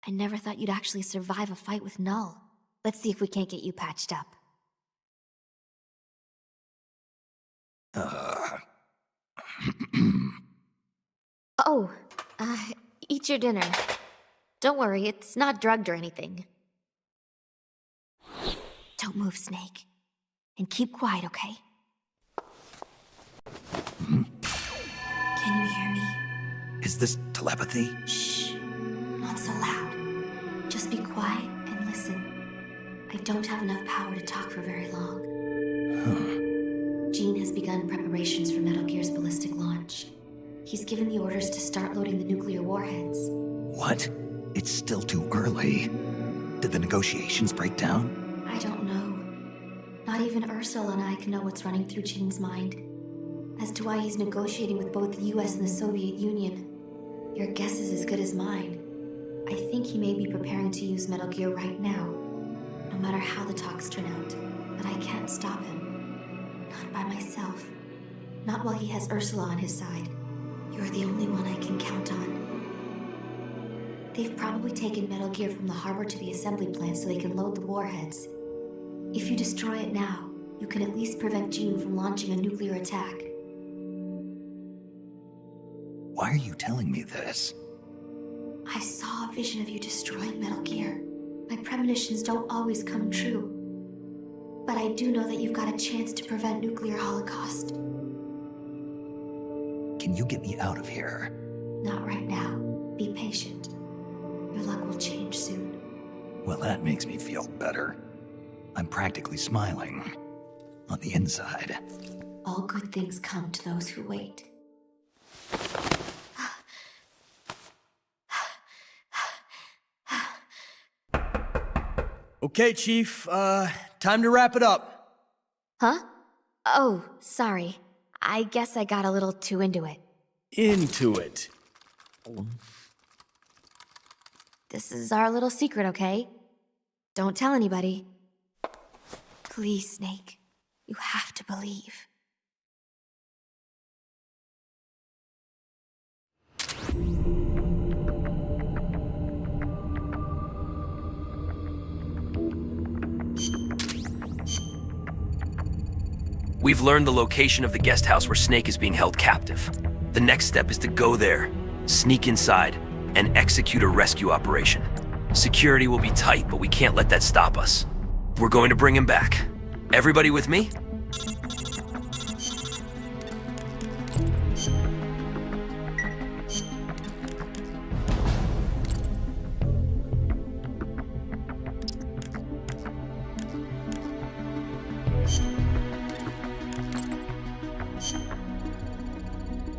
I never thought you'd actually survive a fight with Null. Let's see if we can't get you patched up. Eat your dinner. Don't worry, it's not drugged or anything. Don't move, Snake. And keep quiet, okay? Can you hear me? Is this telepathy? Shh. Not so loud. Just be quiet and listen. I don't have enough power to talk for very long. Gene has begun preparations for Metal Gear's ballistic launch. He's given the orders to start loading the nuclear warheads. What? It's still too early. Did the negotiations break down? I don't know. Not even Ursula and I can know what's running through Gene's mind. As to why he's negotiating with both the US and the Soviet Union, your guess is as good as mine. I think he may be preparing to use Metal Gear right now, no matter how the talks turn out. But I can't stop him. Not by myself. Not while he has Ursula on his side. You're the only one I can count on. They've probably taken Metal Gear from the harbor to the assembly plant so they can load the warheads. If you destroy it now, you can at least prevent Gene from launching a nuclear attack. Why are you telling me this? I saw a vision of you destroying Metal Gear. My premonitions don't always come true. But I do know that you've got a chance to prevent nuclear holocaust. Can you get me out of here? Not right now. Be patient. Your luck will change soon. Well, that makes me feel better. I'm practically smiling. On the inside. All good things come to those who wait. Okay, Chief, time to wrap it up. Huh? Oh, sorry. I guess I got a little too into it. Into it. This is our little secret, okay? Don't tell anybody. Please, Snake. You have to believe. We've learned the location of the guest house where Snake is being held captive. The next step is to go there, sneak inside, and execute a rescue operation. Security will be tight, but we can't let that stop us. We're going to bring him back. Everybody with me?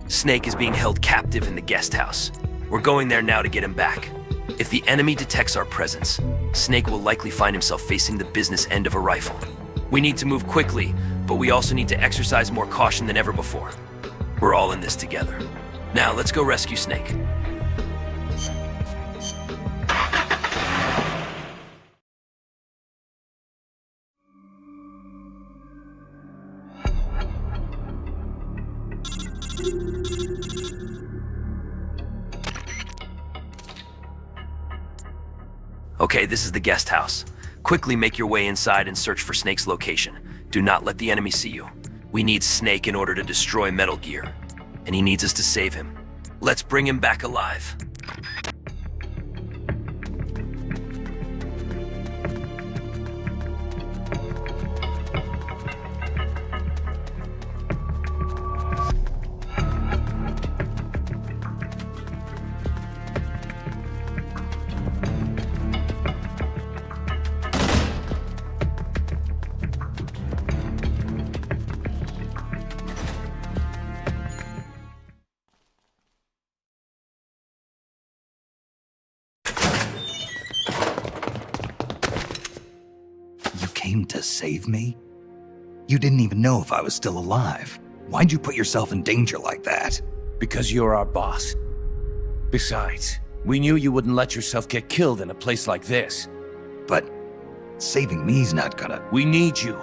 Snake is being held captive in the guest house. We're going there now to get him back. If the enemy detects our presence, Snake will likely find himself facing the business end of a rifle. We need to move quickly, but we also need to exercise more caution than ever before. We're all in this together. Now, let's go rescue Snake. Okay, this is the guest house. Quickly make your way inside and search for Snake's location. Do not let the enemy see you. We need Snake in order to destroy Metal Gear, and he needs us to save him. Let's bring him back alive. To save me? You didn't even know if I was still alive. Why'd you put yourself in danger like that? Because you're our boss. Besides, we knew you wouldn't let yourself get killed in a place like this. But saving me's not gonna... We need you.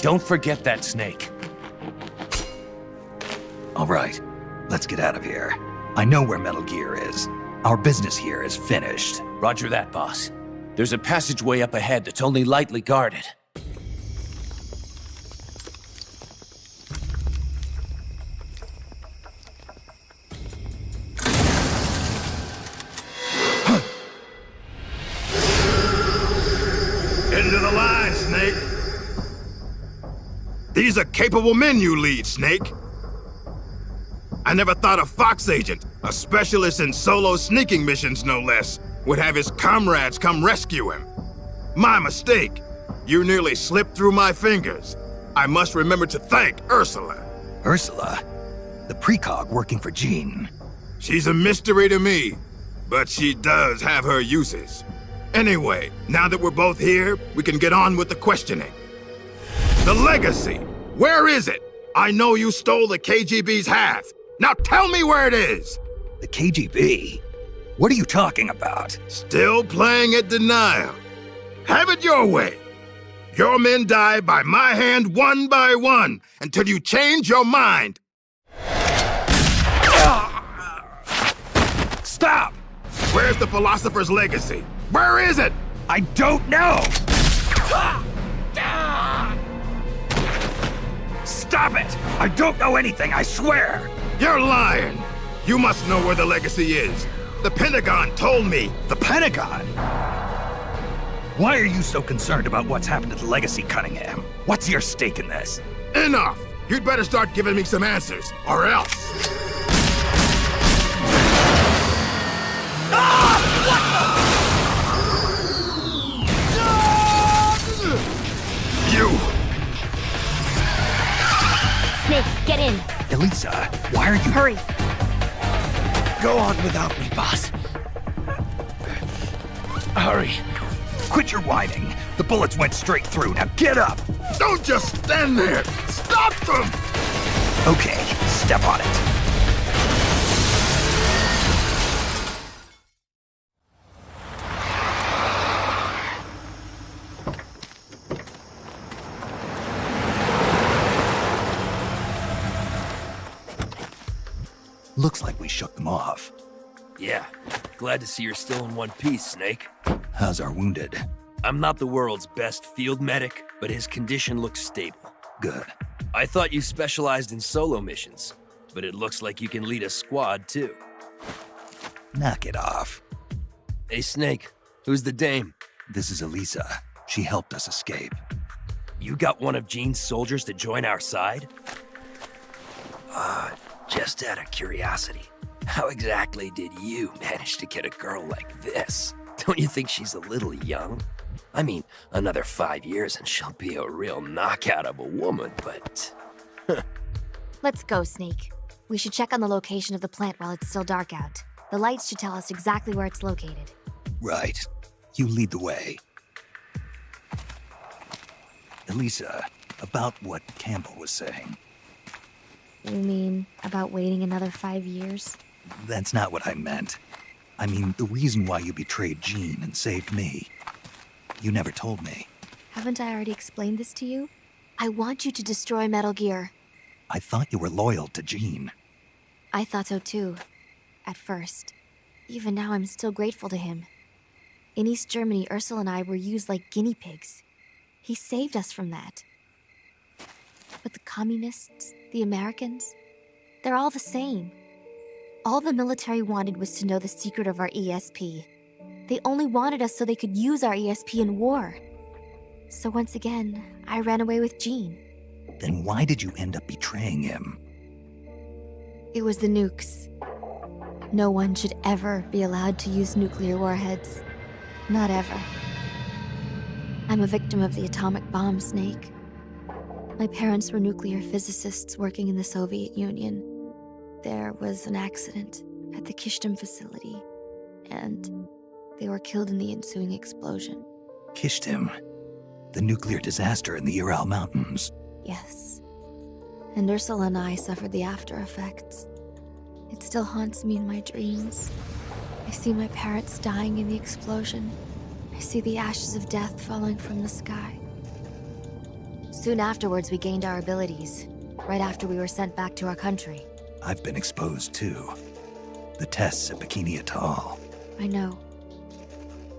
Don't forget that, Snake. All right, let's get out of here. I know where Metal Gear is. Our business here is finished. Roger that, boss. There's a passageway up ahead that's only lightly guarded. Into the line, Snake. These are capable men you lead, Snake. I never thought a Fox agent, a specialist in solo sneaking missions no less, would have his comrades come rescue him. My mistake. You nearly slipped through my fingers. I must remember to thank Ursula. Ursula? The precog working for Gene. She's a mystery to me, but she does have her uses. Anyway, now that we're both here, we can get on with the questioning. The legacy, where is it? I know you stole the KGB's half. Now tell me where it is! The KGB? What are you talking about? Still playing at denial. Have it your way. Your men die by my hand one by one until you change your mind. Stop! Where's the Philosopher's legacy? Where is it? I don't know! Stop it! I don't know anything, I swear! You're lying! You must know where the legacy is. The Pentagon told me. The Pentagon? Why are you so concerned about what's happened to the legacy, Cunningham? What's your stake in this? Enough! You'd better start giving me some answers, or else. You! Snake, get in. Elisa, why are you— Hurry. Go on without me, boss. Hurry. Quit your whining. The bullets went straight through. Now get up! Don't just stand there! Stop them! Okay, step on it. Looks like we shook them off. Yeah, glad to see you're still in one piece, Snake. How's our wounded? I'm not the world's best field medic, but his condition looks stable. Good. I thought you specialized in solo missions, but it looks like you can lead a squad, too. Knock it off. Hey, Snake, who's the dame? This is Elisa. She helped us escape. You got one of Gene's soldiers to join our side? Just out of curiosity, how exactly did you manage to get a girl like this? Don't you think she's a little young? I mean, another 5 years and she'll be a real knockout of a woman, but... Let's go, Snake. We should check on the location of the plant while it's still dark out. The lights should tell us exactly where it's located. Right. You lead the way. Elisa, about what Campbell was saying. You mean about waiting another 5 years? That's not what I meant. I mean, the reason why you betrayed Gene and saved me. You never told me. Haven't I already explained this to you? I want you to destroy Metal Gear. I thought you were loyal to Gene. I thought so too. At first. Even now, I'm still grateful to him. In East Germany, Ursula and I were used like guinea pigs. He saved us from that. But the communists, the Americans, they're all the same. All the military wanted was to know the secret of our ESP. They only wanted us so they could use our ESP in war. So once again, I ran away with Gene. Then why did you end up betraying him? It was the nukes. No one should ever be allowed to use nuclear warheads. Not ever. I'm a victim of the atomic bomb, Snake. My parents were nuclear physicists working in the Soviet Union. There was an accident at the Kishtim facility, and they were killed in the ensuing explosion. Kishtim? The nuclear disaster in the Ural Mountains? Yes. And Ursula and I suffered the after effects. It still haunts me in my dreams. I see my parents dying in the explosion. I see the ashes of death falling from the sky. Soon afterwards, we gained our abilities, right after we were sent back to our country. I've been exposed too. The tests at Bikini Atoll. I know.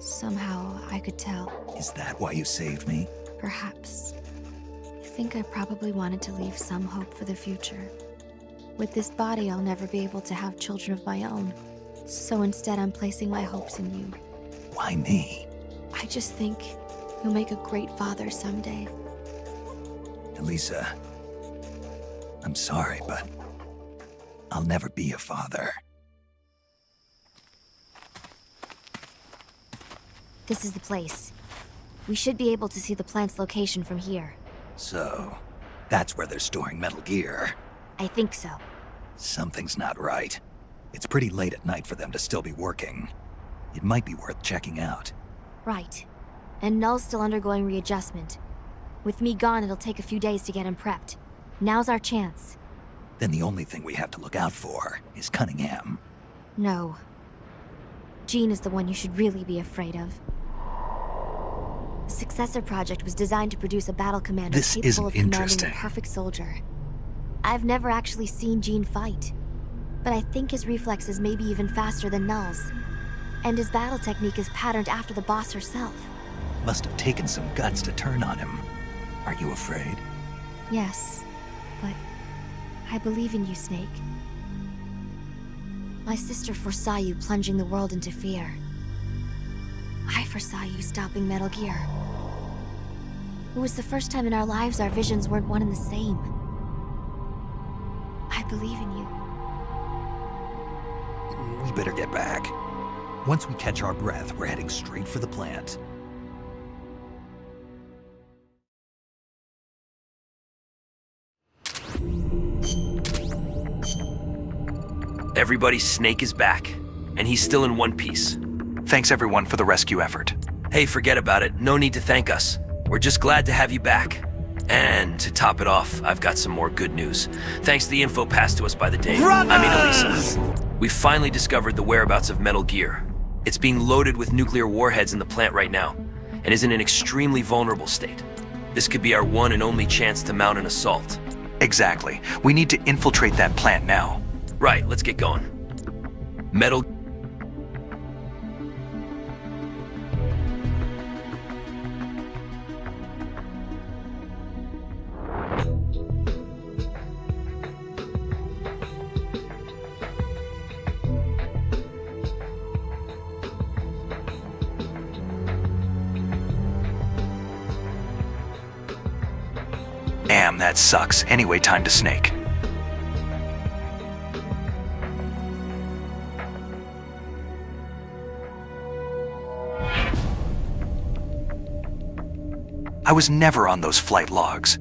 Somehow, I could tell. Is that why you saved me? Perhaps. I think I probably wanted to leave some hope for the future. With this body, I'll never be able to have children of my own. So instead, I'm placing my hopes in you. Why me? I just think you'll make a great father someday. Elisa, I'm sorry, but I'll never be a father. This is the place. We should be able to see the plant's location from here. So, that's where they're storing Metal Gear. I think so. Something's not right. It's pretty late at night for them to still be working. It might be worth checking out. Right. And Null's still undergoing readjustment. With me gone, it'll take a few days to get him prepped. Now's our chance. Then the only thing we have to look out for is Cunningham. No. Gene is the one you should really be afraid of. The Successor Project was designed to produce a battle commander capable of commanding the perfect soldier. I've never actually seen Gene fight, but I think his reflexes may be even faster than Null's. And his battle technique is patterned after the boss herself. Must have taken some guts to turn on him. Are you afraid? Yes, but I believe in you, Snake. My sister foresaw you plunging the world into fear. I foresaw you stopping Metal Gear. It was the first time in our lives our visions weren't one and the same. I believe in you. We better get back. Once we catch our breath, we're heading straight for the plant. Everybody, Snake is back, and he's still in one piece. Thanks everyone for the rescue effort. Hey, forget about it. No need to thank us. We're just glad to have you back. And to top it off, I've got some more good news. Thanks to the info passed to us by the Dame. Elisa. We've finally discovered the whereabouts of Metal Gear. It's being loaded with nuclear warheads in the plant right now, and is in an extremely vulnerable state. This could be our one and only chance to mount an assault. Exactly. We need to infiltrate that plant now. Right, let's get going. Metal... Damn, that sucks. Anyway, time to Snake. I was never on those flight logs.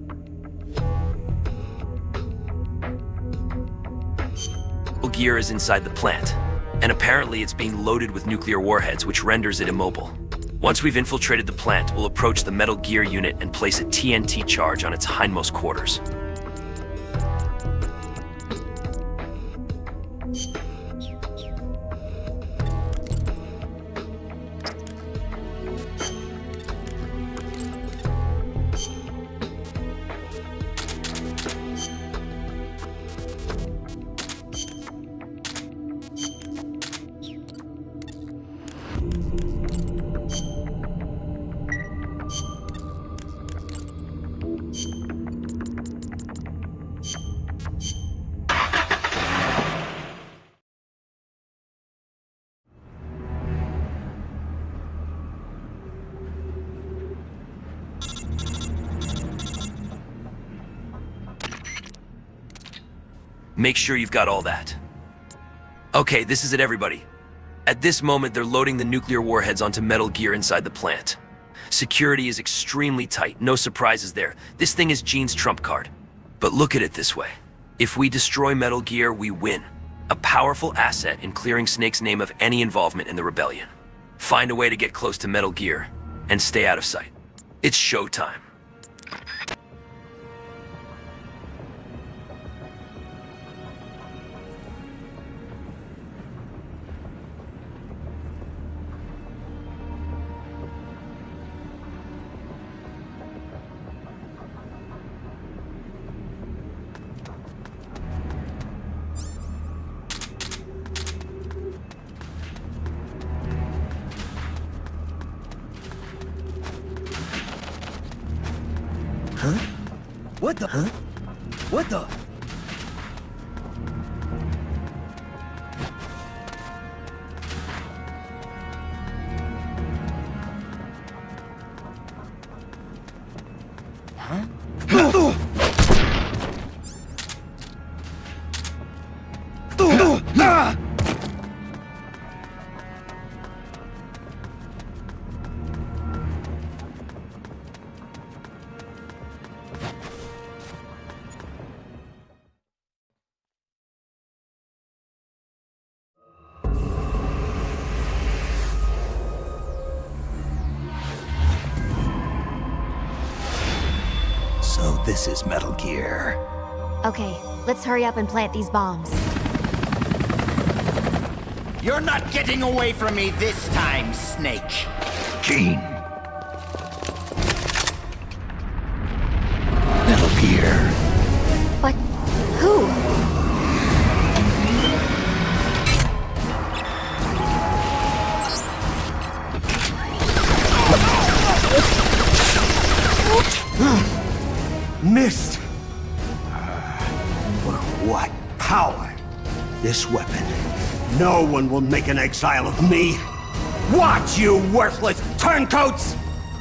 Gear is inside the plant, and apparently it's being loaded with nuclear warheads, which renders it immobile. Once we've infiltrated the plant, we'll approach the Metal Gear unit and place a TNT charge on its hindmost quarters. Make sure you've got all that. Okay, this is it, everybody. At this moment, they're loading the nuclear warheads onto Metal Gear inside the plant. Security is extremely tight, no surprises there. This thing is Gene's trump card. But look at it this way. If we destroy Metal Gear, we win. A powerful asset in clearing Snake's name of any involvement in the rebellion. Find a way to get close to Metal Gear, and stay out of sight. It's showtime. Huh? What the? Huh? What the? Huh? So this is Metal Gear. Okay, let's hurry up and plant these bombs. You're not getting away from me this time, Snake. Gene. Metal Gear. But who? Power. This weapon. No one will make an exile of me. Watch, you worthless turncoats!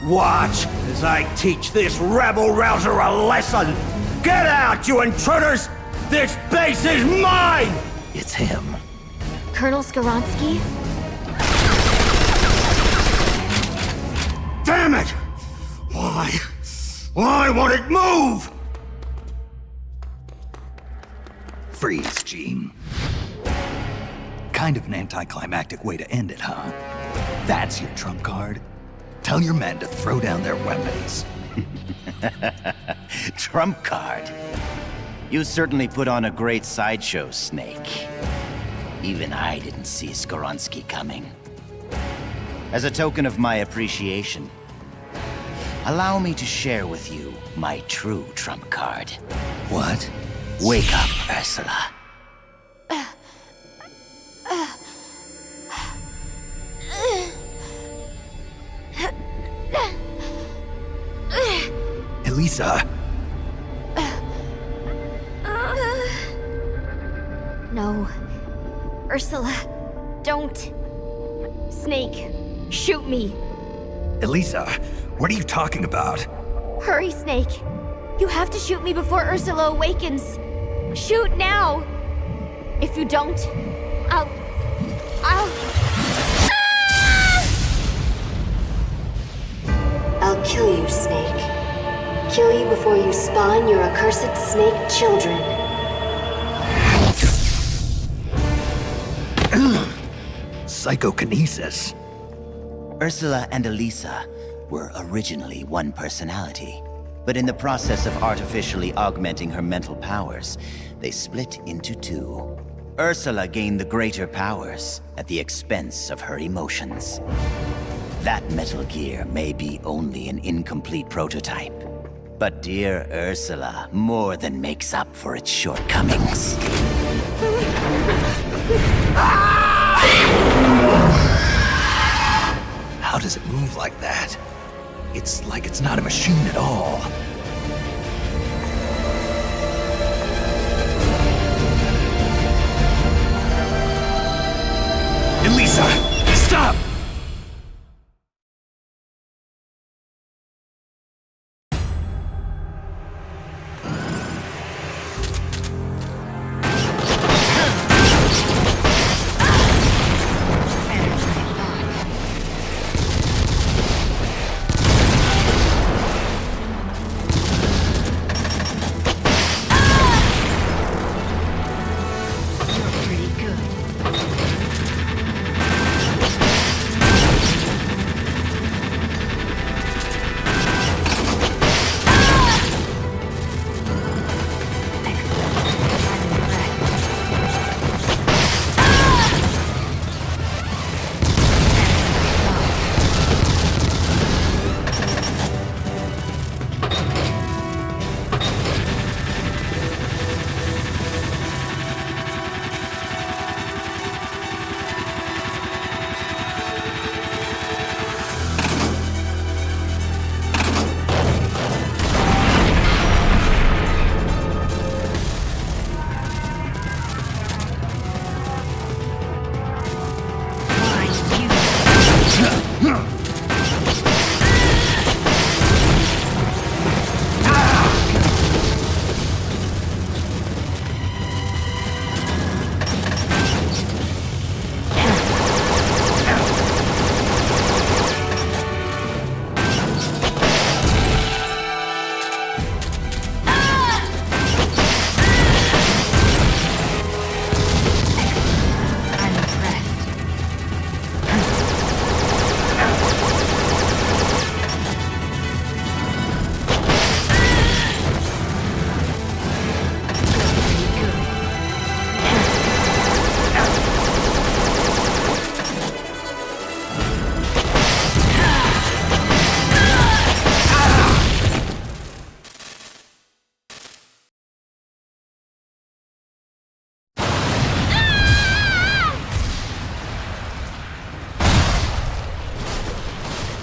Watch as I teach this rabble-rouser a lesson! Get out, you intruders! This base is mine! It's him. Colonel Skoronsky? Damn it! Why won't it move? Freeze, Gene. Kind of an anticlimactic way to end it, huh? That's your trump card? Tell your men to throw down their weapons. Trump card? You certainly put on a great sideshow, Snake. Even I didn't see Skoronsky coming. As a token of my appreciation, allow me to share with you my true trump card. What? Wake up, Ursula. Elisa! No. Ursula, don't. Snake, shoot me. Elisa, what are you talking about? Hurry, Snake. You have to shoot me before Ursula awakens. Shoot now. If you don't, I'll... I'll kill you, Snake. Kill you before you spawn your accursed snake children. Psychokinesis. Ursula and Elisa were originally one personality, but in the process of artificially augmenting her mental powers, they split into two. Ursula gained the greater powers at the expense of her emotions. That Metal Gear may be only an incomplete prototype, but dear Ursula more than makes up for its shortcomings. How does it move like that? It's like it's not a machine at all. Elisa, stop!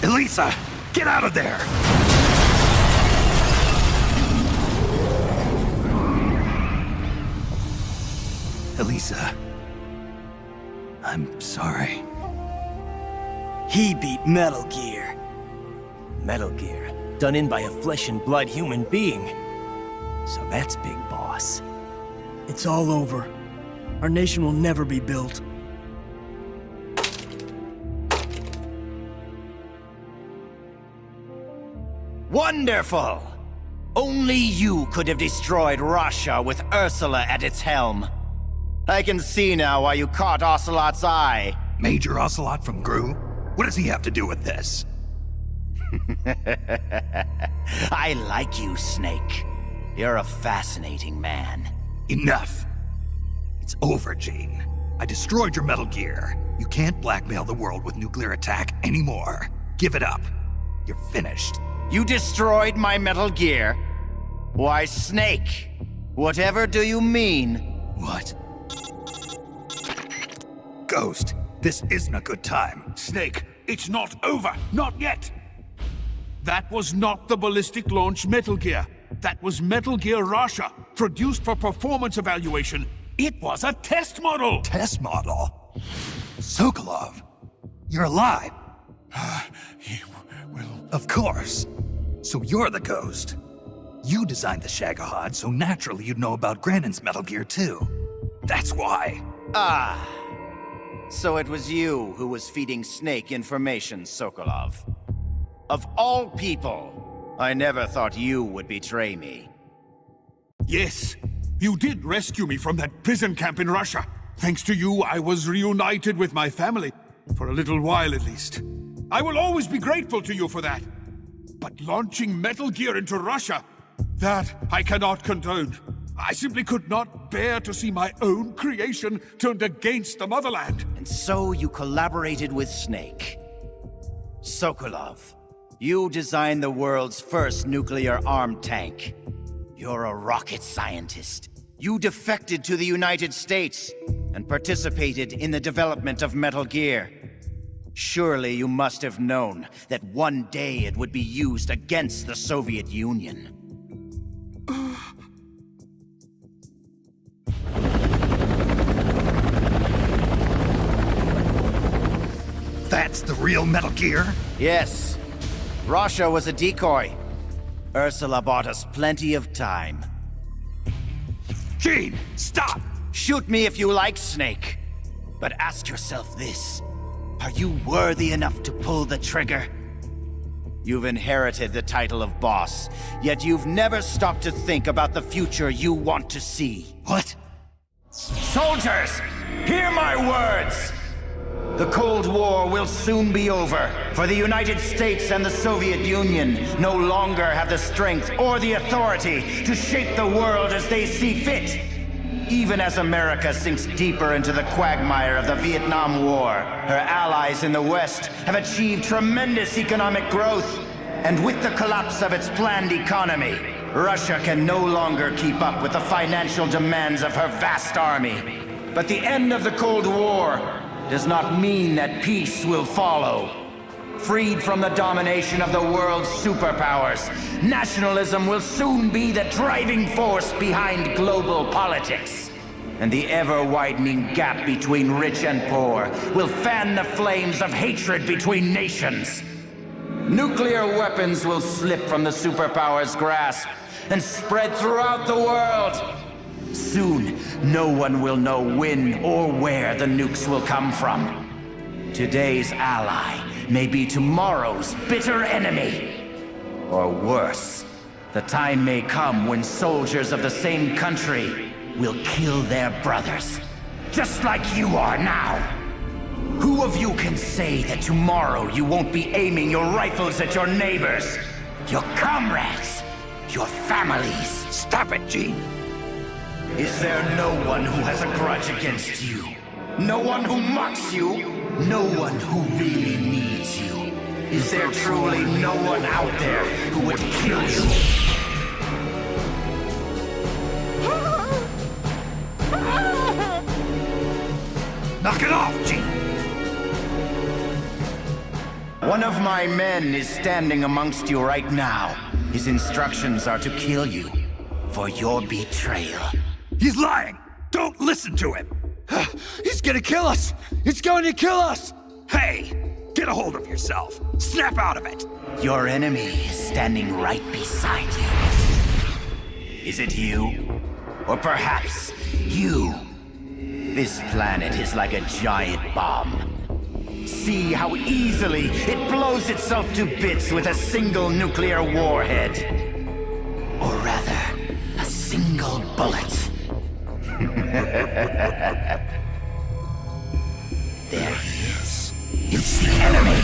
Elisa, get out of there! Elisa, I'm sorry. He beat Metal Gear. Metal Gear, done in by a flesh and blood human being. So that's Big Boss. It's all over. Our nation will never be built. Wonderful! Only you could have destroyed Russia with Ursula at its helm. I can see now why you caught Ocelot's eye. Major Ocelot from Gru? What does he have to do with this? I like you, Snake. You're a fascinating man. Enough! It's over, Gene. I destroyed your Metal Gear. You can't blackmail the world with nuclear attack anymore. Give it up. You're finished. You destroyed my Metal Gear? Why, Snake, whatever do you mean? What? Ghost, this isn't a good time. Snake, it's not over. Not yet. That was not the ballistic launch Metal Gear. That was Metal Gear Russia, produced for performance evaluation. It was a test model! Test model? Sokolov, you're alive. Of course. So you're the Ghost. You designed the Shagohod, so naturally you'd know about Granin's Metal Gear too. That's why. Ah. So it was you who was feeding Snake information, Sokolov. Of all people, I never thought you would betray me. Yes, you did rescue me from that prison camp in Russia. Thanks to you, I was reunited with my family. For a little while, at least. I will always be grateful to you for that. But launching Metal Gear into Russia, that I cannot condone. I simply could not bear to see my own creation turned against the motherland. And so you collaborated with Snake. Sokolov, you designed the world's first nuclear-armed tank. You're a rocket scientist. You defected to the United States and participated in the development of Metal Gear. Surely you must have known that one day it would be used against the Soviet Union. That's the real Metal Gear? Yes. Russia was a decoy. Ursula bought us plenty of time. Gene, stop! Shoot me if you like, Snake. But ask yourself this. Are you worthy enough to pull the trigger? You've inherited the title of boss, yet you've never stopped to think about the future you want to see. What? Soldiers, hear my words! The Cold War will soon be over, for the United States and the Soviet Union no longer have the strength or the authority to shape the world as they see fit. Even as America sinks deeper into the quagmire of the Vietnam War, her allies in the West have achieved tremendous economic growth. And with the collapse of its planned economy, Russia can no longer keep up with the financial demands of her vast army. But the end of the Cold War does not mean that peace will follow. Freed from the domination of the world's superpowers, nationalism will soon be the driving force behind global politics. And the ever-widening gap between rich and poor will fan the flames of hatred between nations. Nuclear weapons will slip from the superpowers' grasp and spread throughout the world. Soon, no one will know when or where the nukes will come from. Today's ally may be tomorrow's bitter enemy. Or worse, the time may come when soldiers of the same country will kill their brothers, just like you are now. Who of you can say that tomorrow you won't be aiming your rifles at your neighbors, your comrades, your families? Stop it, Gene. Is there no one who has a grudge against you? No one who mocks you? No one who really needs you? Is there truly no one out there who would kill you? Knock it off, Gene! One of my men is standing amongst you right now. His instructions are to kill you for your betrayal. He's lying! Don't listen to him! He's gonna kill us! He's going to kill us! Hey! Get a hold of yourself! Snap out of it! Your enemy is standing right beside you. Is it you? Or perhaps you? This planet is like a giant bomb. See how easily it blows itself to bits with a single nuclear warhead. Or rather, a single bullet. There he is. It's the enemy.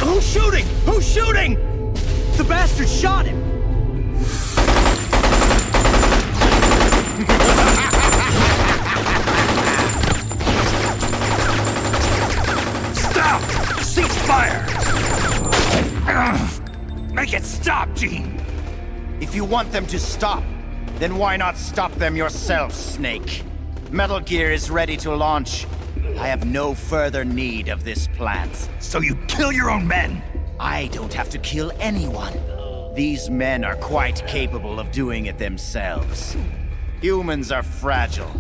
Who's shooting? Who's shooting? The bastard shot him! Stop! Cease fire! Make it stop, Gene! If you want them to stop, then why not stop them yourself, Snake? Metal Gear is ready to launch. I have no further need of this plant. So you kill your own men? I don't have to kill anyone. These men are quite capable of doing it themselves. Humans are fragile,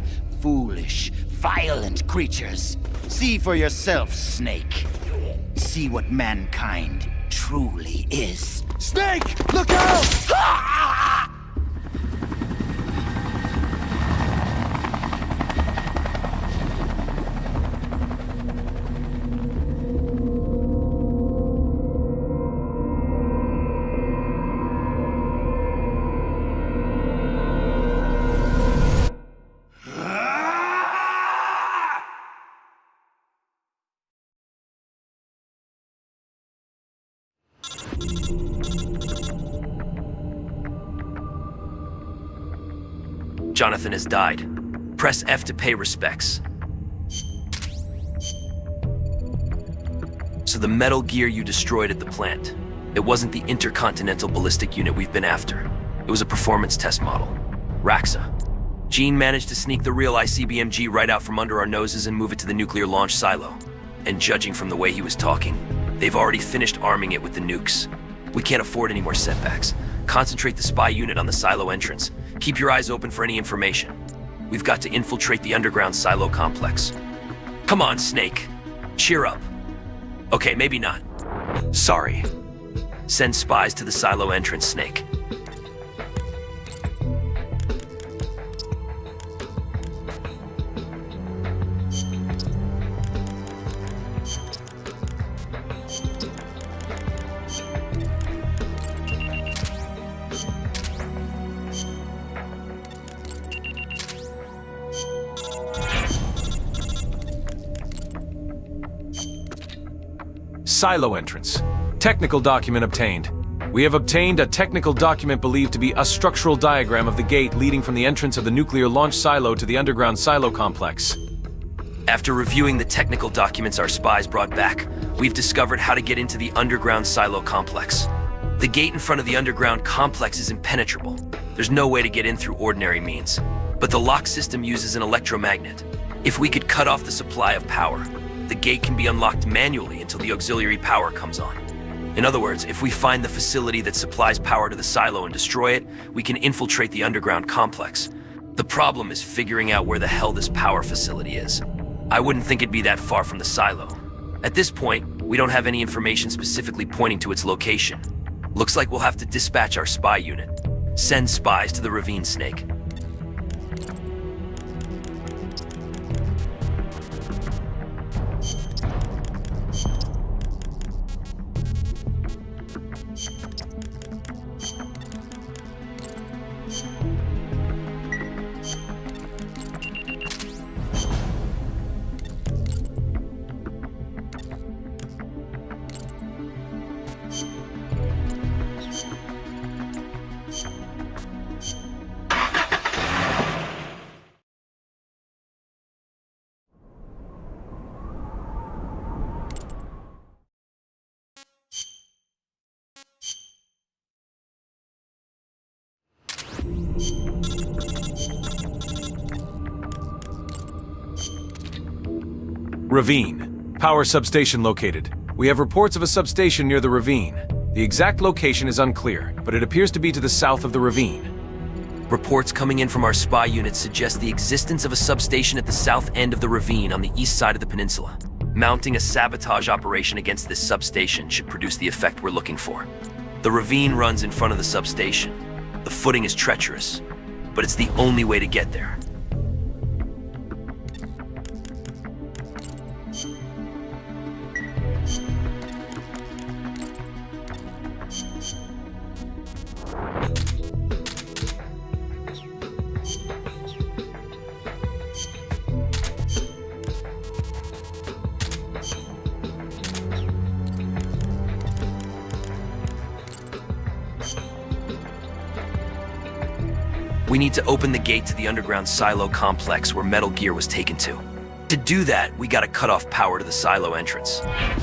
foolish, violent creatures. See for yourself, Snake. See what mankind truly is. Snake! Look out! Jonathan has died. Press F to pay respects. So the Metal Gear you destroyed at the plant, it wasn't the intercontinental ballistic unit we've been after. It was a performance test model. Raxa. Gene managed to sneak the real ICBMG right out from under our noses and move it to the nuclear launch silo. And judging from the way he was talking, they've already finished arming it with the nukes. We can't afford any more setbacks. Concentrate the spy unit on the silo entrance. Keep your eyes open for any information. We've got to infiltrate the underground silo complex. Come on, Snake. Cheer up. Okay, maybe not. Sorry. Send spies to the silo entrance, Snake. Silo entrance. Technical document obtained. We have obtained a technical document believed to be a structural diagram of the gate leading from the entrance of the nuclear launch silo to the underground silo complex. After reviewing the technical documents our spies brought back, we've discovered how to get into the underground silo complex. The gate in front of the underground complex is impenetrable. There's no way to get in through ordinary means. But the lock system uses an electromagnet. If we could cut off the supply of power, the gate can be unlocked manually until the auxiliary power comes on. In other words, if we find the facility that supplies power to the silo and destroy it, we can infiltrate the underground complex. The problem is figuring out where the hell this power facility is. I wouldn't think it'd be that far from the silo. At this point, we don't have any information specifically pointing to its location. Looks like we'll have to dispatch our spy unit. Send spies to the ravine, Snake. Ravine. Power substation located. We have reports of a substation near the ravine. The exact location is unclear, but it appears to be to the south of the ravine. Reports coming in from our spy unit suggest the existence of a substation at the south end of the ravine on the east side of the peninsula. Mounting a sabotage operation against this substation should produce the effect we're looking for. The ravine runs in front of the substation. The footing is treacherous, but it's the only way to get there. We need to open the gate to the underground silo complex where Metal Gear was taken to. To do that, we gotta cut off power to the silo entrance.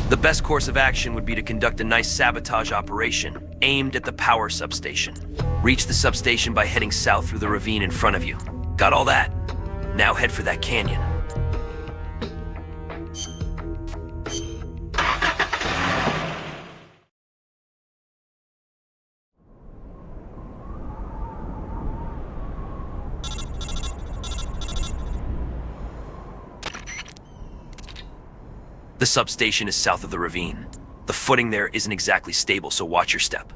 The best course of action would be to conduct a nice sabotage operation aimed at the power substation. Reach the substation by heading south through the ravine in front of you. Got all that? Now head for that canyon. The substation is south of the ravine. The footing there isn't exactly stable, so watch your step.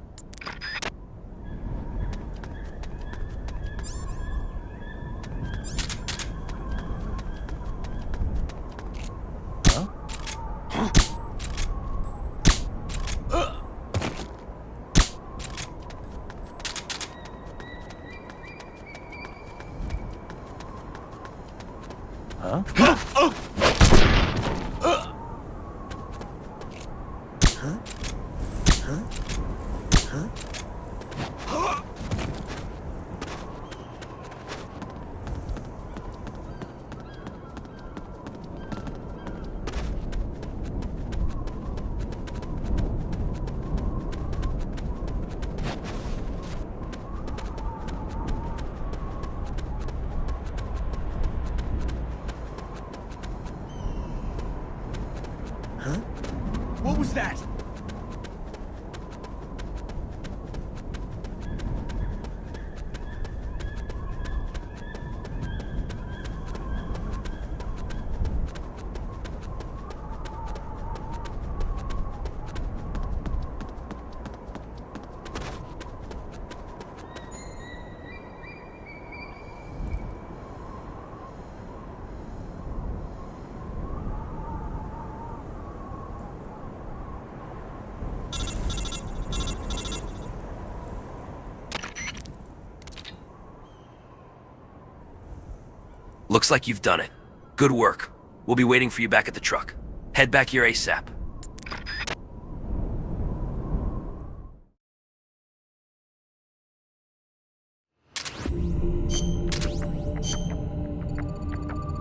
What was that? Looks like you've done it. Good work. We'll be waiting for you back at the truck. Head back here ASAP.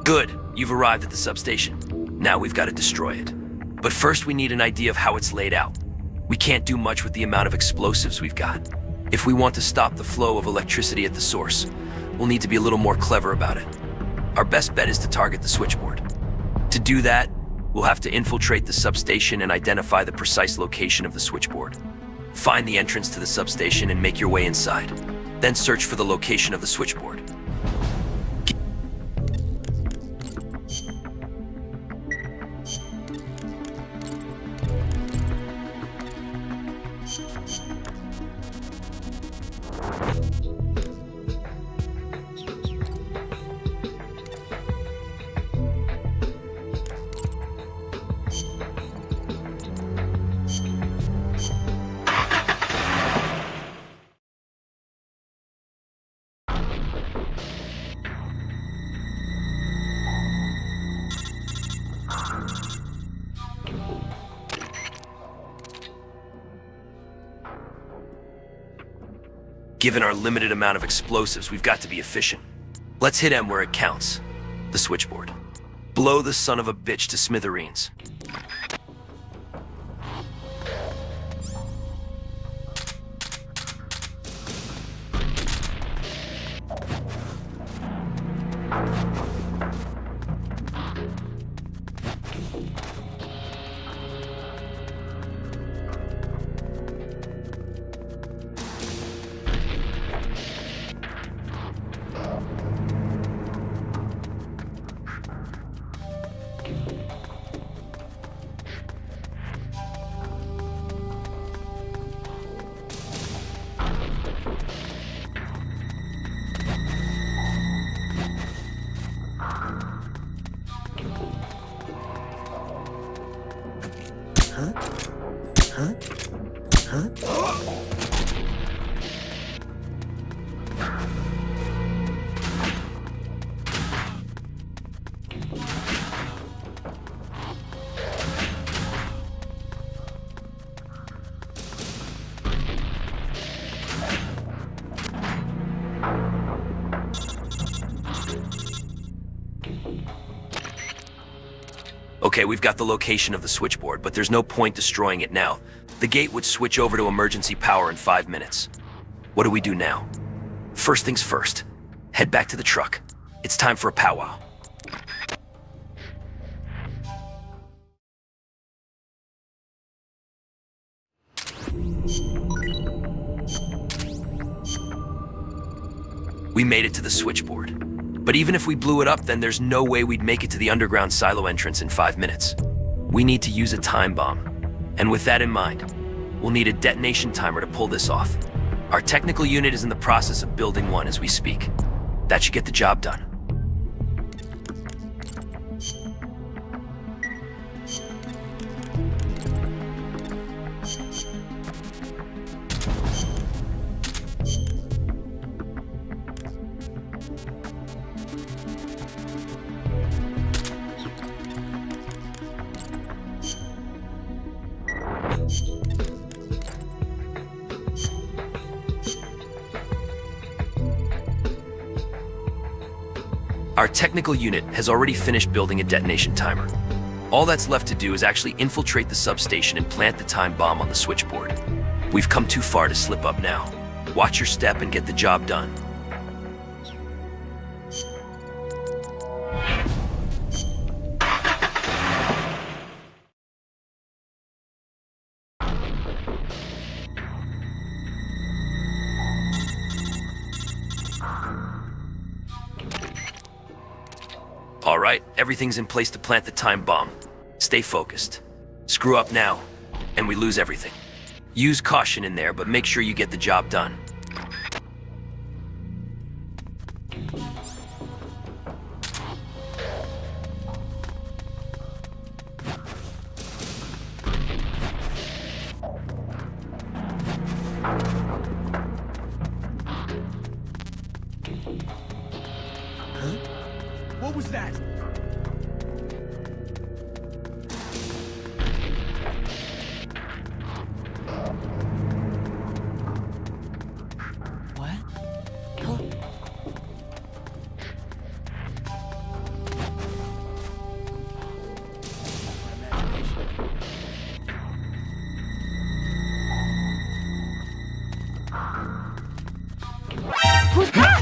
Good. You've arrived at the substation. Now we've got to destroy it. But first we need an idea of how it's laid out. We can't do much with the amount of explosives we've got. If we want to stop the flow of electricity at the source, we'll need to be a little more clever about it. Our best bet is to target the switchboard. To do that, we'll have to infiltrate the substation and identify the precise location of the switchboard. Find the entrance to the substation and make your way inside. Then search for the location of the switchboard. Given our limited amount of explosives, we've got to be efficient. Let's hit M where it counts. The switchboard. Blow the son of a bitch to smithereens. Okay, we've got the location of the switchboard, but there's no point destroying it now. The gate would switch over to emergency power in 5 minutes. What do we do now? First things first, head back to the truck. It's time for a powwow. We made it to the switchboard. But even if we blew it up, then there's no way we'd make it to the underground silo entrance in 5 minutes. We need to use a time bomb. And with that in mind, we'll need a detonation timer to pull this off. Our technical unit is in the process of building one as we speak. That should get the job done. Our technical unit has already finished building a detonation timer. All that's left to do is actually infiltrate the substation and plant the time bomb on the switchboard. We've come too far to slip up now. Watch your step and get the job done. All right, everything's in place to plant the time bomb. Stay focused. Screw up now, and we lose everything. Use caution in there, but make sure you get the job done. What was that? What? Who's that?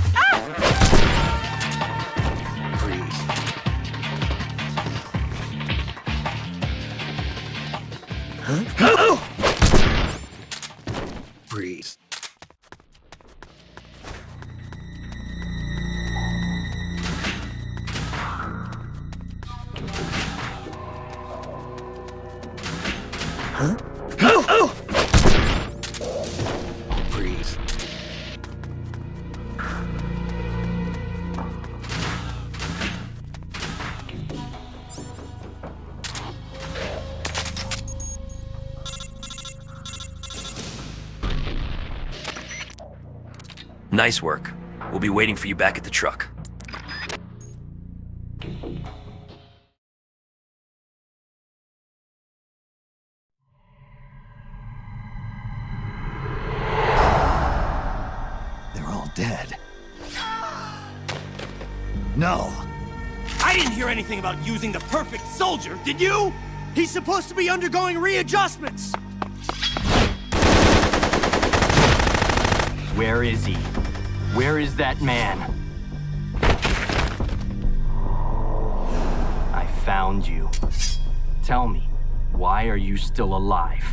Breathe. Huh? Breathe. Nice work. We'll be waiting for you back at the truck. They're all dead. No. I didn't hear anything about using the perfect soldier, did you? He's supposed to be undergoing readjustments. Where is he? Where is that man? I found you. Tell me, why are you still alive?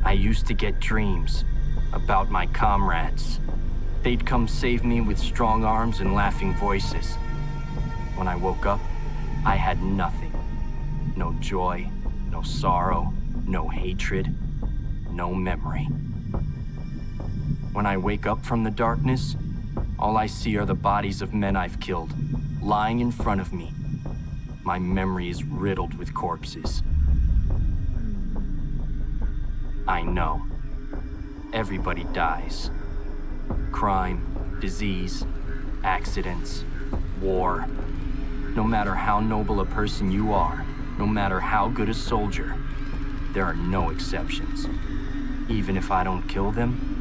I used to get dreams about my comrades. They'd come save me with strong arms and laughing voices. When I woke up, I had nothing. No joy, no sorrow, no hatred, no memory. When I wake up from the darkness, all I see are the bodies of men I've killed, lying in front of me. My memory is riddled with corpses. I know. Everybody dies. Crime, disease, accidents, war. No matter how noble a person you are, no matter how good a soldier, there are no exceptions. Even if I don't kill them,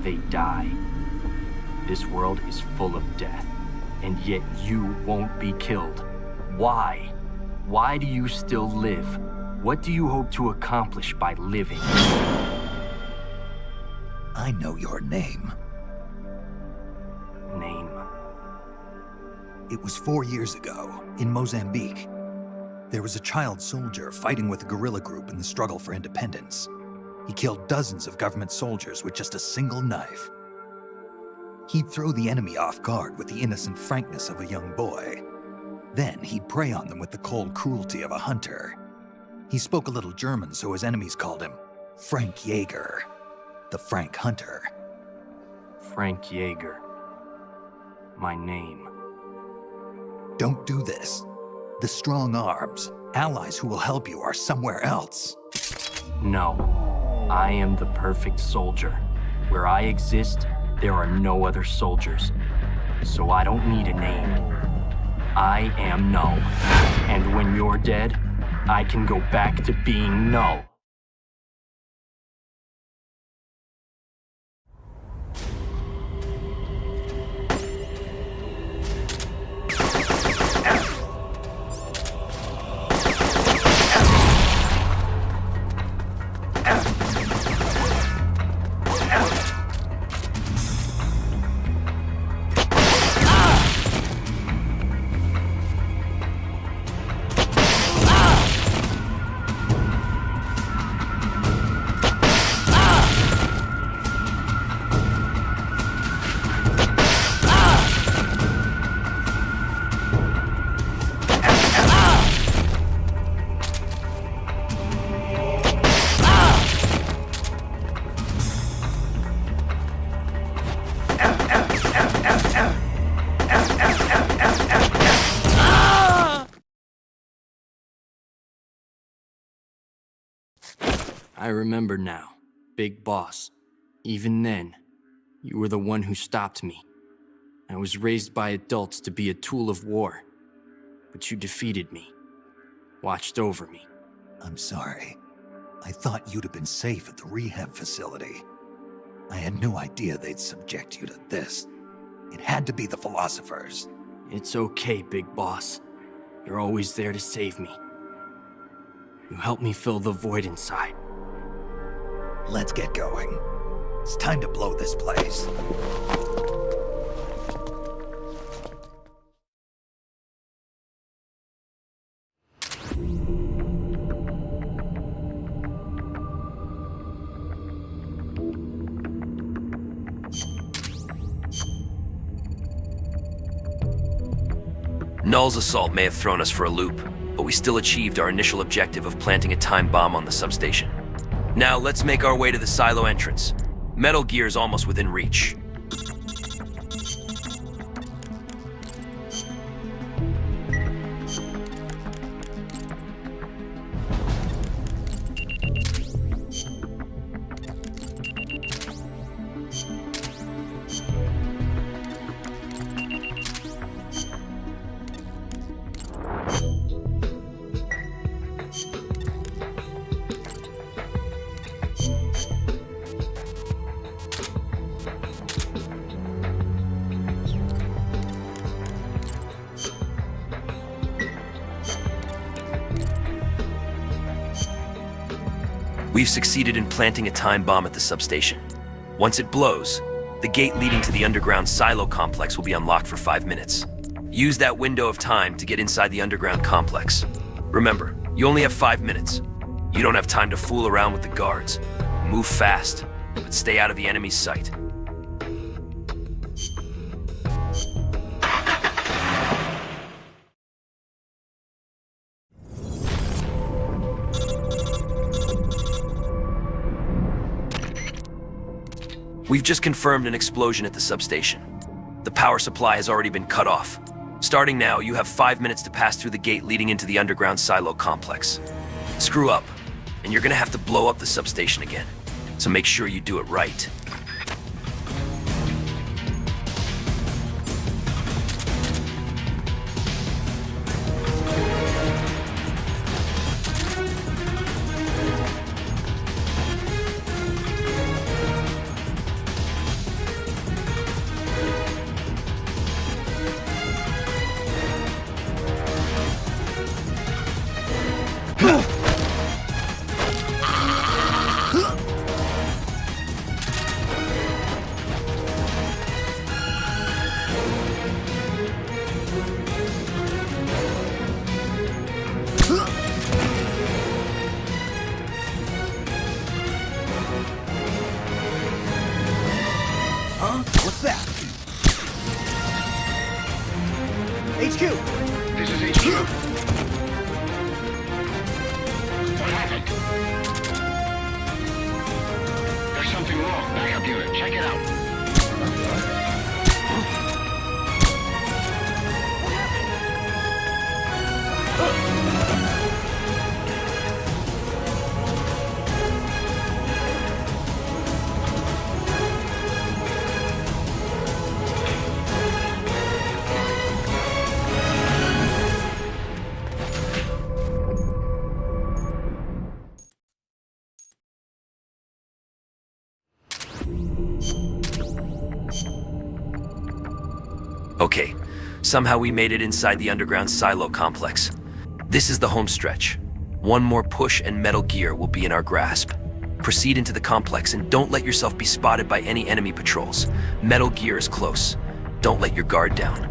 they die. This world is full of death, and yet you won't be killed. Why? Why do you still live? What do you hope to accomplish by living? I know your name. Name? It was 4 years ago, in Mozambique. There was a child soldier fighting with a guerrilla group in the struggle for independence. He killed dozens of government soldiers with just a single knife. He'd throw the enemy off guard with the innocent frankness of a young boy. Then he'd prey on them with the cold cruelty of a hunter. He spoke a little German, so his enemies called him Frank Jaeger, the Frank Hunter. Frank Jaeger. My name. Don't do this. The strong arms, allies who will help you, are somewhere else. No. I am the perfect soldier. Where I exist, there are no other soldiers. So I don't need a name. I am Null. And when you're dead, I can go back to being Null. I remember now, Big Boss. Even then, you were the one who stopped me. I was raised by adults to be a tool of war, but you defeated me, watched over me. I'm sorry. I thought you'd have been safe at the rehab facility. I had no idea they'd subject you to this. It had to be the philosophers. It's okay, Big Boss. You're always there to save me. You helped me fill the void inside. Let's get going. It's time to blow this place. Null's assault may have thrown us for a loop, but we still achieved our initial objective of planting a time bomb on the substation. Now let's make our way to the silo entrance. Metal Gear's almost within reach. We've succeeded in planting a time bomb at the substation. Once it blows, the gate leading to the underground silo complex will be unlocked for 5 minutes. Use that window of time to get inside the underground complex. Remember, you only have 5 minutes. You don't have time to fool around with the guards. Move fast, but stay out of the enemy's sight. We've just confirmed an explosion at the substation. The power supply has already been cut off. Starting now, you have 5 minutes to pass through the gate leading into the underground silo complex. Screw up, and you're gonna have to blow up the substation again. So make sure you do it right. HQ! This is HQ. What happened? There's something wrong. Backup unit, check it out. Okay, somehow we made it inside the underground silo complex. This is the home stretch. One more push and Metal Gear will be in our grasp. Proceed into the complex and don't let yourself be spotted by any enemy patrols. Metal Gear is close. Don't let your guard down.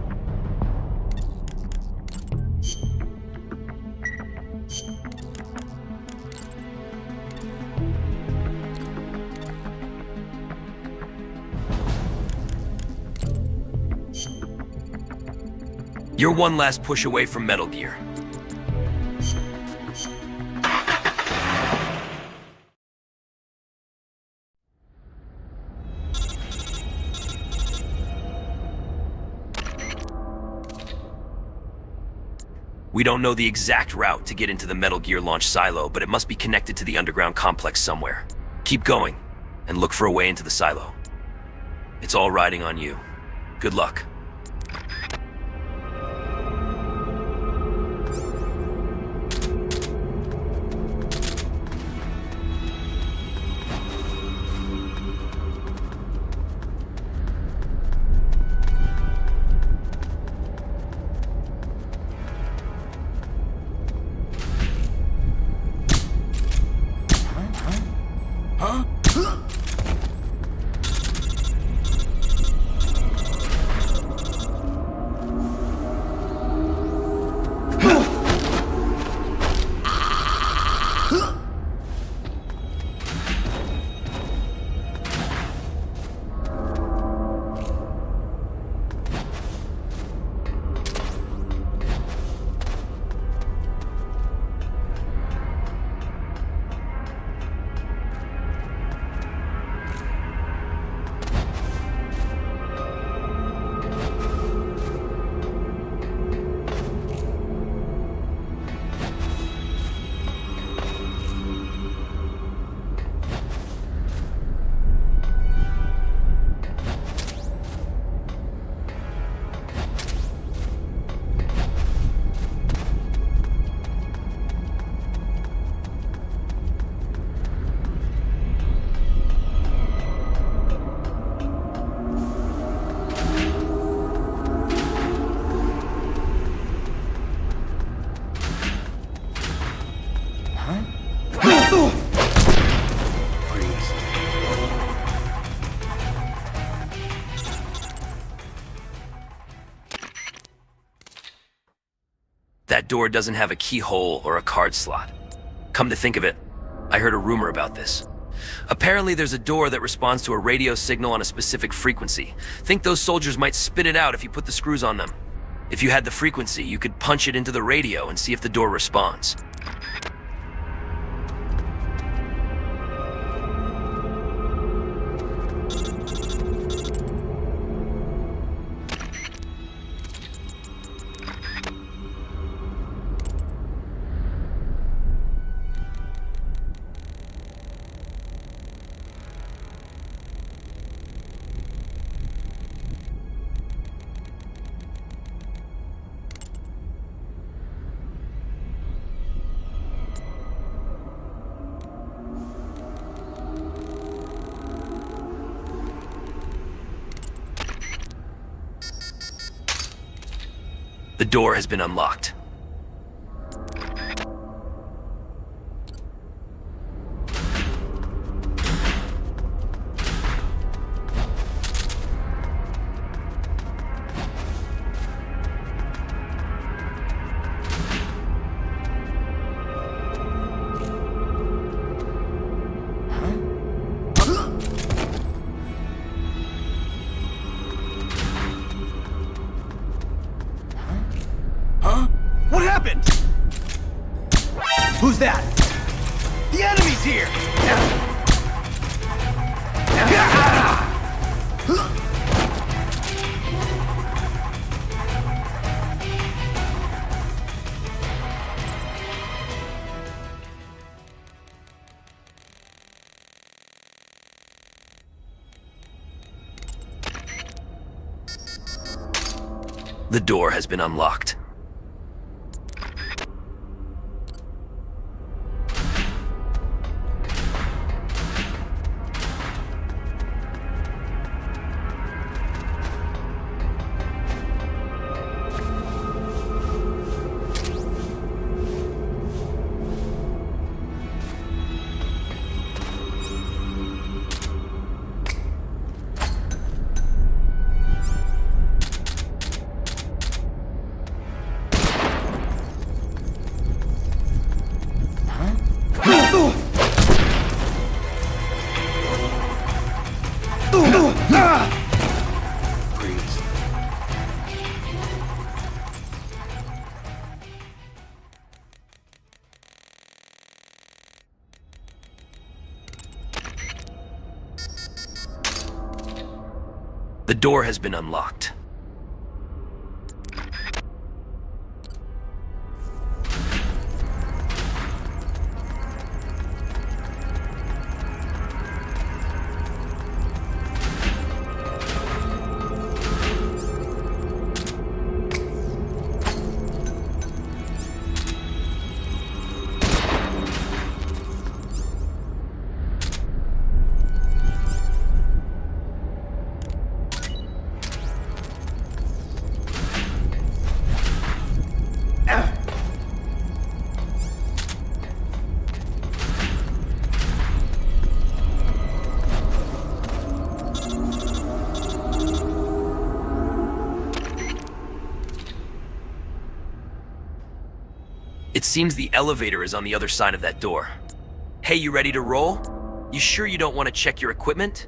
You're one last push away from Metal Gear. We don't know the exact route to get into the Metal Gear launch silo, but it must be connected to the underground complex somewhere. Keep going, and look for a way into the silo. It's all riding on you. Good luck. That door doesn't have a keyhole or a card slot. Come to think of it, I heard a rumor about this. Apparently there's a door that responds to a radio signal on a specific frequency. Think those soldiers might spit it out if you put the screws on them. If you had the frequency, you could punch it into the radio and see if the door responds. The door has been unlocked. Who's that? The enemy's here! The door has been unlocked. The door has been unlocked. It seems the elevator is on the other side of that door. Hey, you ready to roll? You sure you don't want to check your equipment?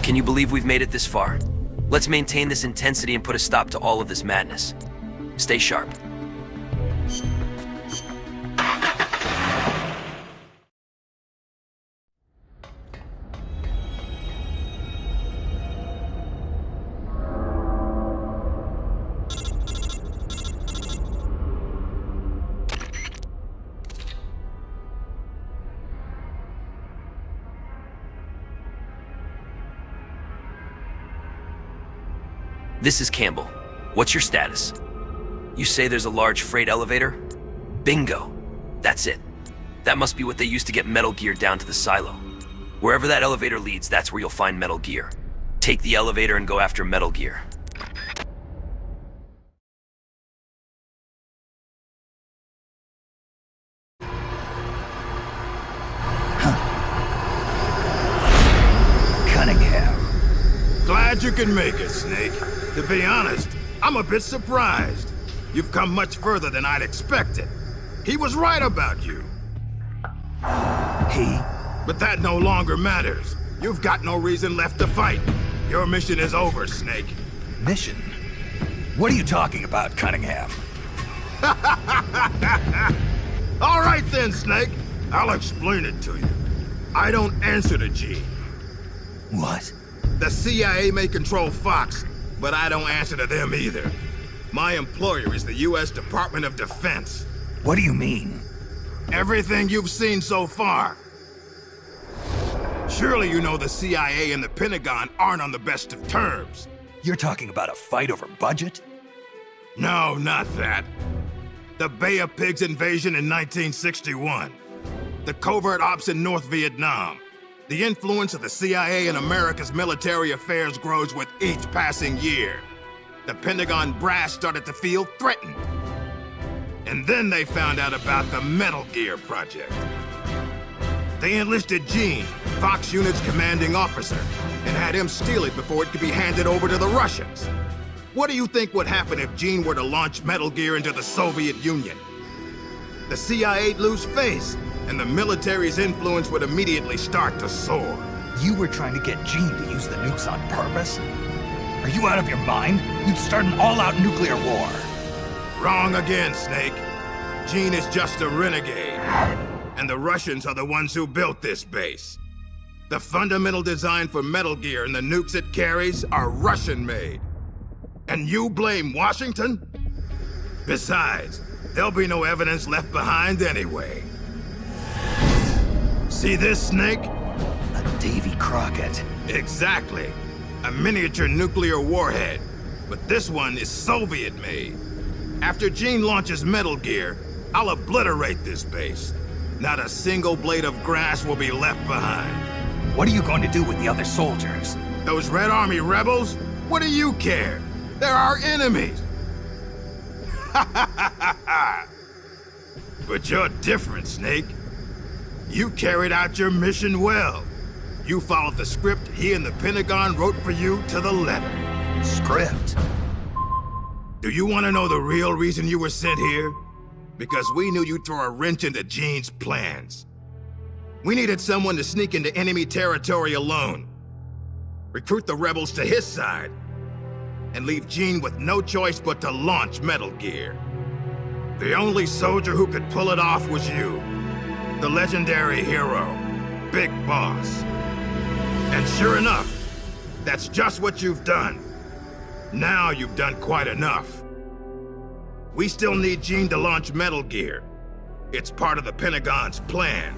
Can you believe we've made it this far? Let's maintain this intensity and put a stop to all of this madness. Stay sharp. This is Campbell. What's your status? You say there's a large freight elevator? Bingo. That's it. That must be what they used to get Metal Gear down to the silo. Wherever that elevator leads, that's where you'll find Metal Gear. Take the elevator and go after Metal Gear. Cunningham. Glad you can make it, Snake. To be honest, I'm a bit surprised. You've come much further than I'd expected. He was right about you. He? But that no longer matters. You've got no reason left to fight. Your mission is over, Snake. Mission? What are you talking about, Cunningham? All right then, Snake. I'll explain it to you. I don't answer to Gene. What? The CIA may control Fox, but I don't answer to them either. My employer is the U.S. Department of Defense. What do you mean? Everything you've seen so far. Surely you know the CIA and the Pentagon aren't on the best of terms. You're talking about a fight over budget? No, not that. The Bay of Pigs invasion in 1961. The covert ops in North Vietnam. The influence of the CIA in America's military affairs grows with each passing year. the Pentagon brass started to feel threatened. And then they found out about the Metal Gear project. They enlisted Gene, Fox Unit's commanding officer, and had him steal it before it could be handed over to the Russians. What do you think would happen if Gene were to launch Metal Gear into the Soviet Union? The CIA'd lose face, and the military's influence would immediately start to soar. You were trying to get Gene to use the nukes on purpose? Are you out of your mind? You'd start an all-out nuclear war. Wrong again, Snake. Gene is just a renegade. And the Russians are the ones who built this base. The fundamental design for Metal Gear and the nukes it carries are Russian-made. And you blame Washington? Besides, there'll be no evidence left behind anyway. See this, Snake? A Davy Crockett. Exactly. A miniature nuclear warhead. But this one is Soviet-made. After Gene launches Metal Gear, I'll obliterate this base. Not a single blade of grass will be left behind. What are you going to do with the other soldiers? Those Red Army rebels? What do you care? They're our enemies. But you're different, Snake. You carried out your mission well. You followed the script he and the Pentagon wrote for you to the letter. Script? Do you want to know the real reason you were sent here? Because we knew you'd throw a wrench into Gene's plans. We needed someone to sneak into enemy territory alone, recruit the rebels to his side, and leave Gene with no choice but to launch Metal Gear. The only soldier who could pull it off was you, the legendary hero, Big Boss. And sure enough, that's just what you've done. Now you've done quite enough. We still need Gene to launch Metal Gear. It's part of the Pentagon's plan.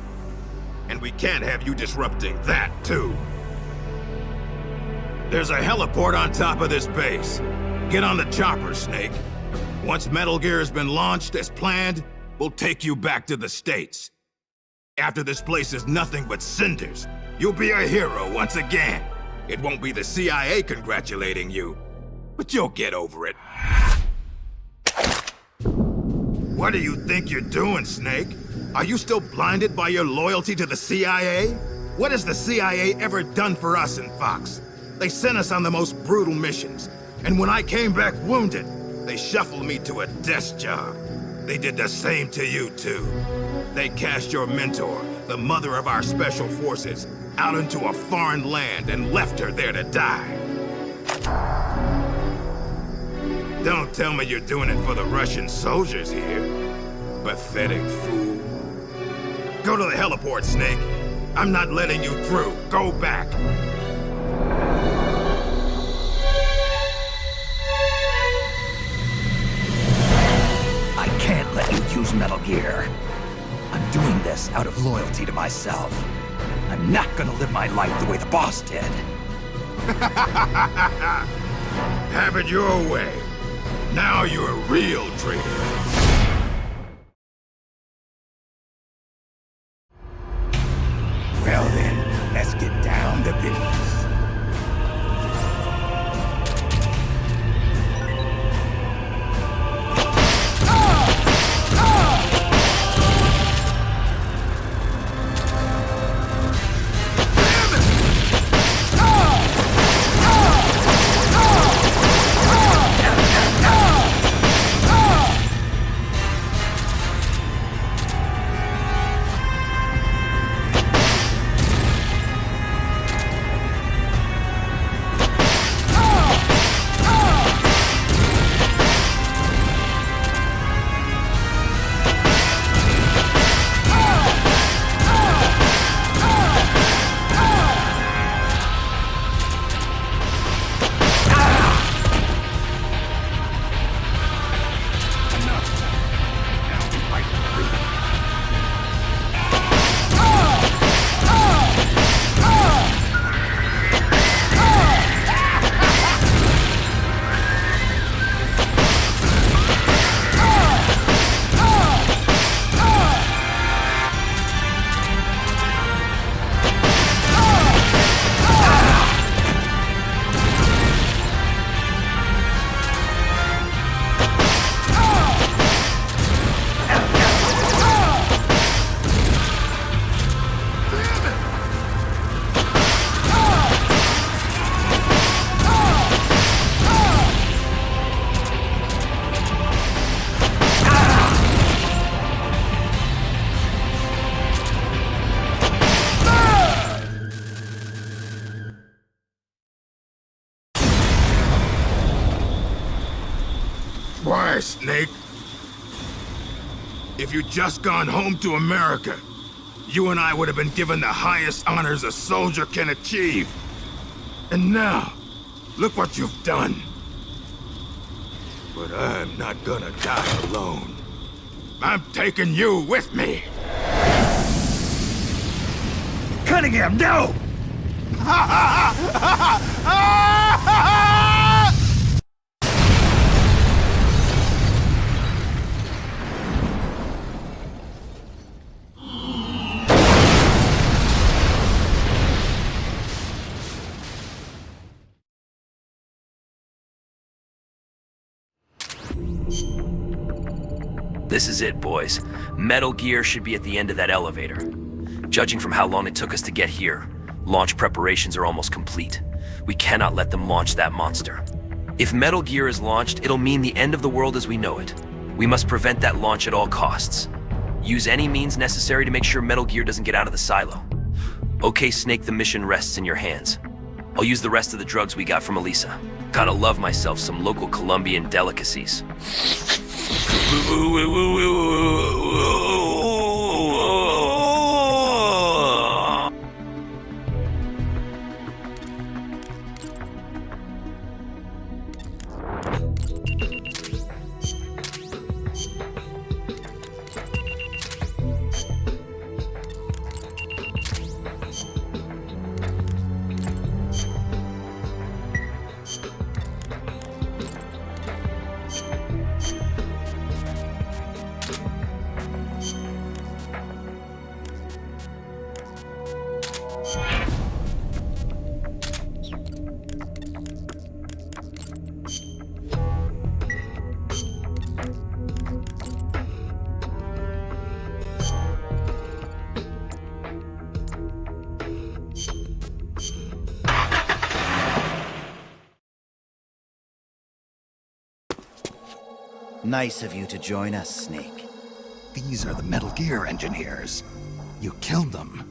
And we can't have you disrupting that, too. There's a heliport on top of this base. Get on the chopper, Snake. Once Metal Gear has been launched as planned, we'll take you back to the States. After this place is nothing but cinders, you'll be a hero once again. It won't be the CIA congratulating you, but you'll get over it. What do you think you're doing, Snake? Are you still blinded by your loyalty to the CIA? What has the CIA ever done for us in Fox? They sent us on the most brutal missions, and when I came back wounded, they shuffled me to a desk job. They did the same to you, too. They cast your mentor, the mother of our special forces, out into a foreign land and left her there to die. Don't tell me you're doing it for the Russian soldiers here. Pathetic fool. Go to the heliport, Snake. I'm not letting you through. Go back. I can't let you use Metal Gear. I'm doing this out of loyalty to myself. I'm not gonna live my life the way the boss did. Have it your way. Now you're a real traitor. Well then, let's get down to business. Snake. If you'd just gone home to America, you and I would have been given the highest honors a soldier can achieve. And now, look what you've done. But I'm not gonna die alone. I'm taking you with me. Cunningham, no! This is it, boys. Metal Gear should be at the end of that elevator. Judging from how long it took us to get here, launch preparations are almost complete. We cannot let them launch that monster. If Metal Gear is launched, it'll mean the end of the world as we know it. We must prevent that launch at all costs. Use any means necessary to make sure Metal Gear doesn't get out of the silo. Okay, Snake, the mission rests in your hands. I'll use the rest of the drugs we got from Elisa. Gotta love myself some local Colombian delicacies. Nice of you to join us, Snake. These are the Metal Gear engineers. You killed them.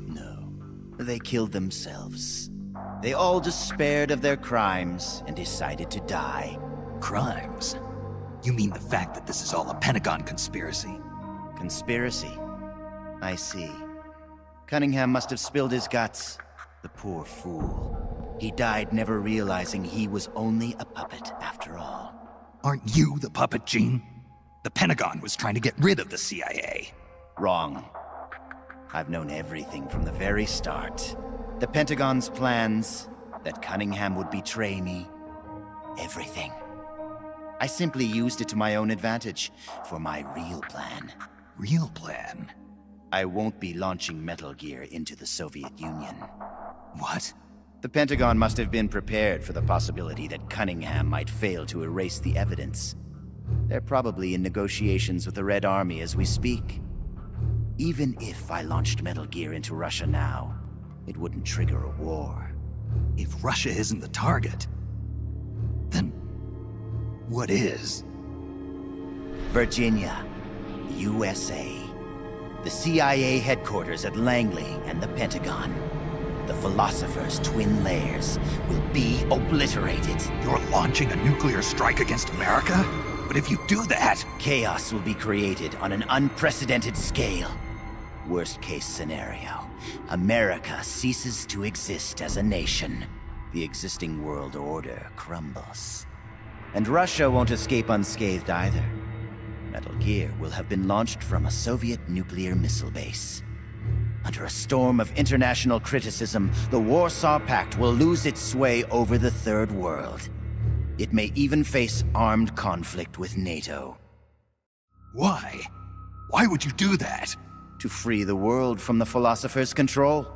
No, they killed themselves. They all despaired of their crimes and decided to die. Crimes? You mean the fact that this is all a Pentagon conspiracy? Conspiracy? I see. Cunningham must have spilled his guts. The poor fool. He died never realizing he was only a puppet after all. Aren't you the puppet, Gene? The Pentagon was trying to get rid of the CIA. Wrong. I've known everything from the very start. The Pentagon's plans, that Cunningham would betray me. Everything. I simply used it to my own advantage, for my real plan. Real plan? I won't be launching Metal Gear into the Soviet Union. What? The Pentagon must have been prepared for the possibility that Cunningham might fail to erase the evidence. They're probably in negotiations with the Red Army as we speak. Even if I launched Metal Gear into Russia now, it wouldn't trigger a war. If Russia isn't the target, then what is? Virginia, USA. The CIA headquarters at Langley and the Pentagon. The Philosopher's twin lairs will be obliterated. You're launching a nuclear strike against America? But if you do that... Chaos will be created on an unprecedented scale. Worst case scenario, America ceases to exist as a nation. The existing world order crumbles. And Russia won't escape unscathed either. Metal Gear will have been launched from a Soviet nuclear missile base. Under a storm of international criticism, the Warsaw Pact will lose its sway over the Third World. It may even face armed conflict with NATO. Why? Why would you do that? To free the world from the Philosopher's control.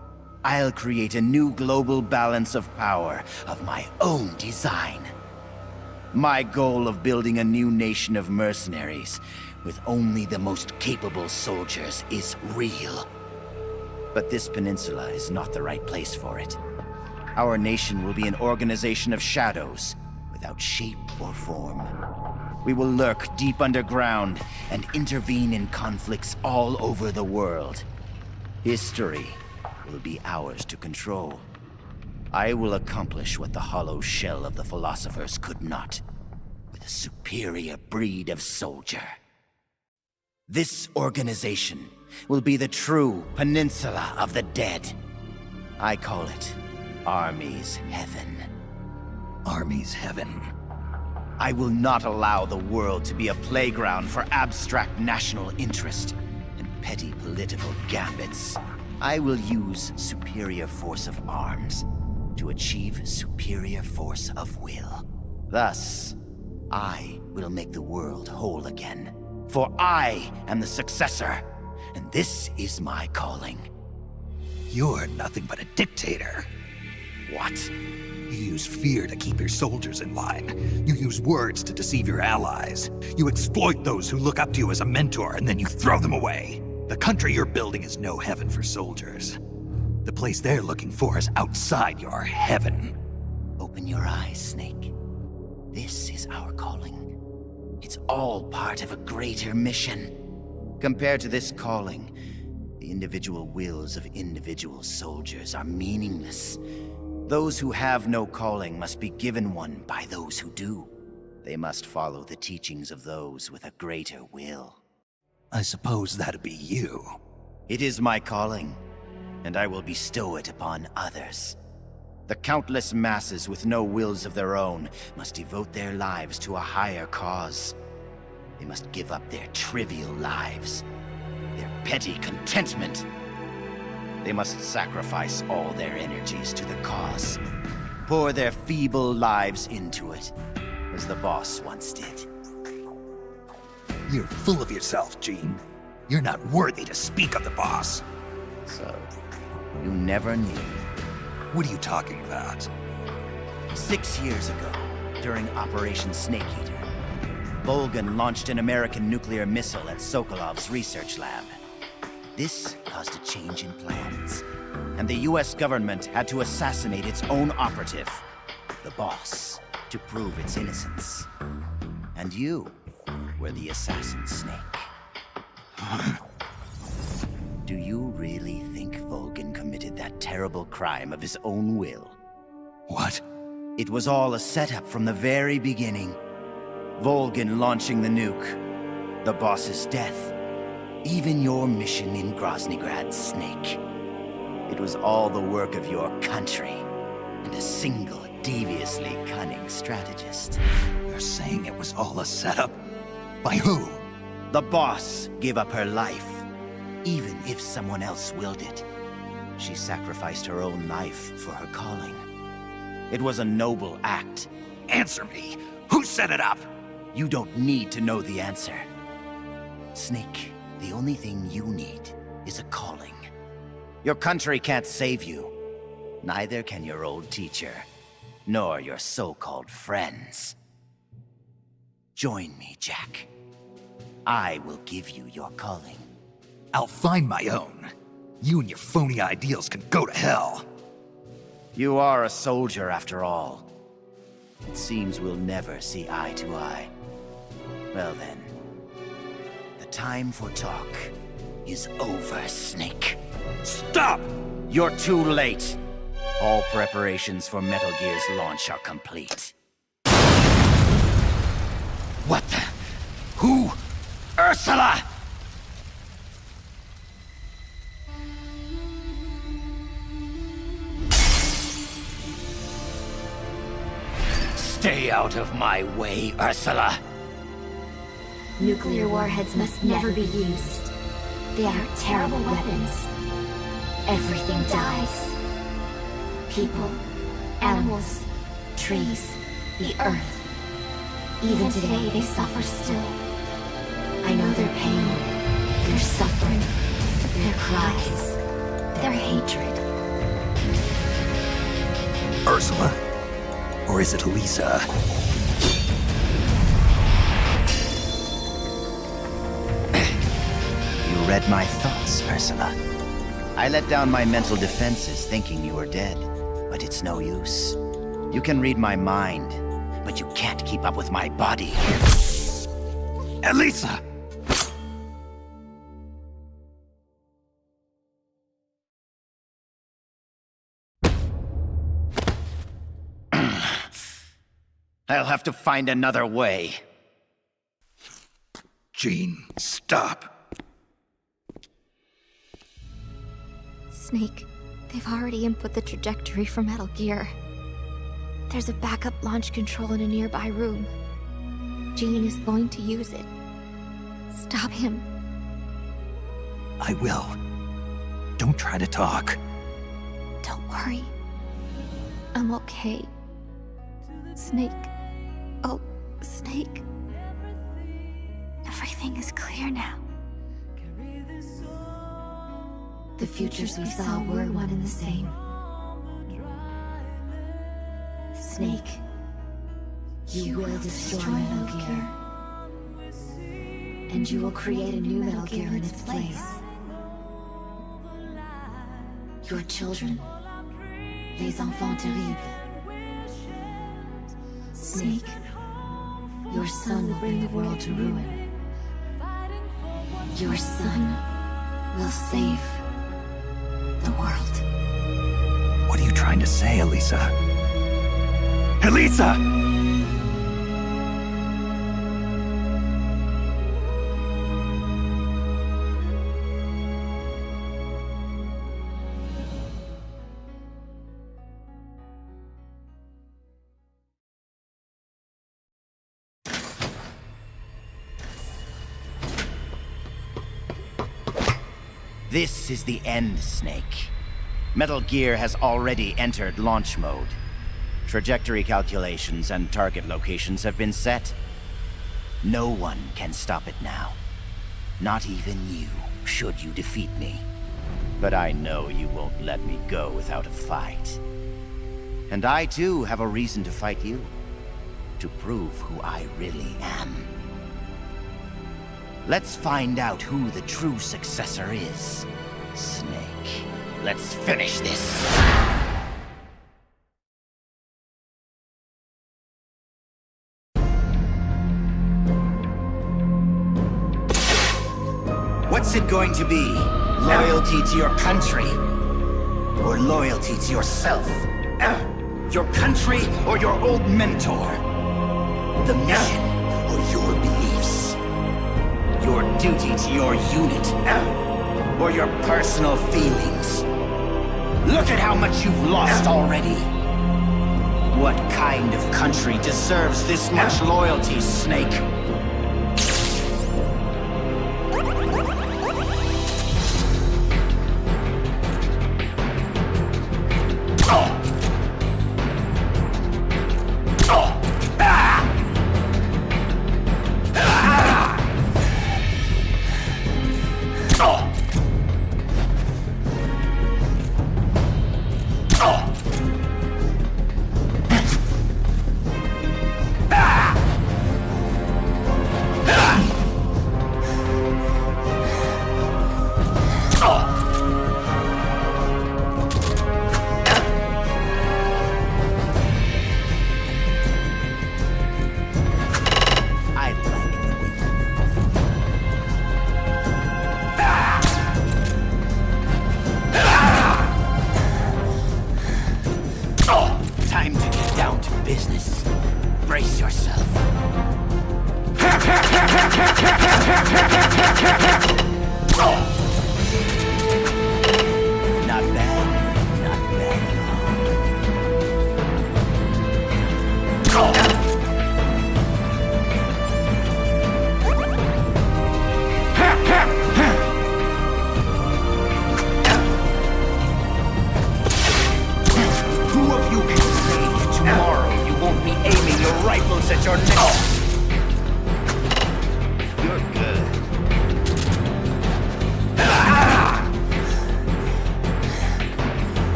I'll create a new global balance of power of my own design. My goal of building a new nation of mercenaries with only the most capable soldiers is real. But this peninsula is not the right place for it. Our nation will be an organization of shadows, without shape or form. We will lurk deep underground and intervene in conflicts all over the world. History will be ours to control. I will accomplish what the hollow shell of the Philosophers could not, with the superior breed of soldier. This organization will be the true Peninsula of the Dead. I call it Army's Heaven. Army's Heaven. I will not allow the world to be a playground for abstract national interest and petty political gambits. I will use superior force of arms to achieve superior force of will. Thus, I will make the world whole again. For I am the successor, and this is my calling. You're nothing but a dictator. What? You use fear to keep your soldiers in line. You use words to deceive your allies. You exploit those who look up to you as a mentor, and then you throw them away. The country you're building is no heaven for soldiers. The place they're looking for is outside your heaven. Open your eyes, Snake. This is our calling. It's all part of a greater mission. Compared to this calling, the individual wills of individual soldiers are meaningless. Those who have no calling must be given one by those who do. They must follow the teachings of those with a greater will. I suppose that'd be you. It is my calling, and I will bestow it upon others. The countless masses with no wills of their own must devote their lives to a higher cause. They must give up their trivial lives, their petty contentment. They must sacrifice all their energies to the cause, pour their feeble lives into it, as the boss once did. You're full of yourself, Gene. You're not worthy to speak of the boss. So, you never knew. What are you talking about? 6 years ago, during Operation Snake Eater, Volgan launched an American nuclear missile at Sokolov's research lab. This caused a change in plans, and the US government had to assassinate its own operative, the boss, to prove its innocence. And you were the assassin, Snake. Do you really think Volgan committed that terrible crime of his own will? What? It was all a setup from the very beginning. Volgan launching the nuke, the boss's death, even your mission in Groznygrad, Snake. It was all the work of your country, and a single, deviously cunning strategist. You're saying it was all a setup? By who? The boss gave up her life, even if someone else willed it. She sacrificed her own life for her calling. It was a noble act. Answer me! Who set it up? You don't need to know the answer. Snake, the only thing you need is a calling. Your country can't save you. Neither can your old teacher, nor your so-called friends. Join me, Jack. I will give you your calling. I'll find my own. You and your phony ideals can go to hell. You are a soldier after all. It seems we'll never see eye to eye. Well then, the time for talk is over, Snake. Stop! You're too late. All preparations for Metal Gear's launch are complete. What the? Who? Ursula! Stay out of my way, Ursula! Nuclear warheads must never be used. They are terrible weapons. Everything dies. People, animals, trees, the earth. Even today, they suffer still. I know their pain, their suffering, their cries, their hatred. Ursula? Or is it Elisa? You read my thoughts, Ursula. I let down my mental defenses thinking you were dead, but it's no use. You can read my mind, but you can't keep up with my body. Elisa! I'll have to find another way. Gene, stop. Snake, they've already input the trajectory for Metal Gear. There's a backup launch control in a nearby room. Gene is going to use it. Stop him. I will. Don't try to talk. Don't worry. I'm okay. Snake. Oh, Snake. Everything is clear now. The futures we saw were one and the same. Snake, you will destroy Metal Gear. And you will create a new Metal Gear in its place. Your children, les enfants terribles. Snake, your son will bring the world to ruin. Your son will save the world. What are you trying to say, Elisa? Elisa! This is the end, Snake. Metal Gear has already entered launch mode. Trajectory calculations and target locations have been set. No one can stop it now. Not even you, should you defeat me. But I know you won't let me go without a fight. And I too have a reason to fight you. To prove who I really am. Let's find out who the true successor is. Snake, let's finish this. What's it going to be? Loyalty to your country? Or loyalty to yourself? Your country or your old mentor? The mission or your beliefs? Your duty to your unit? Or your personal feelings? Look at how much you've lost already. What kind of country deserves this much loyalty, Snake?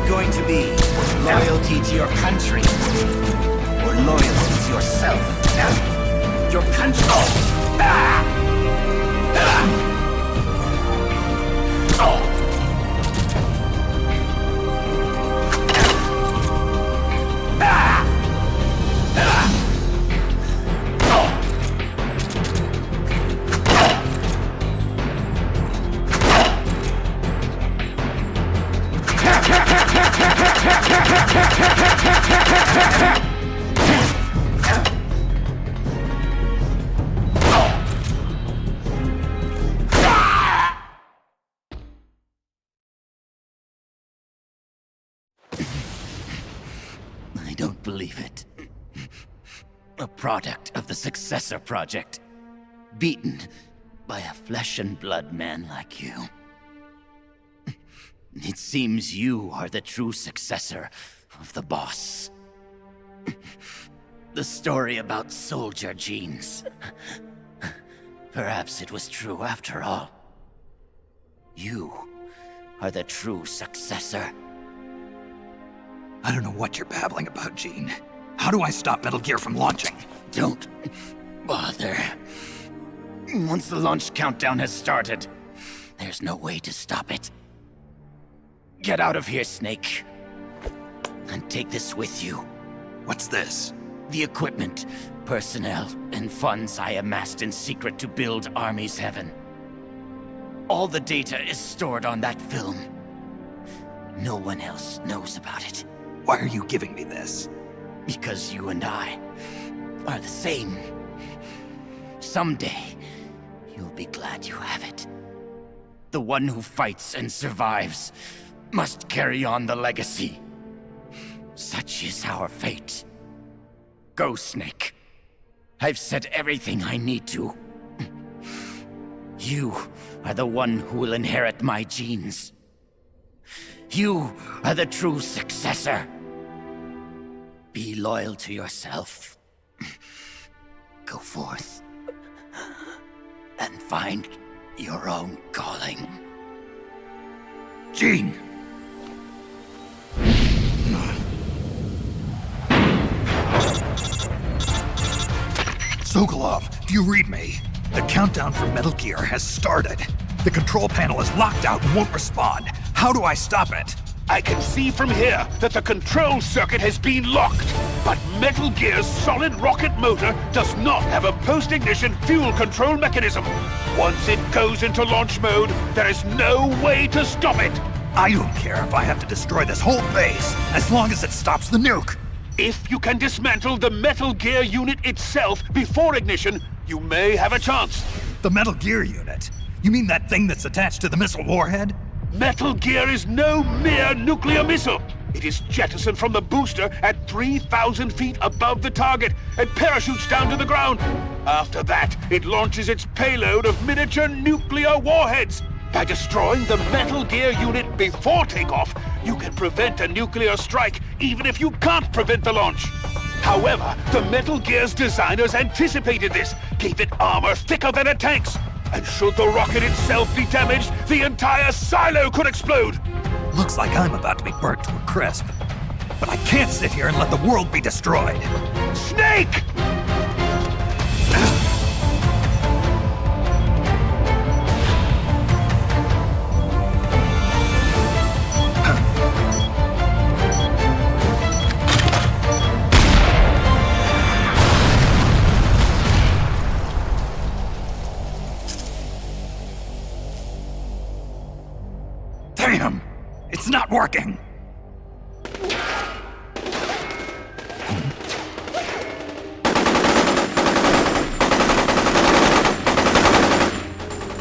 going to be? Loyalty to your country? Or loyalty to yourself? Your country? I don't believe it. A product of the Successor Project. Beaten by a flesh and blood man like you. It seems you are the true successor of the boss. The story about soldier genes. Perhaps it was true after all. You are the true successor. I don't know what you're babbling about, Gene. How do I stop Metal Gear from launching? Don't bother. Once the launch countdown has started, there's no way to stop it. Get out of here, Snake. And take this with you. What's this? The equipment, personnel, and funds I amassed in secret to build Army's Heaven. All the data is stored on that film. No one else knows about it. Why are you giving me this? Because you and I are the same. Someday, you'll be glad you have it. The one who fights and survives must carry on the legacy. Such is our fate. Go, Snake. I've said everything I need to. You are the one who will inherit my genes. You are the true successor. Be loyal to yourself. Go forth and find your own calling. Gene! Sokolov, do you read me? The countdown for Metal Gear has started. The control panel is locked out and won't respond. How do I stop it? I can see from here that the control circuit has been locked, but Metal Gear's solid rocket motor does not have a post-ignition fuel control mechanism. Once it goes into launch mode, there is no way to stop it. I don't care if I have to destroy this whole base, as long as it stops the nuke. If you can dismantle the Metal Gear unit itself before ignition, you may have a chance. The Metal Gear unit? You mean that thing that's attached to the missile warhead? Metal Gear is no mere nuclear missile. It is jettisoned from the booster at 3,000 feet above the target and parachutes down to the ground. After that, it launches its payload of miniature nuclear warheads. By destroying the Metal Gear unit before takeoff, you can prevent a nuclear strike even if you can't prevent the launch. However, the Metal Gear's designers anticipated this, gave it armor thicker than a tank's. And should the rocket itself be damaged, the entire silo could explode! Looks like I'm about to be burnt to a crisp. But I can't sit here and let the world be destroyed. Snake! Damn! It's not working!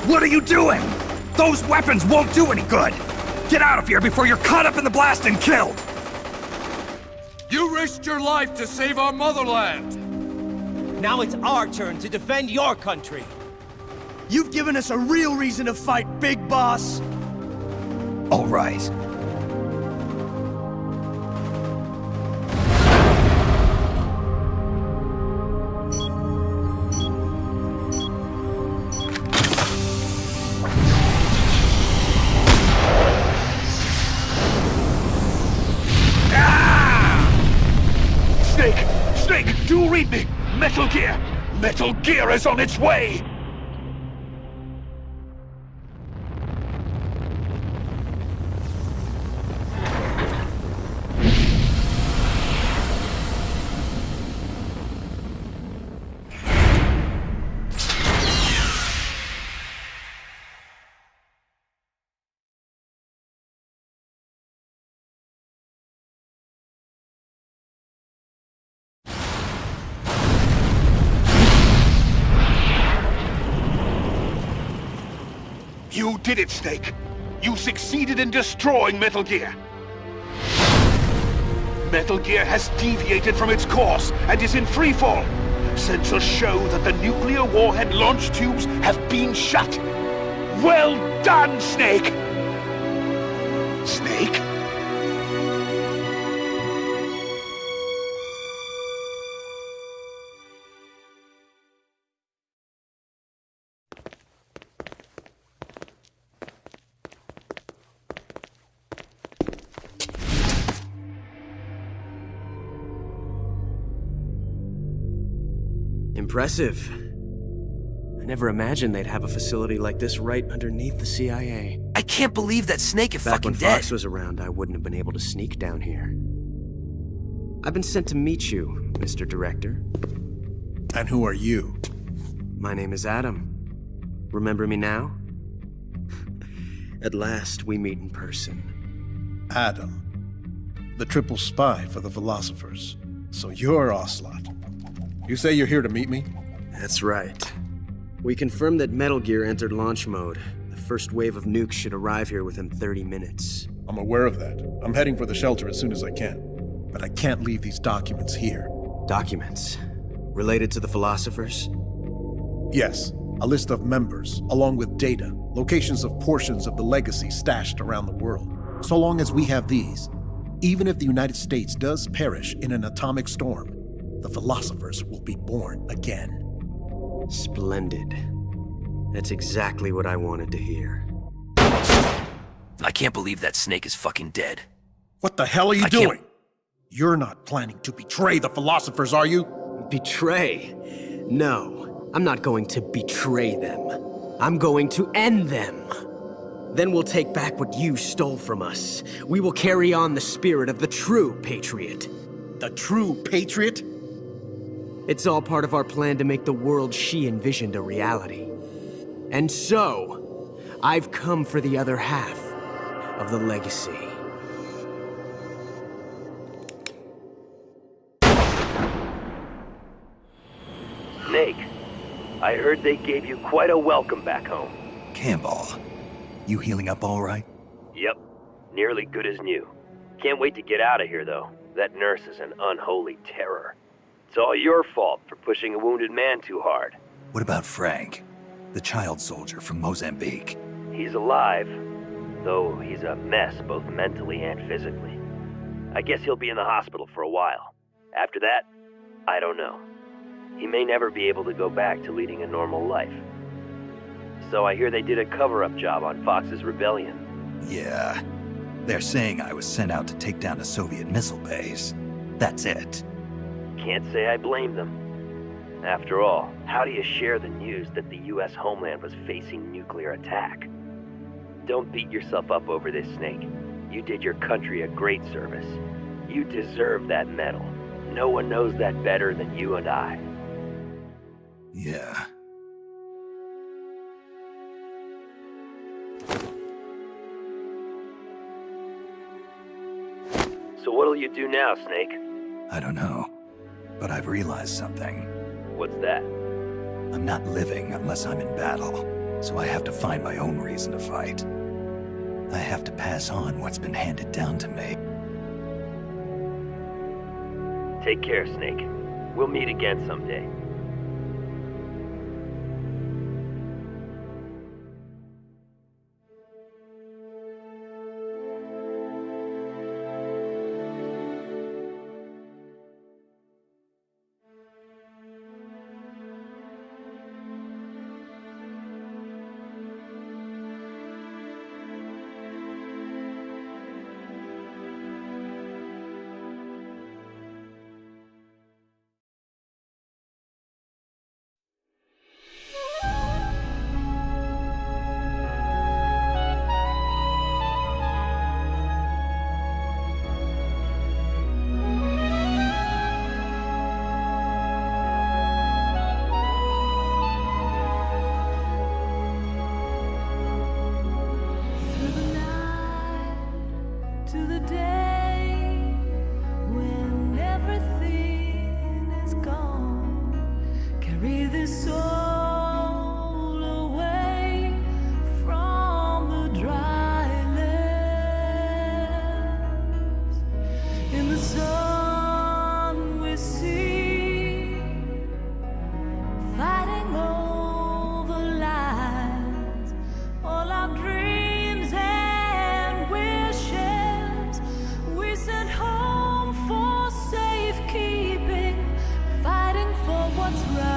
What are you doing? Those weapons won't do any good! Get out of here before you're caught up in the blast and killed! You risked your life to save our motherland! Now it's our turn to defend your country. You've given us a real reason to fight, Big Boss! All right. Metal Gear! Metal Gear is on its way! You did it, Snake! You succeeded in destroying Metal Gear! Metal Gear has deviated from its course and is in freefall! Sensors show that the nuclear warhead launch tubes have been shut! Well done, Snake! Snake? Impressive. I never imagined they'd have a facility like this right underneath the CIA. I can't believe that Snake is Back fucking when dead. Fox was around, I wouldn't have been able to sneak down here. I've been sent to meet you, Mr. Director. And who are you? My name is Adam. Remember me now? At last, we meet in person. Adam. The triple spy for the philosophers. So you're Ocelot. You say you're here to meet me? That's right. We confirmed that Metal Gear entered launch mode. The first wave of nukes should arrive here within 30 minutes. I'm aware of that. I'm heading for the shelter as soon as I can. But I can't leave these documents here. Documents? Related to the philosophers? Yes. A list of members, along with data, locations of portions of the legacy stashed around the world. So long as we have these, even if the United States does perish in an atomic storm, the philosophers will be born again. Splendid. That's exactly what I wanted to hear. I can't believe that Snake is fucking dead. What the hell are you doing? You're not planning to betray the philosophers, are you? Betray? No, I'm not going to betray them. I'm going to end them. Then we'll take back what you stole from us. We will carry on the spirit of the true patriot. The true patriot? It's all part of our plan to make the world she envisioned a reality. And so, I've come for the other half of the legacy. Snake, I heard they gave you quite a welcome back home. Campbell, you healing up all right? Yep, nearly good as new. Can't wait to get out of here, though. That nurse is an unholy terror. It's all your fault for pushing a wounded man too hard. What about Frank, the child soldier from Mozambique? He's alive, though he's a mess both mentally and physically. I guess he'll be in the hospital for a while. After that, I don't know. He may never be able to go back to leading a normal life. So I hear they did a cover-up job on Fox's rebellion. Yeah. They're saying I was sent out to take down a Soviet missile base. That's it. Can't say I blame them. After all, how do you share the news that the US homeland was facing nuclear attack? Don't beat yourself up over this, Snake. You did your country a great service. You deserve that medal. No one knows that better than you and I. Yeah. So what'll you do now, Snake? I don't know. But I've realized something. What's that? I'm not living unless I'm in battle, so I have to find my own reason to fight. I have to pass on what's been handed down to me. Take care, Snake. We'll meet again someday. carry this soul away from the dry lands. In the sun we see, fighting over lives, all our dreams and wishes we sent home for safekeeping, fighting for what's right.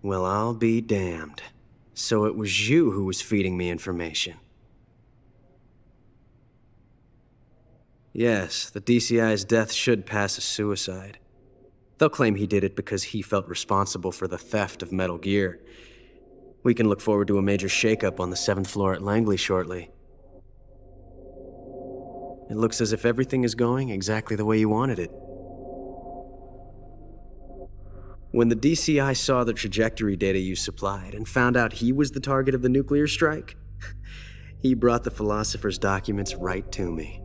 Well, I'll be damned. So it was you who was feeding me information. Yes, the DCI's death should pass as suicide. They'll claim he did it because he felt responsible for the theft of Metal Gear. We can look forward to a major shakeup on the 7th floor at Langley shortly. It looks as if everything is going exactly the way you wanted it. When the DCI saw the trajectory data you supplied and found out he was the target of the nuclear strike, he brought the Philosopher's documents right to me.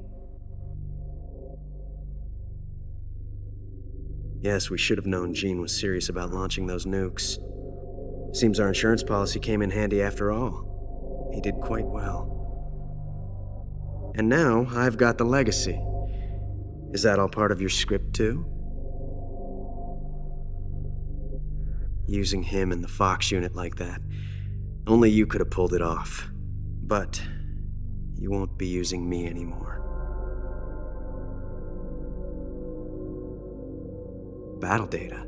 Yes, we should have known Gene was serious about launching those nukes. Seems our insurance policy came in handy after all. He did quite well. And now, I've got the legacy. Is that all part of your script, too? Using him in the Fox unit like that. Only you could have pulled it off. But you won't be using me anymore. Battle data.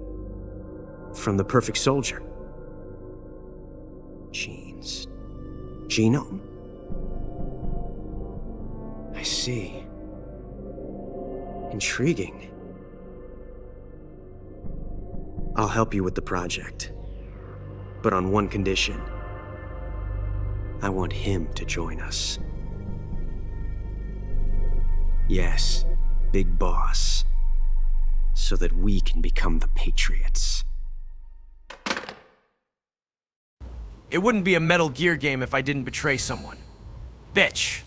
From the Perfect Soldier. Gene's genome? I see. Intriguing. I'll help you with the project. But on one condition. I want him to join us. Yes, Big Boss. So that we can become the Patriots. It wouldn't be a Metal Gear game if I didn't betray someone. Bitch.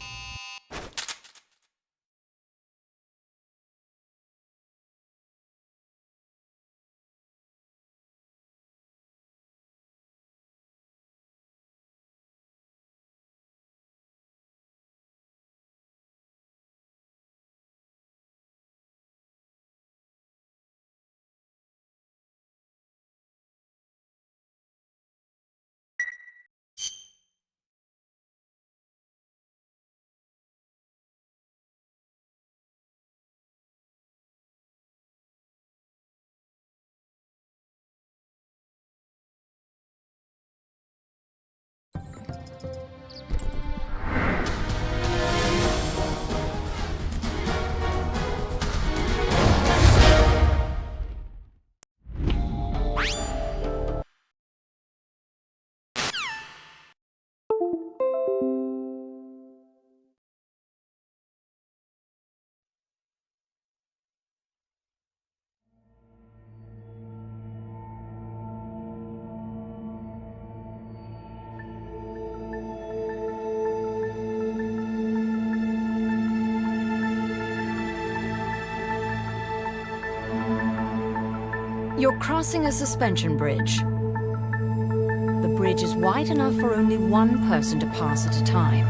You're crossing a suspension bridge. The bridge is wide enough for only one person to pass at a time.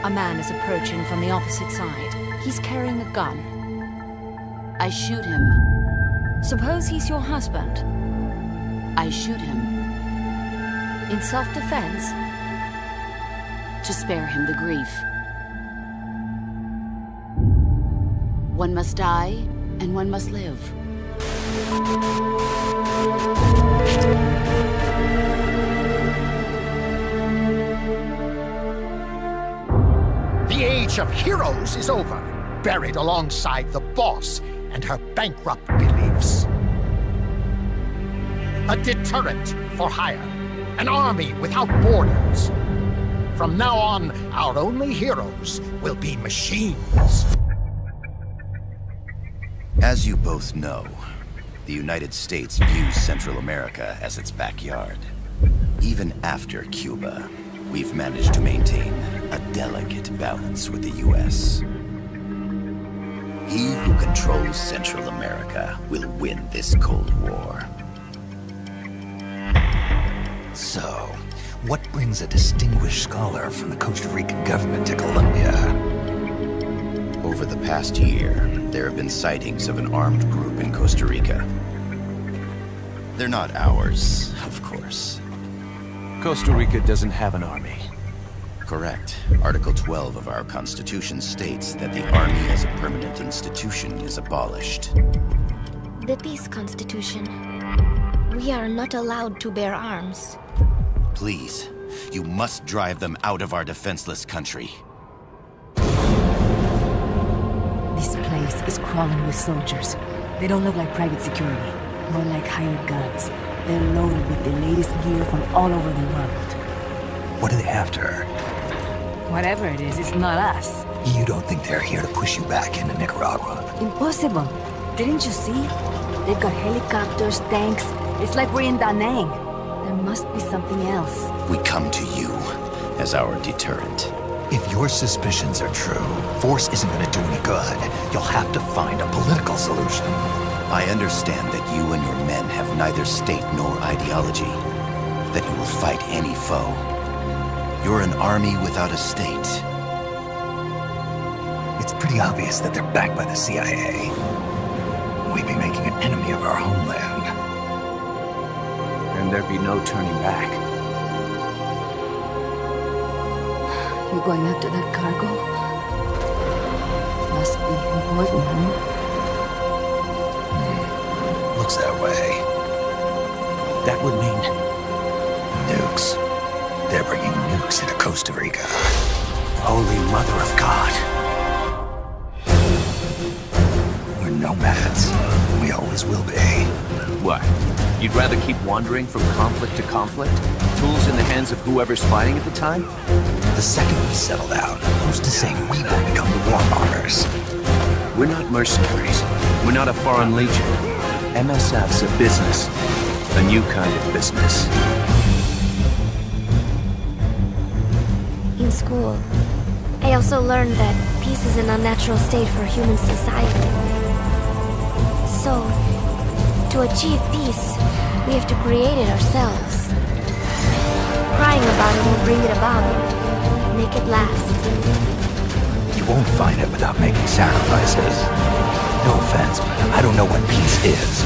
A man is approaching from the opposite side. He's carrying a gun. I shoot him. Suppose he's your husband. I shoot him. In self-defense, to spare him the grief. One must die, and one must live. The age of heroes is over, buried alongside the boss and her bankrupt beliefs. A deterrent for hire, an army without borders. From now on, our only heroes will be machines. As you both know, the United States views Central America as its backyard. Even after Cuba, we've managed to maintain a delicate balance with the U.S. He who controls Central America will win this Cold War. So, what brings a distinguished scholar from the Costa Rican government to Colombia? Over the past year, there have been sightings of an armed group in Costa Rica. They're not ours, of course. Costa Rica doesn't have an army. Correct. Article 12 of our Constitution states that the Army as a permanent institution is abolished. The peace constitution. We are not allowed to bear arms. Please, you must drive them out of our defenseless country. This place is crawling with soldiers. They don't look like private security, more like hired guns. They're loaded with the latest gear from all over the world. What are they after? Whatever it is, it's not us. You don't think they're here to push you back into Nicaragua? Impossible. Didn't you see? They've got helicopters, tanks. It's like we're in Da Nang. There must be something else. We come to you as our deterrent. If your suspicions are true, force isn't going to do any good. You'll have to find a political solution. I understand that you and your men have neither state nor ideology, that you will fight any foe. You're an army without a state. It's pretty obvious that they're backed by the CIA. We'd be making an enemy of our homeland. And there'd be no turning back. You going after that cargo? Must be important. Looks that way. That would mean... nukes. They're bringing nukes into Costa Rica. Holy Mother of God. We're nomads. We always will be. What? You'd rather keep wandering from conflict to conflict? Tools in the hands of whoever's fighting at the time? The second we settle down, who's to say we won't become the warmongers? We're not mercenaries. We're not a foreign legion. MSF's a business. A new kind of business. In school, I also learned that peace is an unnatural state for human society. So, to achieve peace, we have to create it ourselves. Crying about it won't bring it about. Make it last. You won't find it without making sacrifices. No offense, but I don't know what peace is.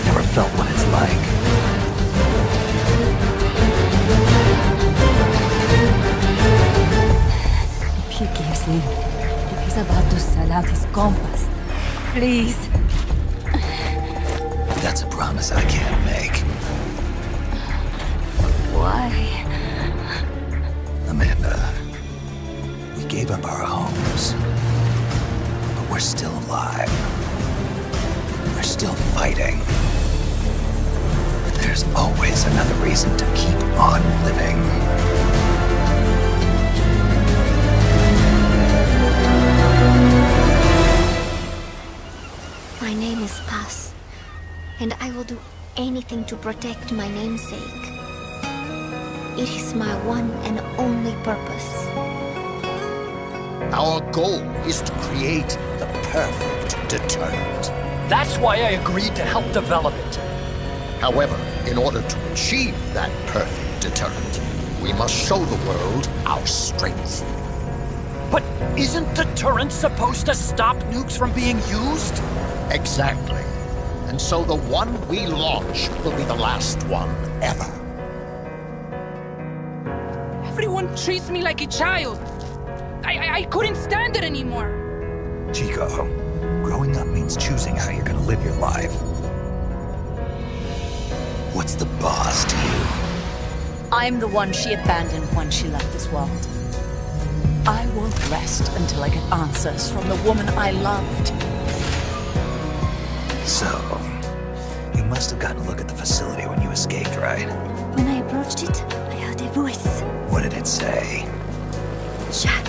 Never felt what it's like. If he gives in, if he's about to sell out his compass, please. That's a promise I can't make. Why? Amanda, we gave up our homes, but we're still alive. We're still fighting. But there's always another reason to keep on living. My name is Paz, and I will do anything to protect my namesake. It is my one and only purpose. Our goal is to create the perfect deterrent. That's why I agreed to help develop it. However, in order to achieve that perfect deterrent, we must show the world our strength. But isn't deterrent supposed to stop nukes from being used? Exactly. And so the one we launch will be the last one ever. Everyone treats me like a child. I couldn't stand it anymore. Chico, growing up means choosing how you're gonna live your life. What's the boss to you? I'm the one she abandoned when she left this world. I won't rest until I get answers from the woman I loved. So, you must have gotten a look at the facility when you escaped, right? When I approached it, I heard a voice. What did it say? Jack.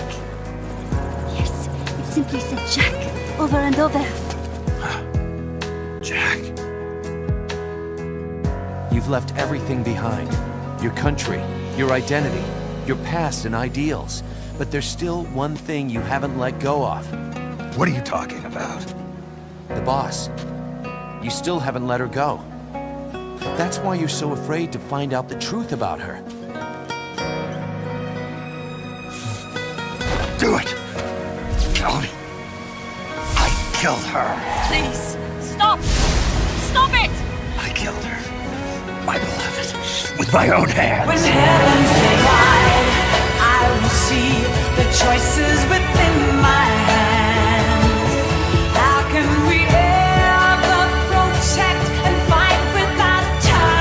Yes, it simply said Jack, over and over. Jack. You've left everything behind. Your country, your identity, your past and ideals. But there's still one thing you haven't let go of. What are you talking about? The boss. You still haven't let her go. That's why you're so afraid to find out the truth about her. Do it! Kill me! I killed her! Please, stop! Stop it! I killed her. My beloved. With my own hands. When heavens divide, I will see the choices within my hands. How can we ever protect and fight without time?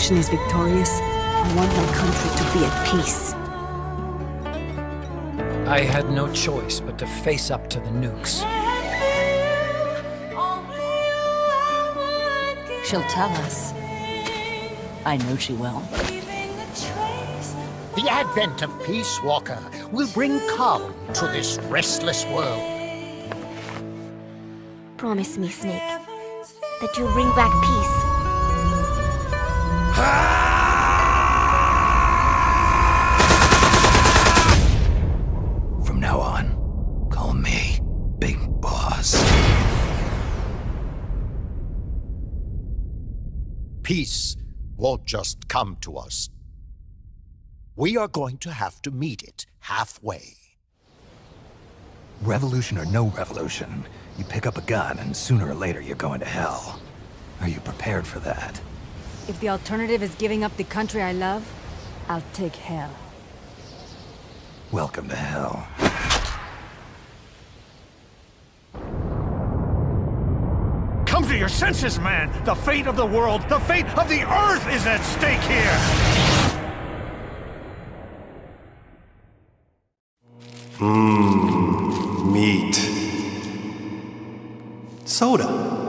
revolution is victorious, I want my country to be at peace. I had no choice but to face up to the nukes. She'll tell us. I know she will. The advent of Peace Walker will bring calm to this restless world. Promise me, Snake, that you'll bring back peace. From now on, call me Big Boss. Peace won't just come to us. We are going to have to meet it halfway. Revolution or no revolution, you pick up a gun and sooner or later you're going to hell. Are you prepared for that? If the alternative is giving up the country I love, I'll take hell. Welcome to hell. Come to your senses, man! The fate of the world, the fate of the Earth is at stake here! Meat. Soda.